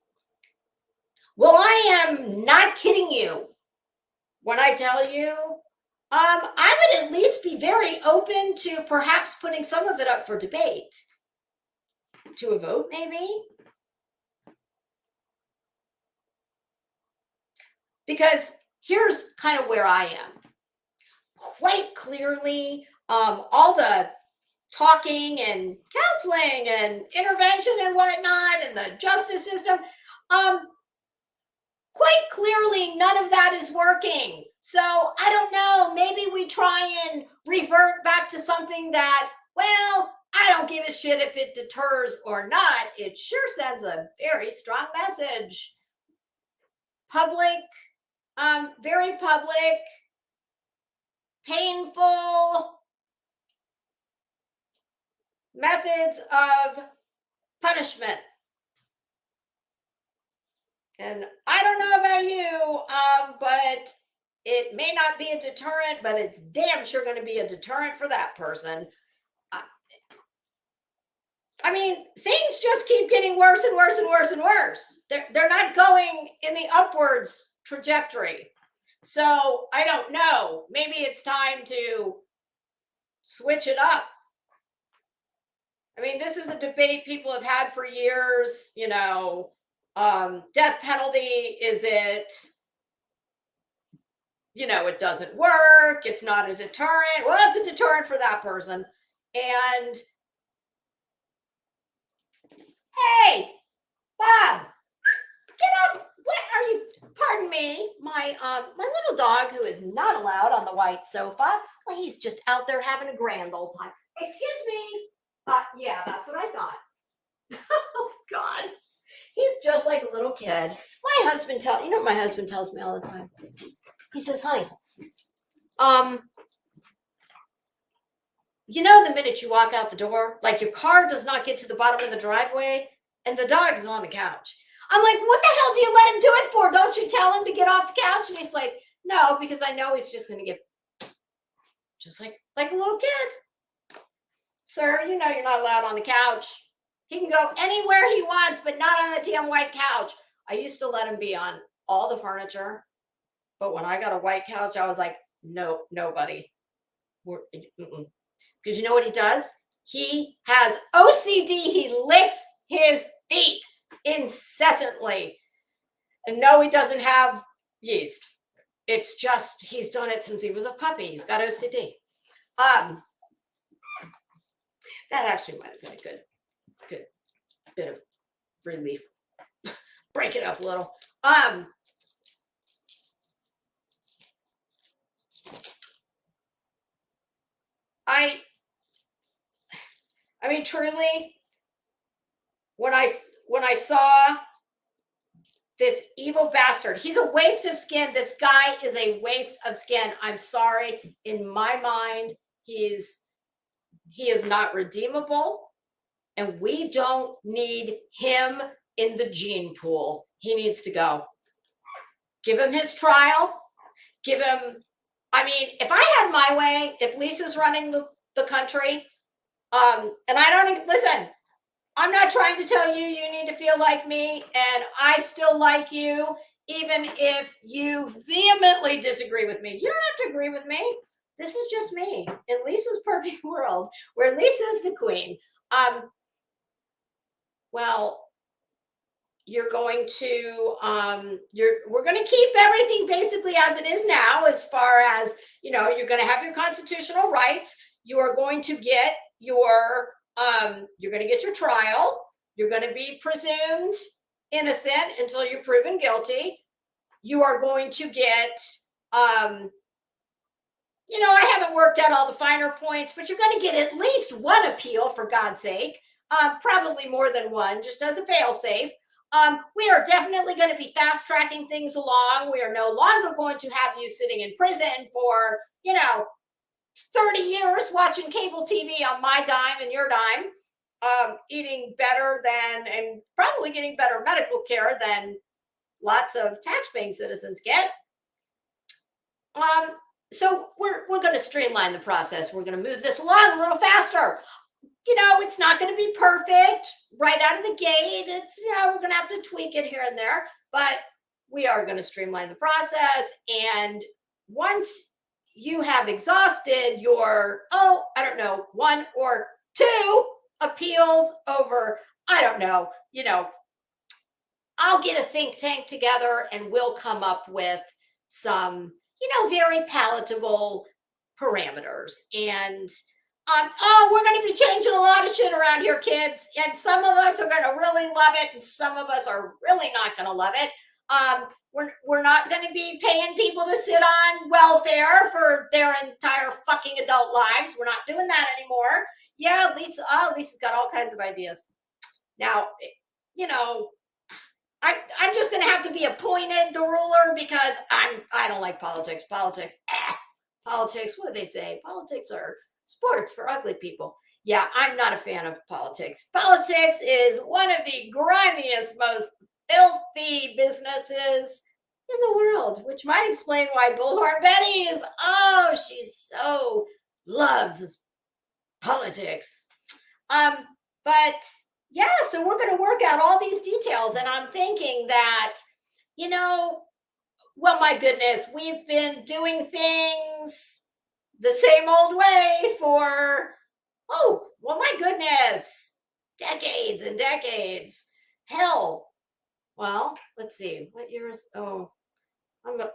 Well, I am not kidding you when I tell you, I would at least be very open to perhaps putting some of it up for debate. To a vote, maybe? Because here's kind of where I am. Quite clearly, all the talking and counseling and intervention and whatnot and the justice system, quite clearly none of that is working. So I don't know, maybe we try and revert back to something that, well, I don't give a shit if it deters or not. It sure sends a very strong message. Public, very public, painful methods of punishment. And I don't know about you, but it may not be a deterrent, but it's damn sure going to be a deterrent for that person. I mean, things just keep getting worse and worse and worse and worse. They're not going in the upwards trajectory. So I don't know. Maybe it's time to switch it up. I mean, this is a debate people have had for years, you know. Death penalty, is it, you know, it doesn't work. It's not a deterrent. Well, it's a deterrent for that person. And hey, Bob, get up. What are you? Pardon me. My little dog, who is not allowed on the white sofa. Well, he's just out there having a grand old time. Excuse me. Yeah, that's what I thought. Oh God. He's just like a little kid. My husband you know what my husband tells me all the time? He says, honey, you know, the minute you walk out the door, like your car does not get to the bottom of the driveway and the dog is on the couch. I'm like, what the hell do you let him do it for? Don't you tell him to get off the couch? And he's like, no, because I know he's just going to get just like a little kid. Sir, you know you're not allowed on the couch. He can go anywhere he wants, but not on the damn white couch. I used to let him be on all the furniture. But when I got a white couch, I was like, no, nobody. Because you know what he does? He has OCD. He licks his feet incessantly. And no, he doesn't have yeast. It's just, he's done it since he was a puppy. He's got OCD. That actually might have been a good bit of relief. Break it up a little. I mean, truly, when I saw this evil bastard, he's a waste of skin. This guy is a waste of skin. I'm sorry. In my mind, he is not redeemable. And we don't need him in the gene pool. He needs to go. Give him his trial. Give him, I mean, if I had my way, if Lisa's running the country, and I don't, listen, I'm not trying to tell you you need to feel like me, and I still like you, even if you vehemently disagree with me. You don't have to agree with me. This is just me in Lisa's perfect world where Lisa's the queen. Well, you're going to, we're going to keep everything basically as it is now, as far as, you know, you're going to have your constitutional rights. You are going to get your, you're going to get your trial. You're going to be presumed innocent until you're proven guilty. You are going to get, I haven't worked out all the finer points, but you're going to get at least one appeal, for God's sake. Probably more than one, just as a fail-safe. We are definitely going to be fast-tracking things along. We are no longer going to have you sitting in prison for, 30 years watching cable TV on my dime and your dime, eating better than, and probably getting better medical care than lots of tax-paying citizens get. So we're going to streamline the process. We're going to move this along a little faster. It's not going to be perfect right out of the gate. It's, we're going to have to tweak it here and there, but we are going to streamline the process. And once you have exhausted your, one or two appeals over, I'll get a think tank together and we'll come up with some, very palatable parameters. And we're going to be changing a lot of shit around here, kids. And some of us are going to really love it, and some of us are really not going to love it. We're not going to be paying people to sit on welfare for their entire fucking adult lives. We're not doing that anymore. Yeah, Lisa's got all kinds of ideas. Now, I'm just going to have to be appointed the ruler because I don't like politics. Politics, what do they say? Politics are sports for ugly people. Yeah, I'm not a fan of politics. Politics is one of the grimiest, most filthy businesses in the world, which might explain why Bullhorn Betty is, she so loves politics. But yeah, so we're going to work out all these details. And I'm thinking that, well, my goodness, we've been doing things the same old way for, my goodness, decades and decades. Hell, well, let's see, what years? I'm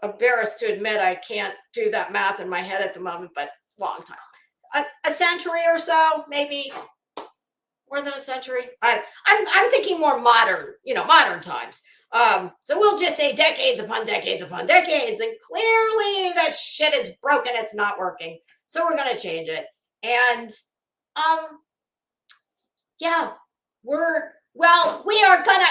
embarrassed to admit I can't do that math in my head at the moment, but long time. A century or so, maybe. More than a century. I'm thinking more modern, modern times. So we'll just say decades upon decades upon decades, and clearly that shit is broken. It's not working. So we're gonna change it. And we are gonna,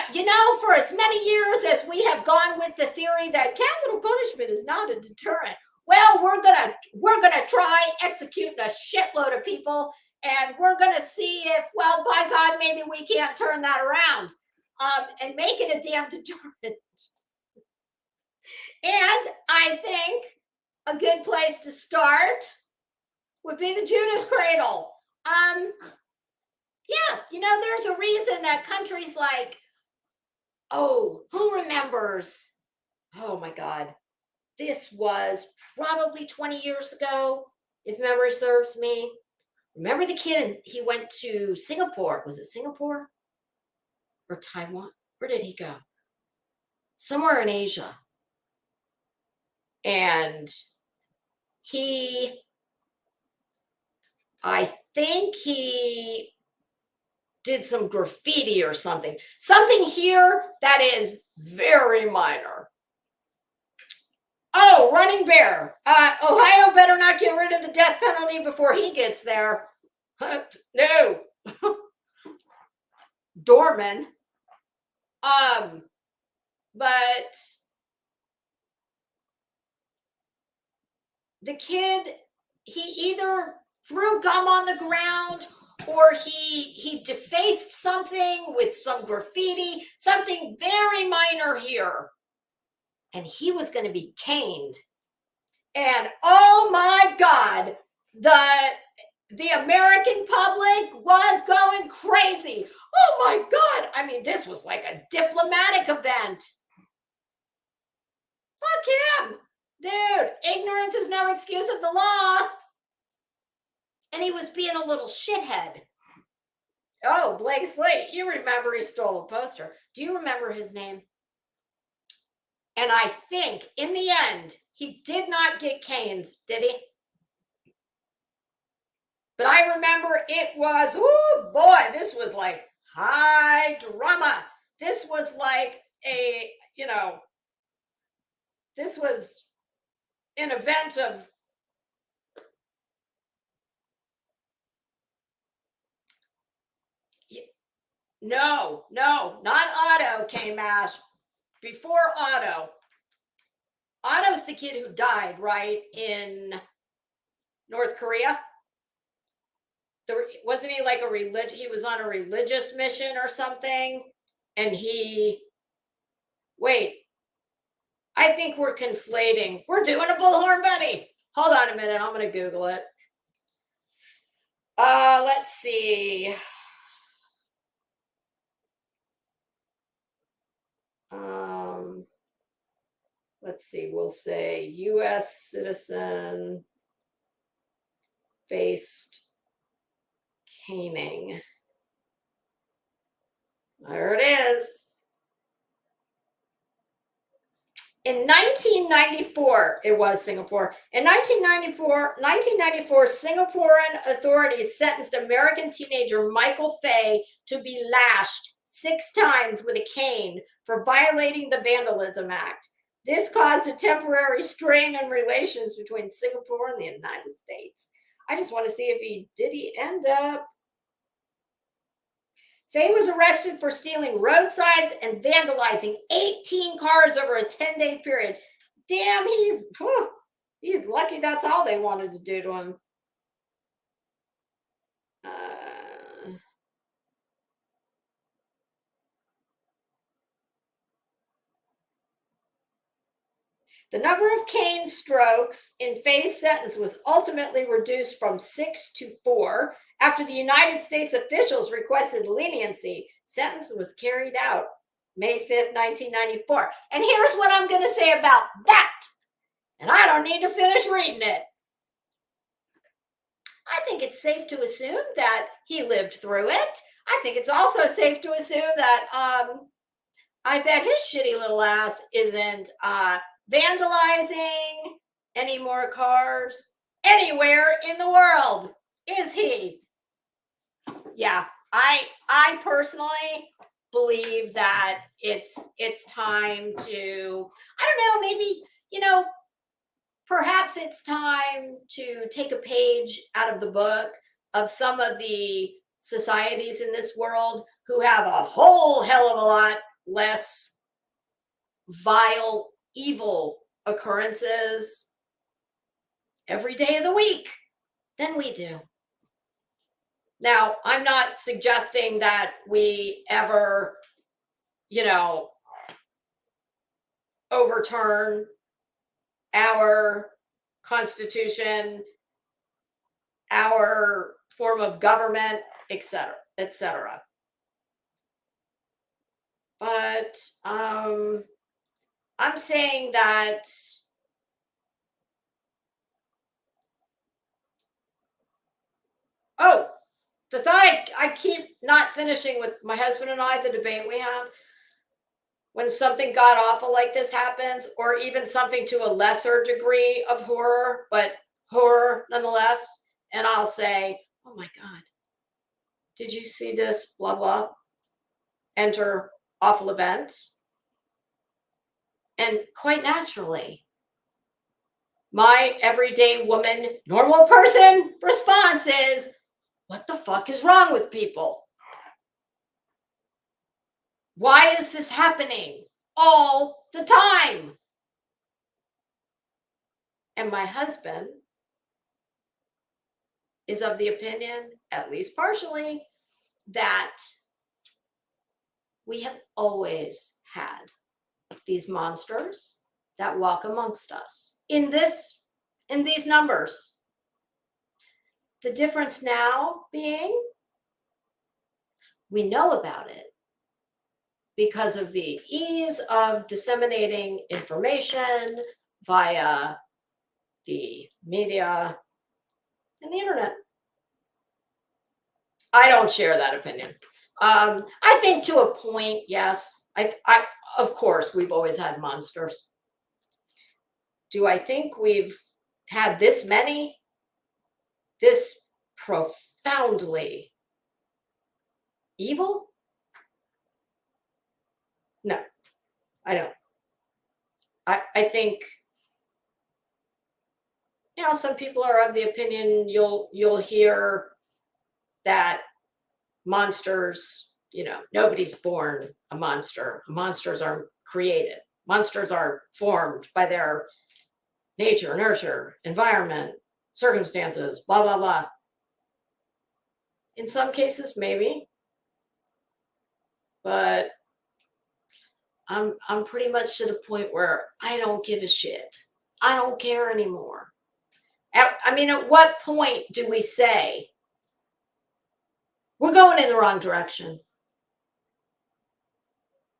for as many years as we have gone with the theory that capital punishment is not a deterrent. Well, we're gonna try executing a shitload of people. And we're going to see if, well, by God, maybe we can't turn that around and make it a damn deterrent. And I think a good place to start would be the Judas Cradle. There's a reason that countries like, who remembers? Oh, my God. This was probably 20 years ago, if memory serves me. Remember the kid, and he went to Singapore. Was it Singapore or Taiwan? Where did he go? Somewhere in Asia. And I think he did some graffiti or something. Something here that is very minor. Oh, Running Bear. Ohio better not get rid of the death penalty before he gets there. No. Dorman. But the kid, he either threw gum on the ground or he defaced something with some graffiti, something very minor here. And he was going to be caned. And oh my God, the American public was going crazy. Oh my God. I mean, this was like a diplomatic event. Fuck him. Dude, ignorance is no excuse of the law. And he was being a little shithead. Oh, Blake Slate, you remember he stole a poster. Do you remember his name? And I think in the end, he did not get caned, did he? But I remember it was, oh boy, this was like high drama. This was like a, this was an event of no, not Otto came Ash. Before Otto. Otto's the kid who died, right, in North Korea. Wasn't he like he was on a religious mission or something? And I think we're conflating. We're doing a bullhorn buddy. Hold on a minute. I'm going to Google it. Let's see. Let's see. We'll say U.S. citizen faced caning. There it is. In 1994, it was Singapore. In 1994, Singaporean authorities sentenced American teenager Michael Fay to be lashed 6 times with a cane for violating the Vandalism Act. This caused a temporary strain in relations between Singapore and the United States. I just want to see if did he end up? Fay was arrested for stealing roadsides and vandalizing 18 cars over a 10-day period. Damn, he's lucky that's all they wanted to do to him. The number of cane strokes in Fay's sentence was ultimately reduced from 6 to 4 after the United States officials requested leniency. Sentence was carried out May 5th, 1994. And here's what I'm going to say about that. And I don't need to finish reading it. I think it's safe to assume that he lived through it. I think it's also safe to assume that I bet his shitty little ass isn't vandalizing any more cars anywhere in the world, is he? Yeah, I personally believe that it's time to, I don't know, maybe, perhaps it's time to take a page out of the book of some of the societies in this world who have a whole hell of a lot less vile, evil occurrences every day of the week than we do. Now, I'm not suggesting that we ever, overturn our Constitution, our form of government, etc., etc. But I'm saying that the thought I keep not finishing with my husband and I, the debate we have, when something god awful like this happens, or even something to a lesser degree of horror, but horror nonetheless, and I'll say, oh my God, did you see this, blah, blah, enter awful events? And quite naturally, my everyday woman, normal person response is, what the fuck is wrong with people? Why is this happening all the time? And my husband is of the opinion, at least partially, that we have always had these monsters that walk amongst us in these numbers. The difference now being we know about it because of the ease of disseminating information via the media and the internet. I don't share that opinion. I think to a point, yes. I of course, we've always had monsters. Do I think we've had this many? This profoundly evil? I don't. I think, some people are of the opinion you'll hear that monsters, nobody's born a monster. Monsters are created. Monsters are formed by their nature, nurture, environment, circumstances, blah, blah, blah. In some cases, maybe. But I'm pretty much to the point where I don't give a shit. I don't care anymore. At what point do we say we're going in the wrong direction?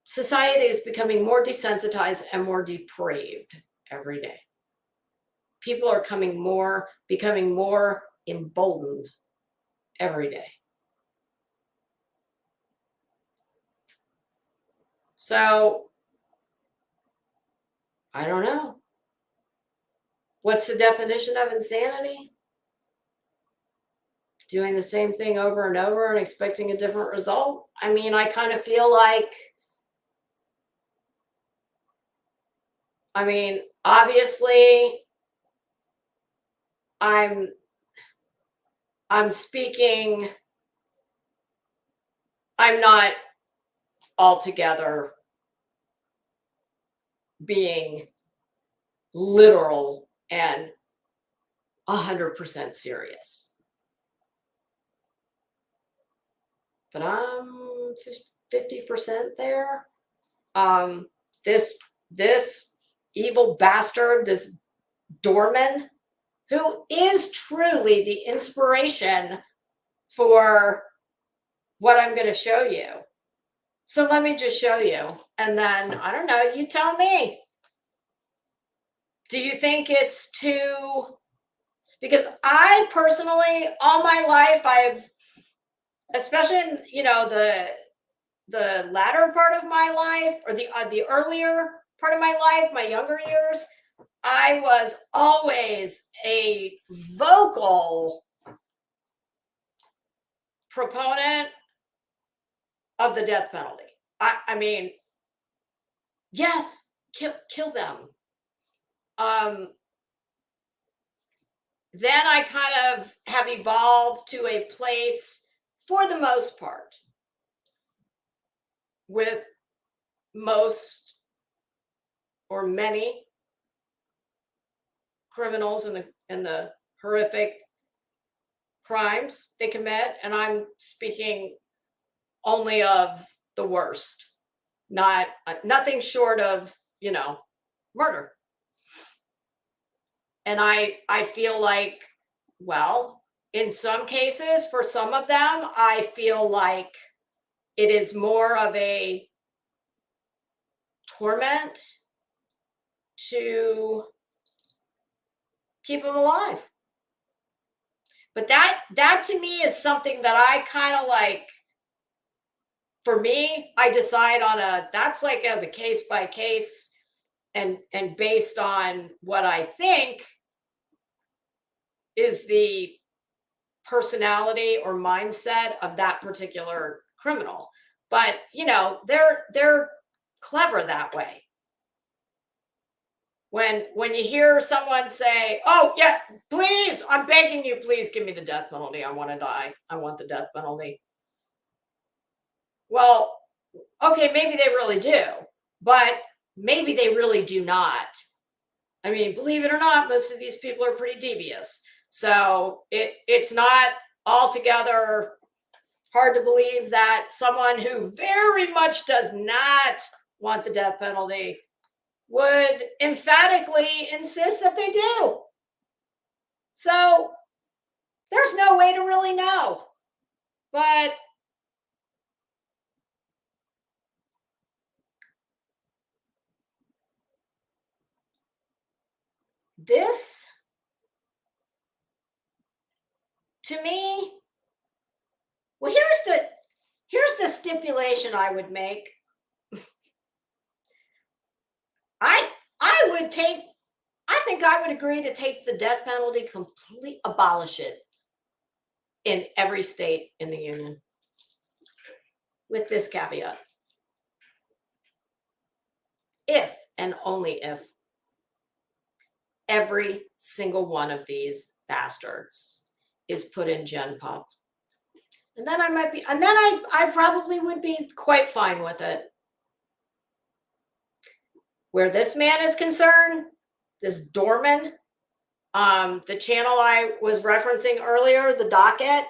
Society is becoming more desensitized and more depraved every day. People are becoming more emboldened every day. So, I don't know. What's the definition of insanity? Doing the same thing over and over and expecting a different result. I kind of feel like, obviously, I'm speaking, I'm not altogether being literal and 100% serious. But I'm 50% there. This evil bastard, this doorman, who is truly the inspiration for what I'm going to show you. So let me just show you. And then, I don't know, you tell me. Do you think it's too... Because I personally, all my life, especially in, the latter part of my life, or the earlier part of my life, my younger years, I was always a vocal proponent of the death penalty. Yes, kill them. Then I kind of have evolved to a place, for the most part, with most or many criminals and the horrific crimes they commit, and I'm speaking only of the worst, nothing short of murder. And I feel like, well, in some cases, for some of them, I feel like it is more of a torment to keep them alive. But that to me is something that I kind of like. For me, I decide that's like as a case by case and based on what I think is the personality or mindset of that particular criminal. But, they're clever that way. When you hear someone say, "Oh, yeah, please, I'm begging you, please give me the death penalty. I want to die. I want the death penalty." Well, okay, maybe they really do, but maybe they really do not. Believe it or not, most of these people are pretty devious. So it's not altogether hard to believe that someone who very much does not want the death penalty would emphatically insist that they do. So there's no way to really know. But this, to me, well, here's the stipulation I would make. I think I would agree to take the death penalty, abolish it in every state in the union, with this caveat. if and only if every single one of these bastards is put in Gen Pop. And then I probably would be quite fine with it. Where this man is concerned, this Dorman, the channel I was referencing earlier, the docket,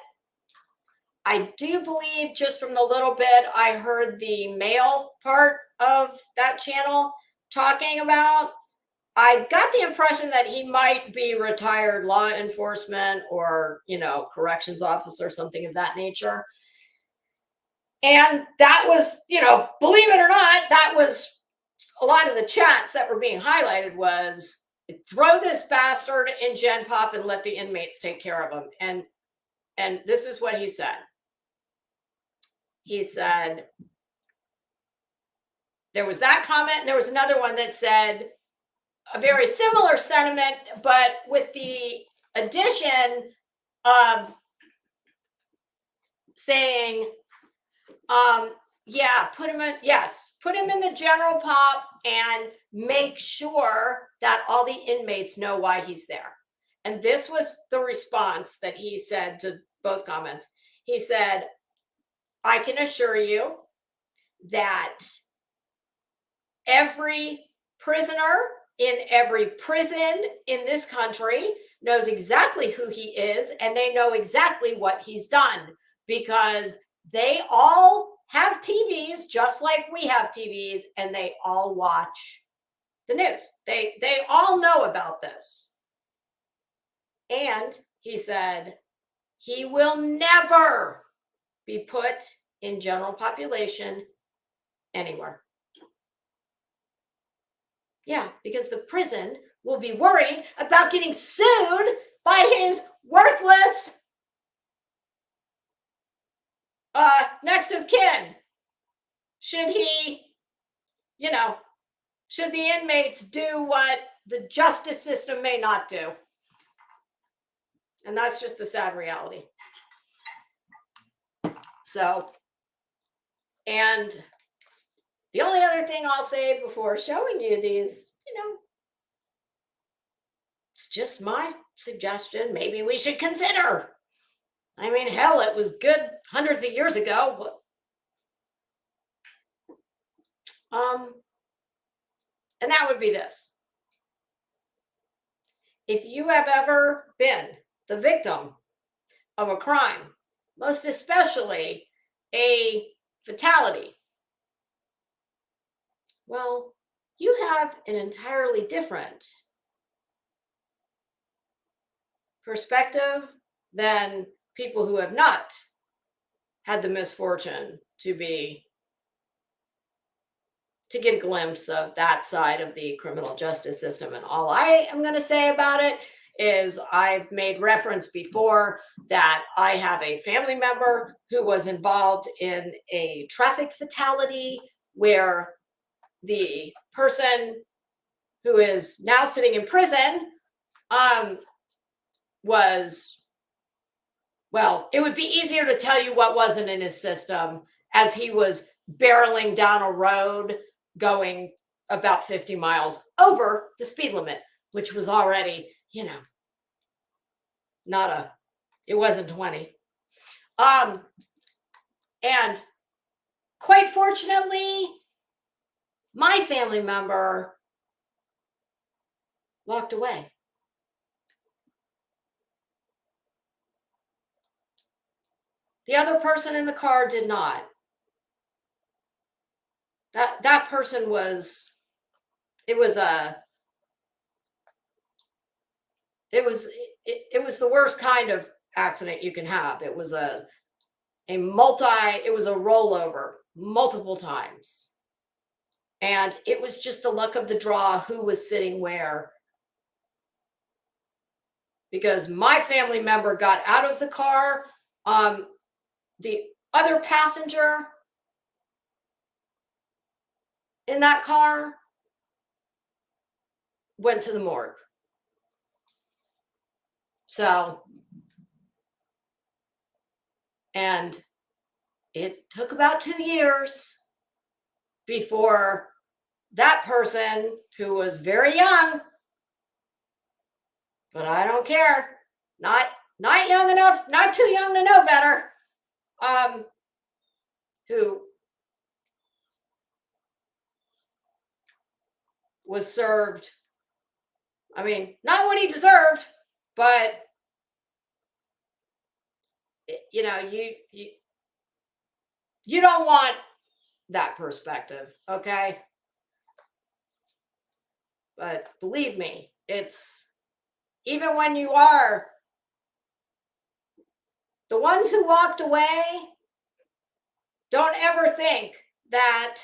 I do believe just from the little bit I heard the male part of that channel talking about, I got the impression that he might be retired law enforcement or, corrections officer, something of that nature. And that was, believe it or not, that was a lot of the chats that were being highlighted was throw this bastard in Gen Pop and let the inmates take care of him. And this is what he said. He said, there was that comment, and there was another one that said a very similar sentiment, but with the addition of saying, put him in the general pop and make sure that all the inmates know why he's there. And this was the response that he said to both comments. He said, I can assure you that every prisoner in every prison in this country knows exactly who he is, and they know exactly what he's done because they all have TVs just like we have TVs, and they all watch the news. They all know about this. And he said he will never be put in general population anywhere. Yeah, because the prison will be worried about getting sued by his worthless next of kin. Should he, should the inmates do what the justice system may not do? And that's just the sad reality. So, and the only other thing I'll say before showing you these, it's just my suggestion. Maybe we should consider. I mean, hell, it was good hundreds of years ago. But, and that would be this. If you have ever been the victim of a crime, most especially a fatality, well, you have an entirely different perspective than people who have not had the misfortune to get a glimpse of that side of the criminal justice system. And all I am going to say about it is I've made reference before that I have a family member who was involved in a traffic fatality where the person who is now sitting in prison was, well, it would be easier to tell you what wasn't in his system as he was barreling down a road going about 50 miles over the speed limit, which was already, it wasn't 20. And quite fortunately, my family member walked away. The other person in the car did not. That person was, it was the worst kind of accident you can have. It was it was a rollover multiple times. And it was just the luck of the draw who was sitting where. Because my family member got out of the car. The other passenger in that car went to the morgue. So, and it took about 2 years before that person who was very young, but I don't care, not young enough, not too young to know better, who was served, I mean, not what he deserved, but you know, you don't want that perspective, okay? But believe me, it's even when you are the ones who walked away, don't ever think that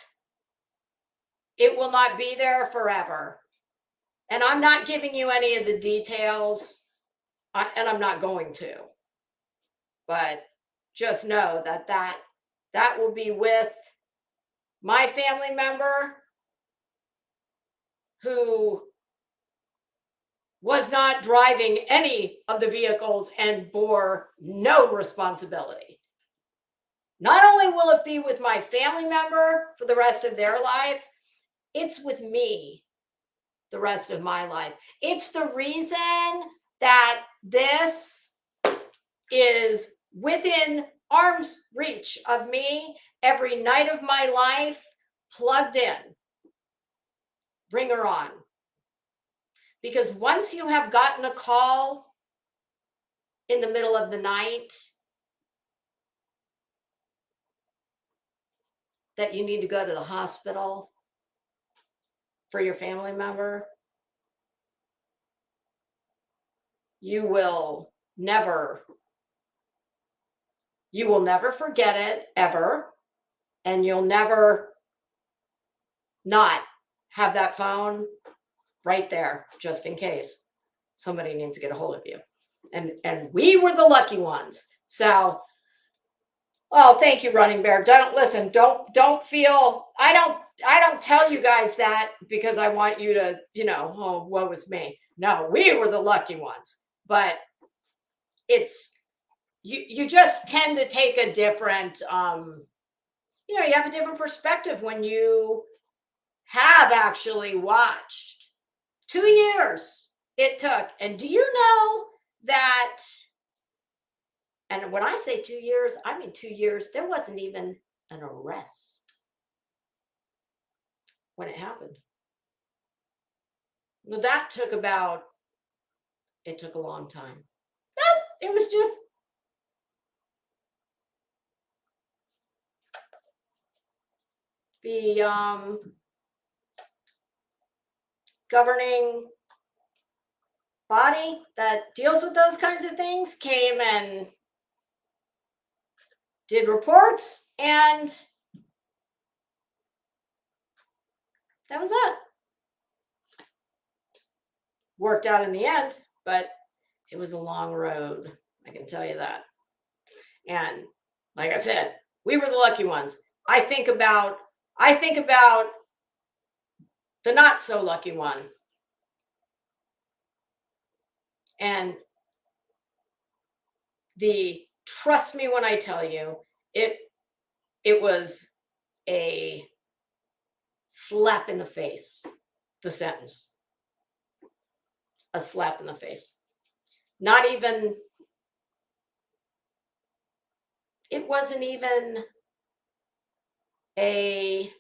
it will not be there forever. And I'm not giving you any of the details, and I'm not going to. But just know that that will be with my family member who was not driving any of the vehicles and bore no responsibility. Not only will it be with my family member for the rest of their life, it's with me the rest of my life. It's the reason that this is within arm's reach of me every night of my life, plugged in. Bring her on. Because once you have gotten a call in the middle of the night that you need to go to the hospital for your family member, you will never forget it ever, and you'll never not have that phone right there just in case somebody needs to get a hold of you. And we were the lucky ones. So, oh, thank you, Running Bear. Don't feel, I don't tell you guys that because I want you to, oh, woe is me. No, we were the lucky ones. But it's, you just tend to take a different, you have a different perspective when you have actually watched 2 years it took. And do you know that, and when I say 2 years, I mean 2 years, there wasn't even an arrest when it happened. Well, that took it took a long time. No, it was just, the governing body that deals with those kinds of things came and did reports, and that was it. Worked out in the end, but it was a long road, I can tell you that. And like I said, we were the lucky ones. I think about the not so lucky one. And trust me when I tell you, it was a slap in the face, the sentence. A slap in the face. Not even, it wasn't even a,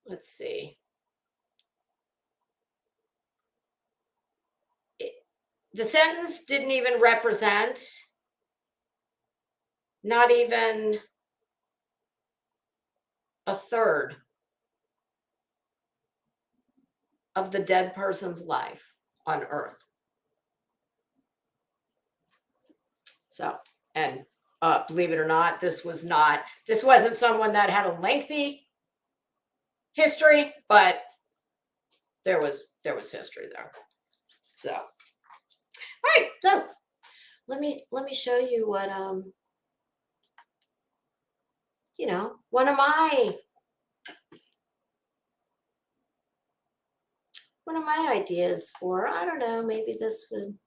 let's see. The sentence didn't even represent, not even a third of the dead person's life on earth. So, and believe it or not, this wasn't someone that had a lengthy history, but there was history there. So, all right, so let me show you what one of my ideas for, I don't know, maybe this would.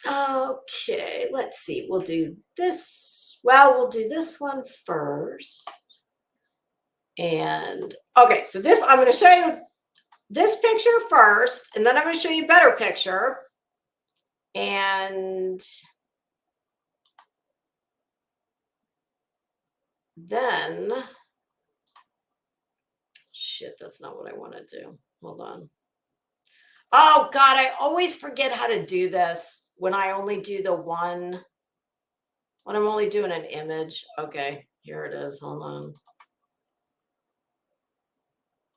Okay, let's see. We'll do this. Well, we'll do this one first. And okay, so this, I'm going to show you this picture first, and then I'm going to show you a better picture. And then, shit, that's not what I want to do. Hold on. Oh God, I always forget how to do this when I only do the one, when I'm only doing an image. Okay, here it is. Hold on.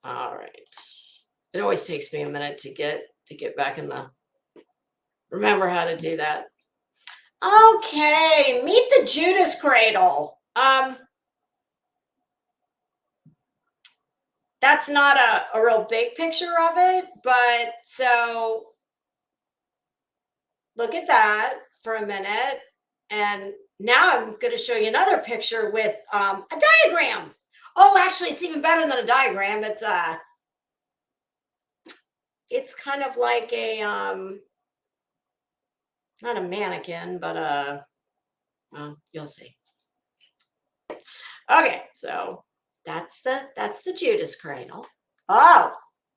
All right. It always takes me a minute to get back in the, remember how to do that. Okay, meet the Judas cradle. That's not a real big picture of it, but so look at that for a minute. And now I'm going to show you another picture with a diagram. Oh, actually, it's even better than a diagram. It's kind of like a not a mannequin, but well, you'll see. Okay, so that's the Judas cradle. Oh,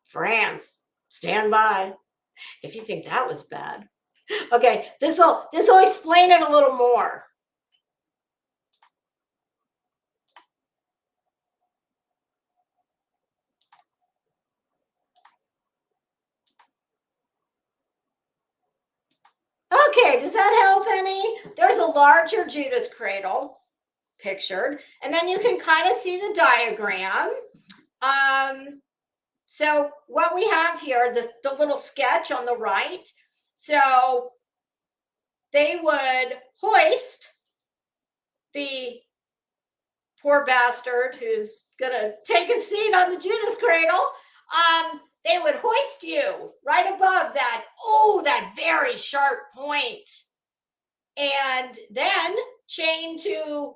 France, stand by if you think that was bad. Okay, this'll explain it a little more. Okay, does that help any? There's a larger Judas cradle pictured, and then you can kind of see the diagram. So what we have here, the little sketch on the right. So they would hoist the poor bastard who's gonna take a seat on the Judas cradle. They would hoist you right above that, that very sharp point, and then chain to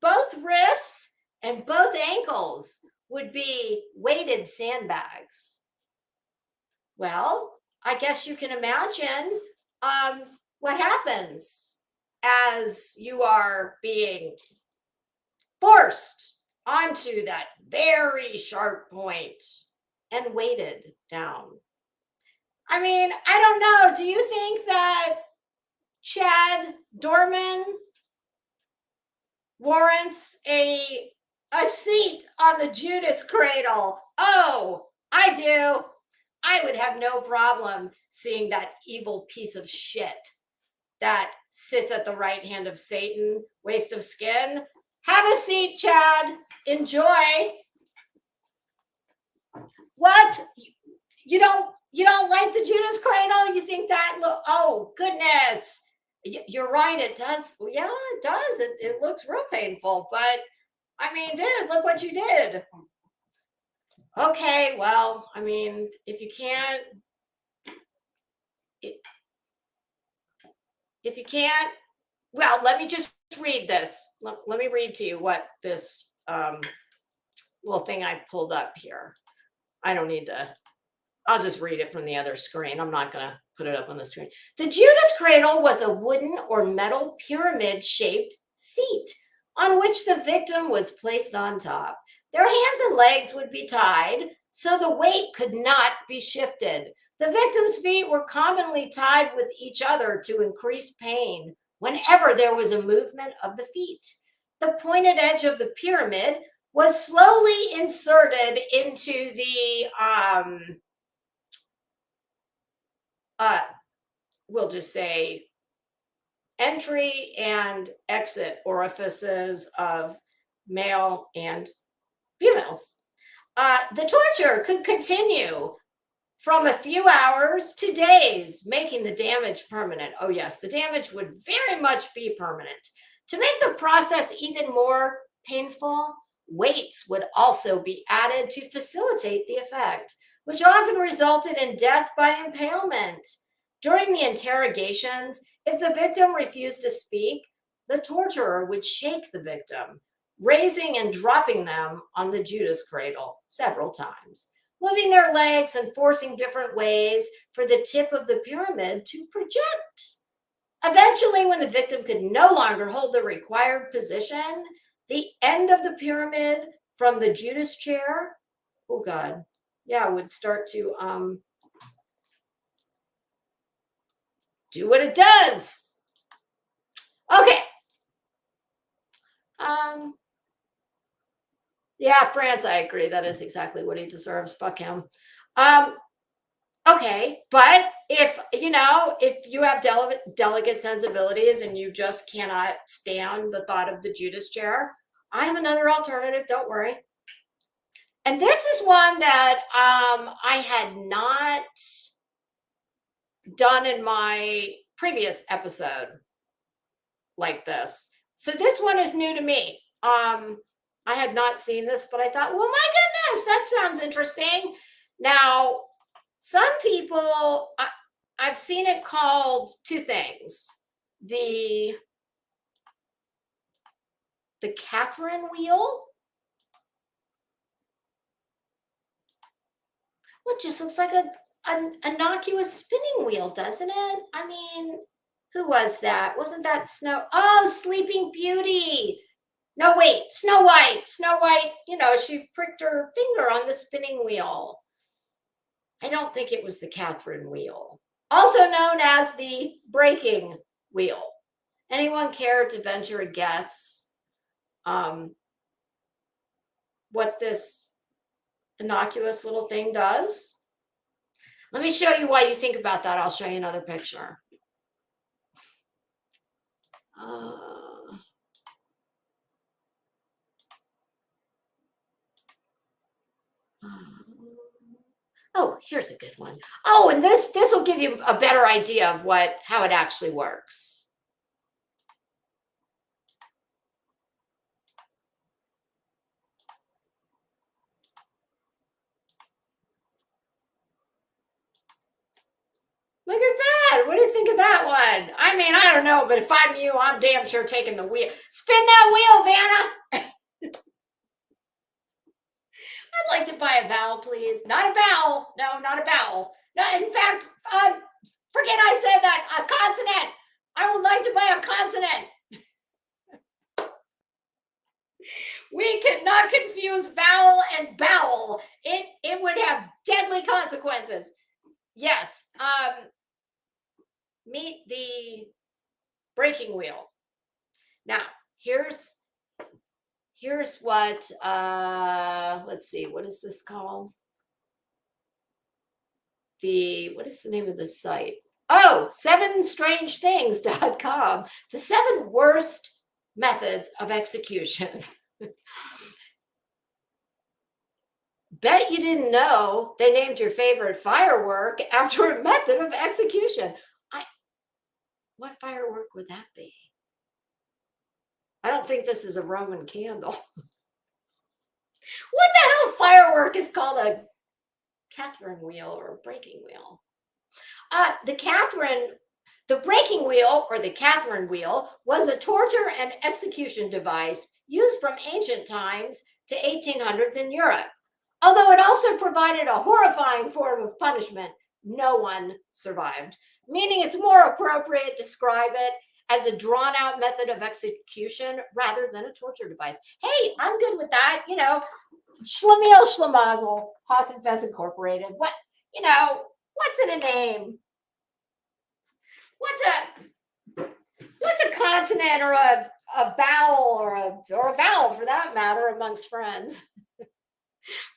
both wrists and both ankles would be weighted sandbags. Well, I guess you can imagine what happens as you are being forced onto that very sharp point and weighted down. I mean, I don't know. Do you think that Chad Dorman warrants a seat on the Judas cradle? Oh, I do. I would have no problem seeing that evil piece of shit that sits at the right hand of Satan, waste of skin. Have a seat, Chad. Enjoy. What? You don't like the Judas cradle? You think that look? Oh goodness, you're right. It does. Yeah, it does. It looks real painful. But I mean, dude, look what you did. Okay, well, I mean, if you can't, well, let me just read this. Let me read to you what this little thing I pulled up here. I don't need to. I'll just read it from the other screen. I'm not going to put it up on the screen. The Judas cradle was a wooden or metal pyramid-shaped seat on which the victim was placed on top. Their hands and legs would be tied so the weight could not be shifted. The victim's feet were commonly tied with each other to increase pain whenever there was a movement of the feet. The pointed edge of the pyramid was slowly inserted into the we'll just say entry and exit orifices of male and females. The torture could continue from a few hours to days, making the damage permanent. Oh yes, the damage would very much be permanent. To make the process even more painful, weights would also be added to facilitate the effect, which often resulted in death by impalement. During the interrogations, if the victim refused to speak, the torturer would shake the victim, raising and dropping them on the Judas cradle several times, moving their legs and forcing different ways for the tip of the pyramid to project. Eventually, when the victim could no longer hold the required position, the end of the pyramid from the Judas chair. Oh God. Yeah, would start to do what it does. Okay. Yeah, France, I agree. That is exactly what he deserves. Fuck him. Okay, but if you have delicate sensibilities and you just cannot stand the thought of the Judas chair, I have another alternative. Don't worry. And this is one that I had not done in my previous episode like this. So this one is new to me. I had not seen this, but I thought, well, my goodness, that sounds interesting. Now, some people, I've seen it called two things. The Catherine wheel. Well, it just looks like an innocuous spinning wheel, doesn't it? I mean, who was that? Wasn't that Sleeping Beauty. No, wait, Snow White. Snow White, she pricked her finger on the spinning wheel. I don't think it was the Catherine wheel, also known as the breaking wheel. Anyone care to venture a guess what this innocuous little thing does? Let me show you why you think about that. I'll show you another picture. Oh, here's a good one. Oh, and this will give you a better idea of how it actually works. Look at that. What do you think of that one? I mean, I don't know, but if I'm you, I'm damn sure taking the wheel. Spin that wheel, Vanna. I'd like to buy a vowel, please. Not a vowel. No, not a vowel. No, in fact, forget I said that. A consonant. I would like to buy a consonant. We cannot confuse vowel and bowel. It would have deadly consequences. Yes. Meet the breaking wheel. Now, here's what let's see, what is this called? What is the name of the site? Oh, 7strangethings.com. The 7 worst methods of execution. Bet you didn't know they named your favorite firework after a method of execution. What firework would that be? I don't think this is a Roman candle. What the hell firework is called a Catherine wheel or a breaking wheel? The breaking wheel or the Catherine wheel was a torture and execution device used from ancient times to 1800s in Europe. Although it also provided a horrifying form of punishment, no one survived, meaning it's more appropriate to describe it as a drawn-out method of execution rather than a torture device. Hey, I'm good with that. Schlemiel Schlemazel, Haas and Fess Incorporated. What's in a name? What's a consonant or a vowel or a vowel for that matter amongst friends?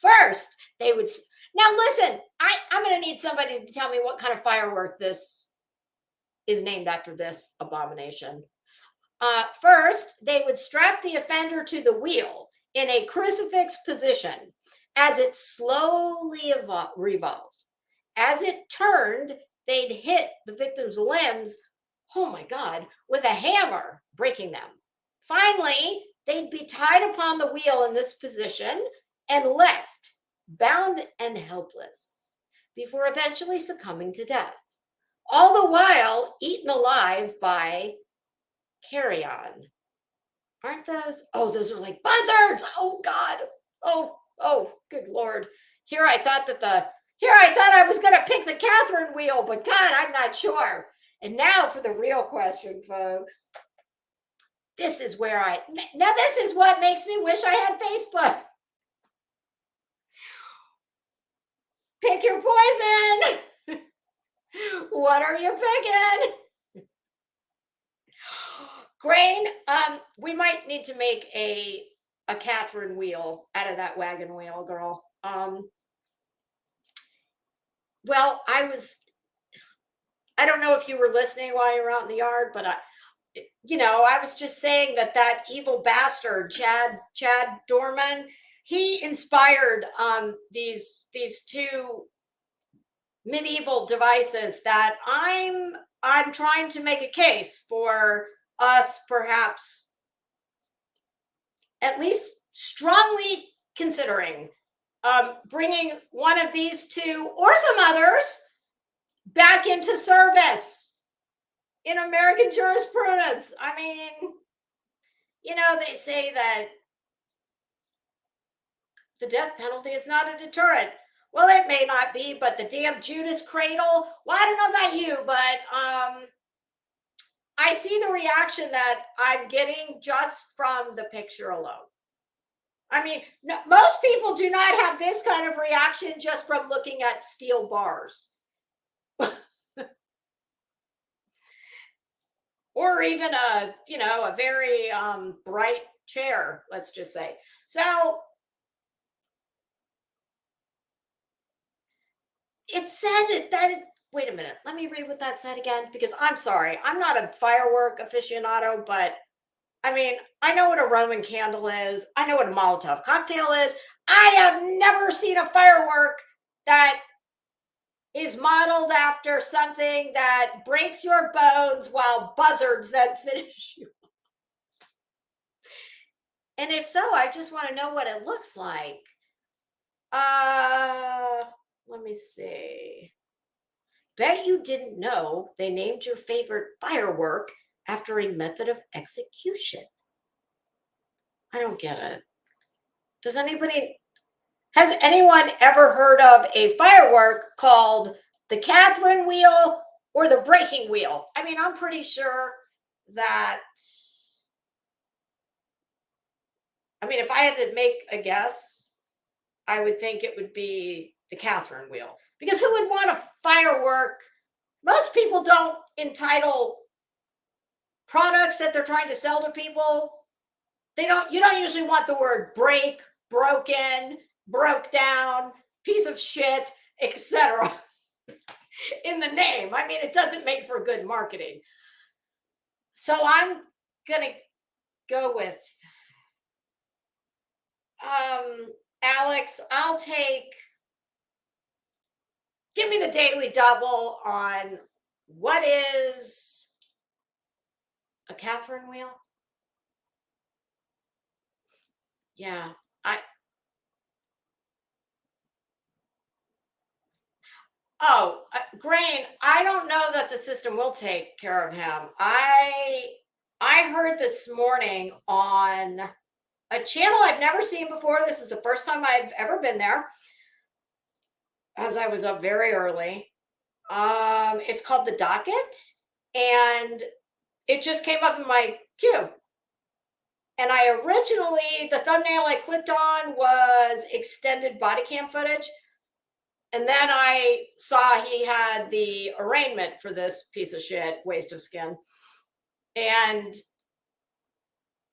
First, they would. Now listen, I'm going to need somebody to tell me what kind of firework this is named after, this abomination. First, they would strap the offender to the wheel in a crucifix position as it slowly revolved. As it turned, they'd hit the victim's limbs, oh my God, with a hammer, breaking them. Finally, they'd be tied upon the wheel in this position and left bound and helpless before eventually succumbing to death. All the while eaten alive by carrion. Aren't those? Oh, those are like buzzards. Oh God. Oh, good Lord. Here I thought I was going to pick the Catherine wheel, but God, I'm not sure. And now for the real question, folks. This is what makes me wish I had Facebook. Pick your poison. What are you picking? Grain, we might need to make a Catherine wheel out of that wagon wheel, girl. Well, I don't know if you were listening while you were out in the yard, but I was just saying that evil bastard, Chad Dorman, he inspired these two medieval devices that I'm trying to make a case for us perhaps at least strongly considering bringing one of these two or some others back into service in American jurisprudence. I mean, they say that the death penalty is not a deterrent. Well, it may not be, but the damn Judas cradle. Well, I don't know about you, but I see the reaction that I'm getting just from the picture alone. I mean, most people do not have this kind of reaction just from looking at steel bars. Or even a very bright chair, let's just say. So it said that wait a minute, let me read what that said again, because I'm sorry, I'm not a firework aficionado, but I mean, I know what a Roman candle is. I know what a Molotov cocktail is. I have never seen a firework that is modeled after something that breaks your bones while buzzards then finish you. And if so, I just want to know what it looks like. Let me see. Bet you didn't know they named your favorite firework after a method of execution. I don't get it. Has anyone ever heard of a firework called the Catherine wheel or the breaking wheel? I mean, I'm pretty sure that, if I had to make a guess, I would think it would be the Catherine wheel, because who would want a firework? Most people don't entitle products that they're trying to sell to people. You don't usually want the word break, broken, broke down, piece of shit, etc. in the name. I mean, it doesn't make for good marketing. So I'm gonna go with Alex. Give me the daily double on what is a Catherine wheel. Yeah, Grain, I don't know that the system will take care of him. I heard this morning on a channel I've never seen before. This is the first time I've ever been there, as I was up very early. It's called The Docket, and it just came up in my queue. And the thumbnail I clicked on was extended body cam footage. And then I saw he had the arraignment for this piece of shit, waste of skin. And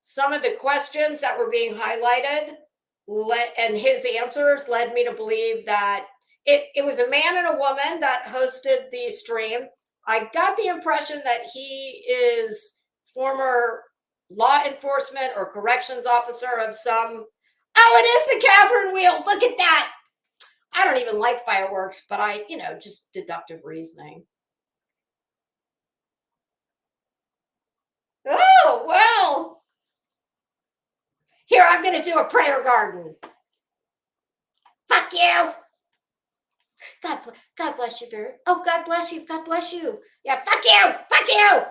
some of the questions that were being highlighted and his answers led me to believe that it was a man and a woman that hosted the stream. I got the impression that he is former law enforcement or corrections officer of some. Oh, it is the Catherine wheel. Look at that. I don't even like fireworks, but just deductive reasoning. Oh, well. Here, I'm going to do a prayer garden. Fuck you. God bless you, very. Oh, God bless you. God bless you. Yeah, fuck you. Fuck you.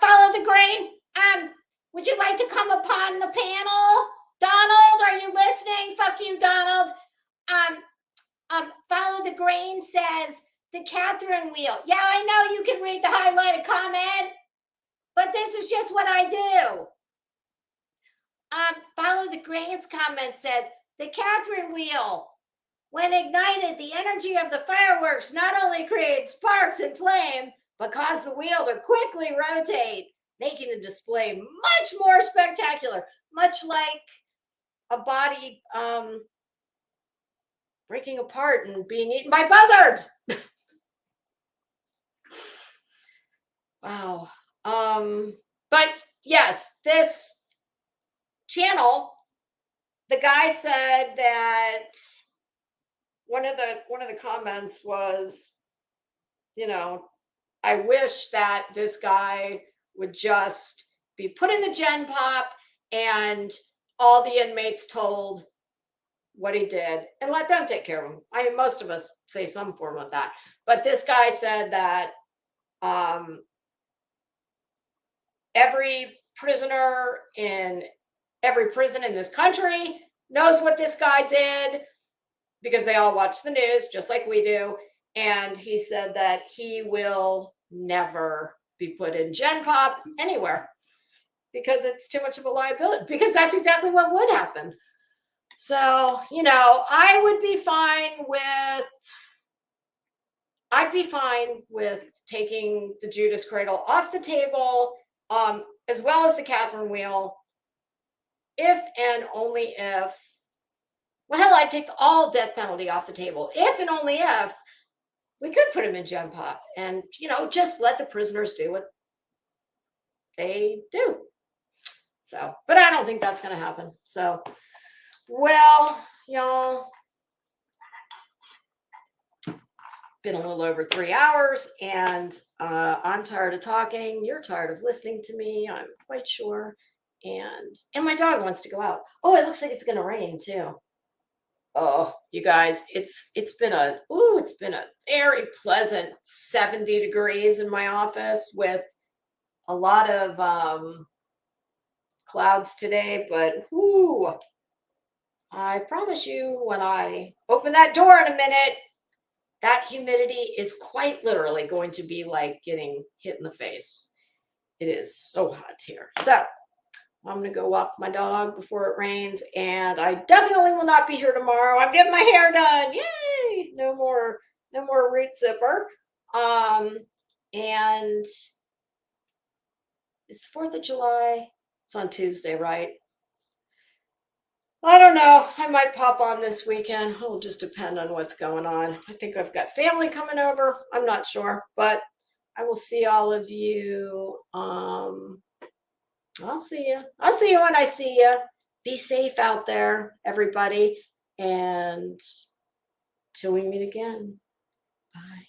Follow the grain. Would you like to come upon the panel? Donald, are you listening? Fuck you, Donald. Follow the grain says the Catherine wheel. Yeah, I know you can read the highlighted comment, but this is just what I do. Follow the grain's comment says the Catherine wheel When ignited, the energy of the fireworks not only creates sparks and flame, but cause the wheel to quickly rotate, making the display much more spectacular, much like a body breaking apart and being eaten by buzzards. Wow. But yes, this channel, the guy said that one of the comments was, I wish that this guy would just be put in the gen pop and all the inmates told what he did and let them take care of him. I mean, most of us say some form of that, but this guy said that every prisoner in every prison in this country knows what this guy did because they all watch the news just like we do. And he said that he will never be put in gen pop anywhere because it's too much of a liability, because that's exactly what would happen. So, I'd be fine with taking the Judas cradle off the table, as well as the Catherine wheel, if and only if, well, hell, I'd take all death penalty off the table, if and only if we could put him in gen pop and, just let the prisoners do what they do. So, but I don't think that's going to happen. So, well, y'all, it's been a little over 3 hours and I'm tired of talking. You're tired of listening to me, I'm quite sure. And my dog wants to go out. Oh, it looks like it's going to rain too. Oh, you guys, it's been a very pleasant 70 degrees in my office with a lot of clouds today, but whoo, I promise you when I open that door in a minute, that humidity is quite literally going to be like getting hit in the face. It is so hot here. So I'm going to go walk my dog before it rains, and I definitely will not be here tomorrow. I'm getting my hair done. Yay! No more root zipper. And it's the 4th of July. It's on Tuesday, right? I don't know. I might pop on this weekend. It'll just depend on what's going on. I think I've got family coming over. I'm not sure, but I will see all of you. I'll see you. I'll see you when I see you. Be safe out there, everybody. And till we meet again. Bye.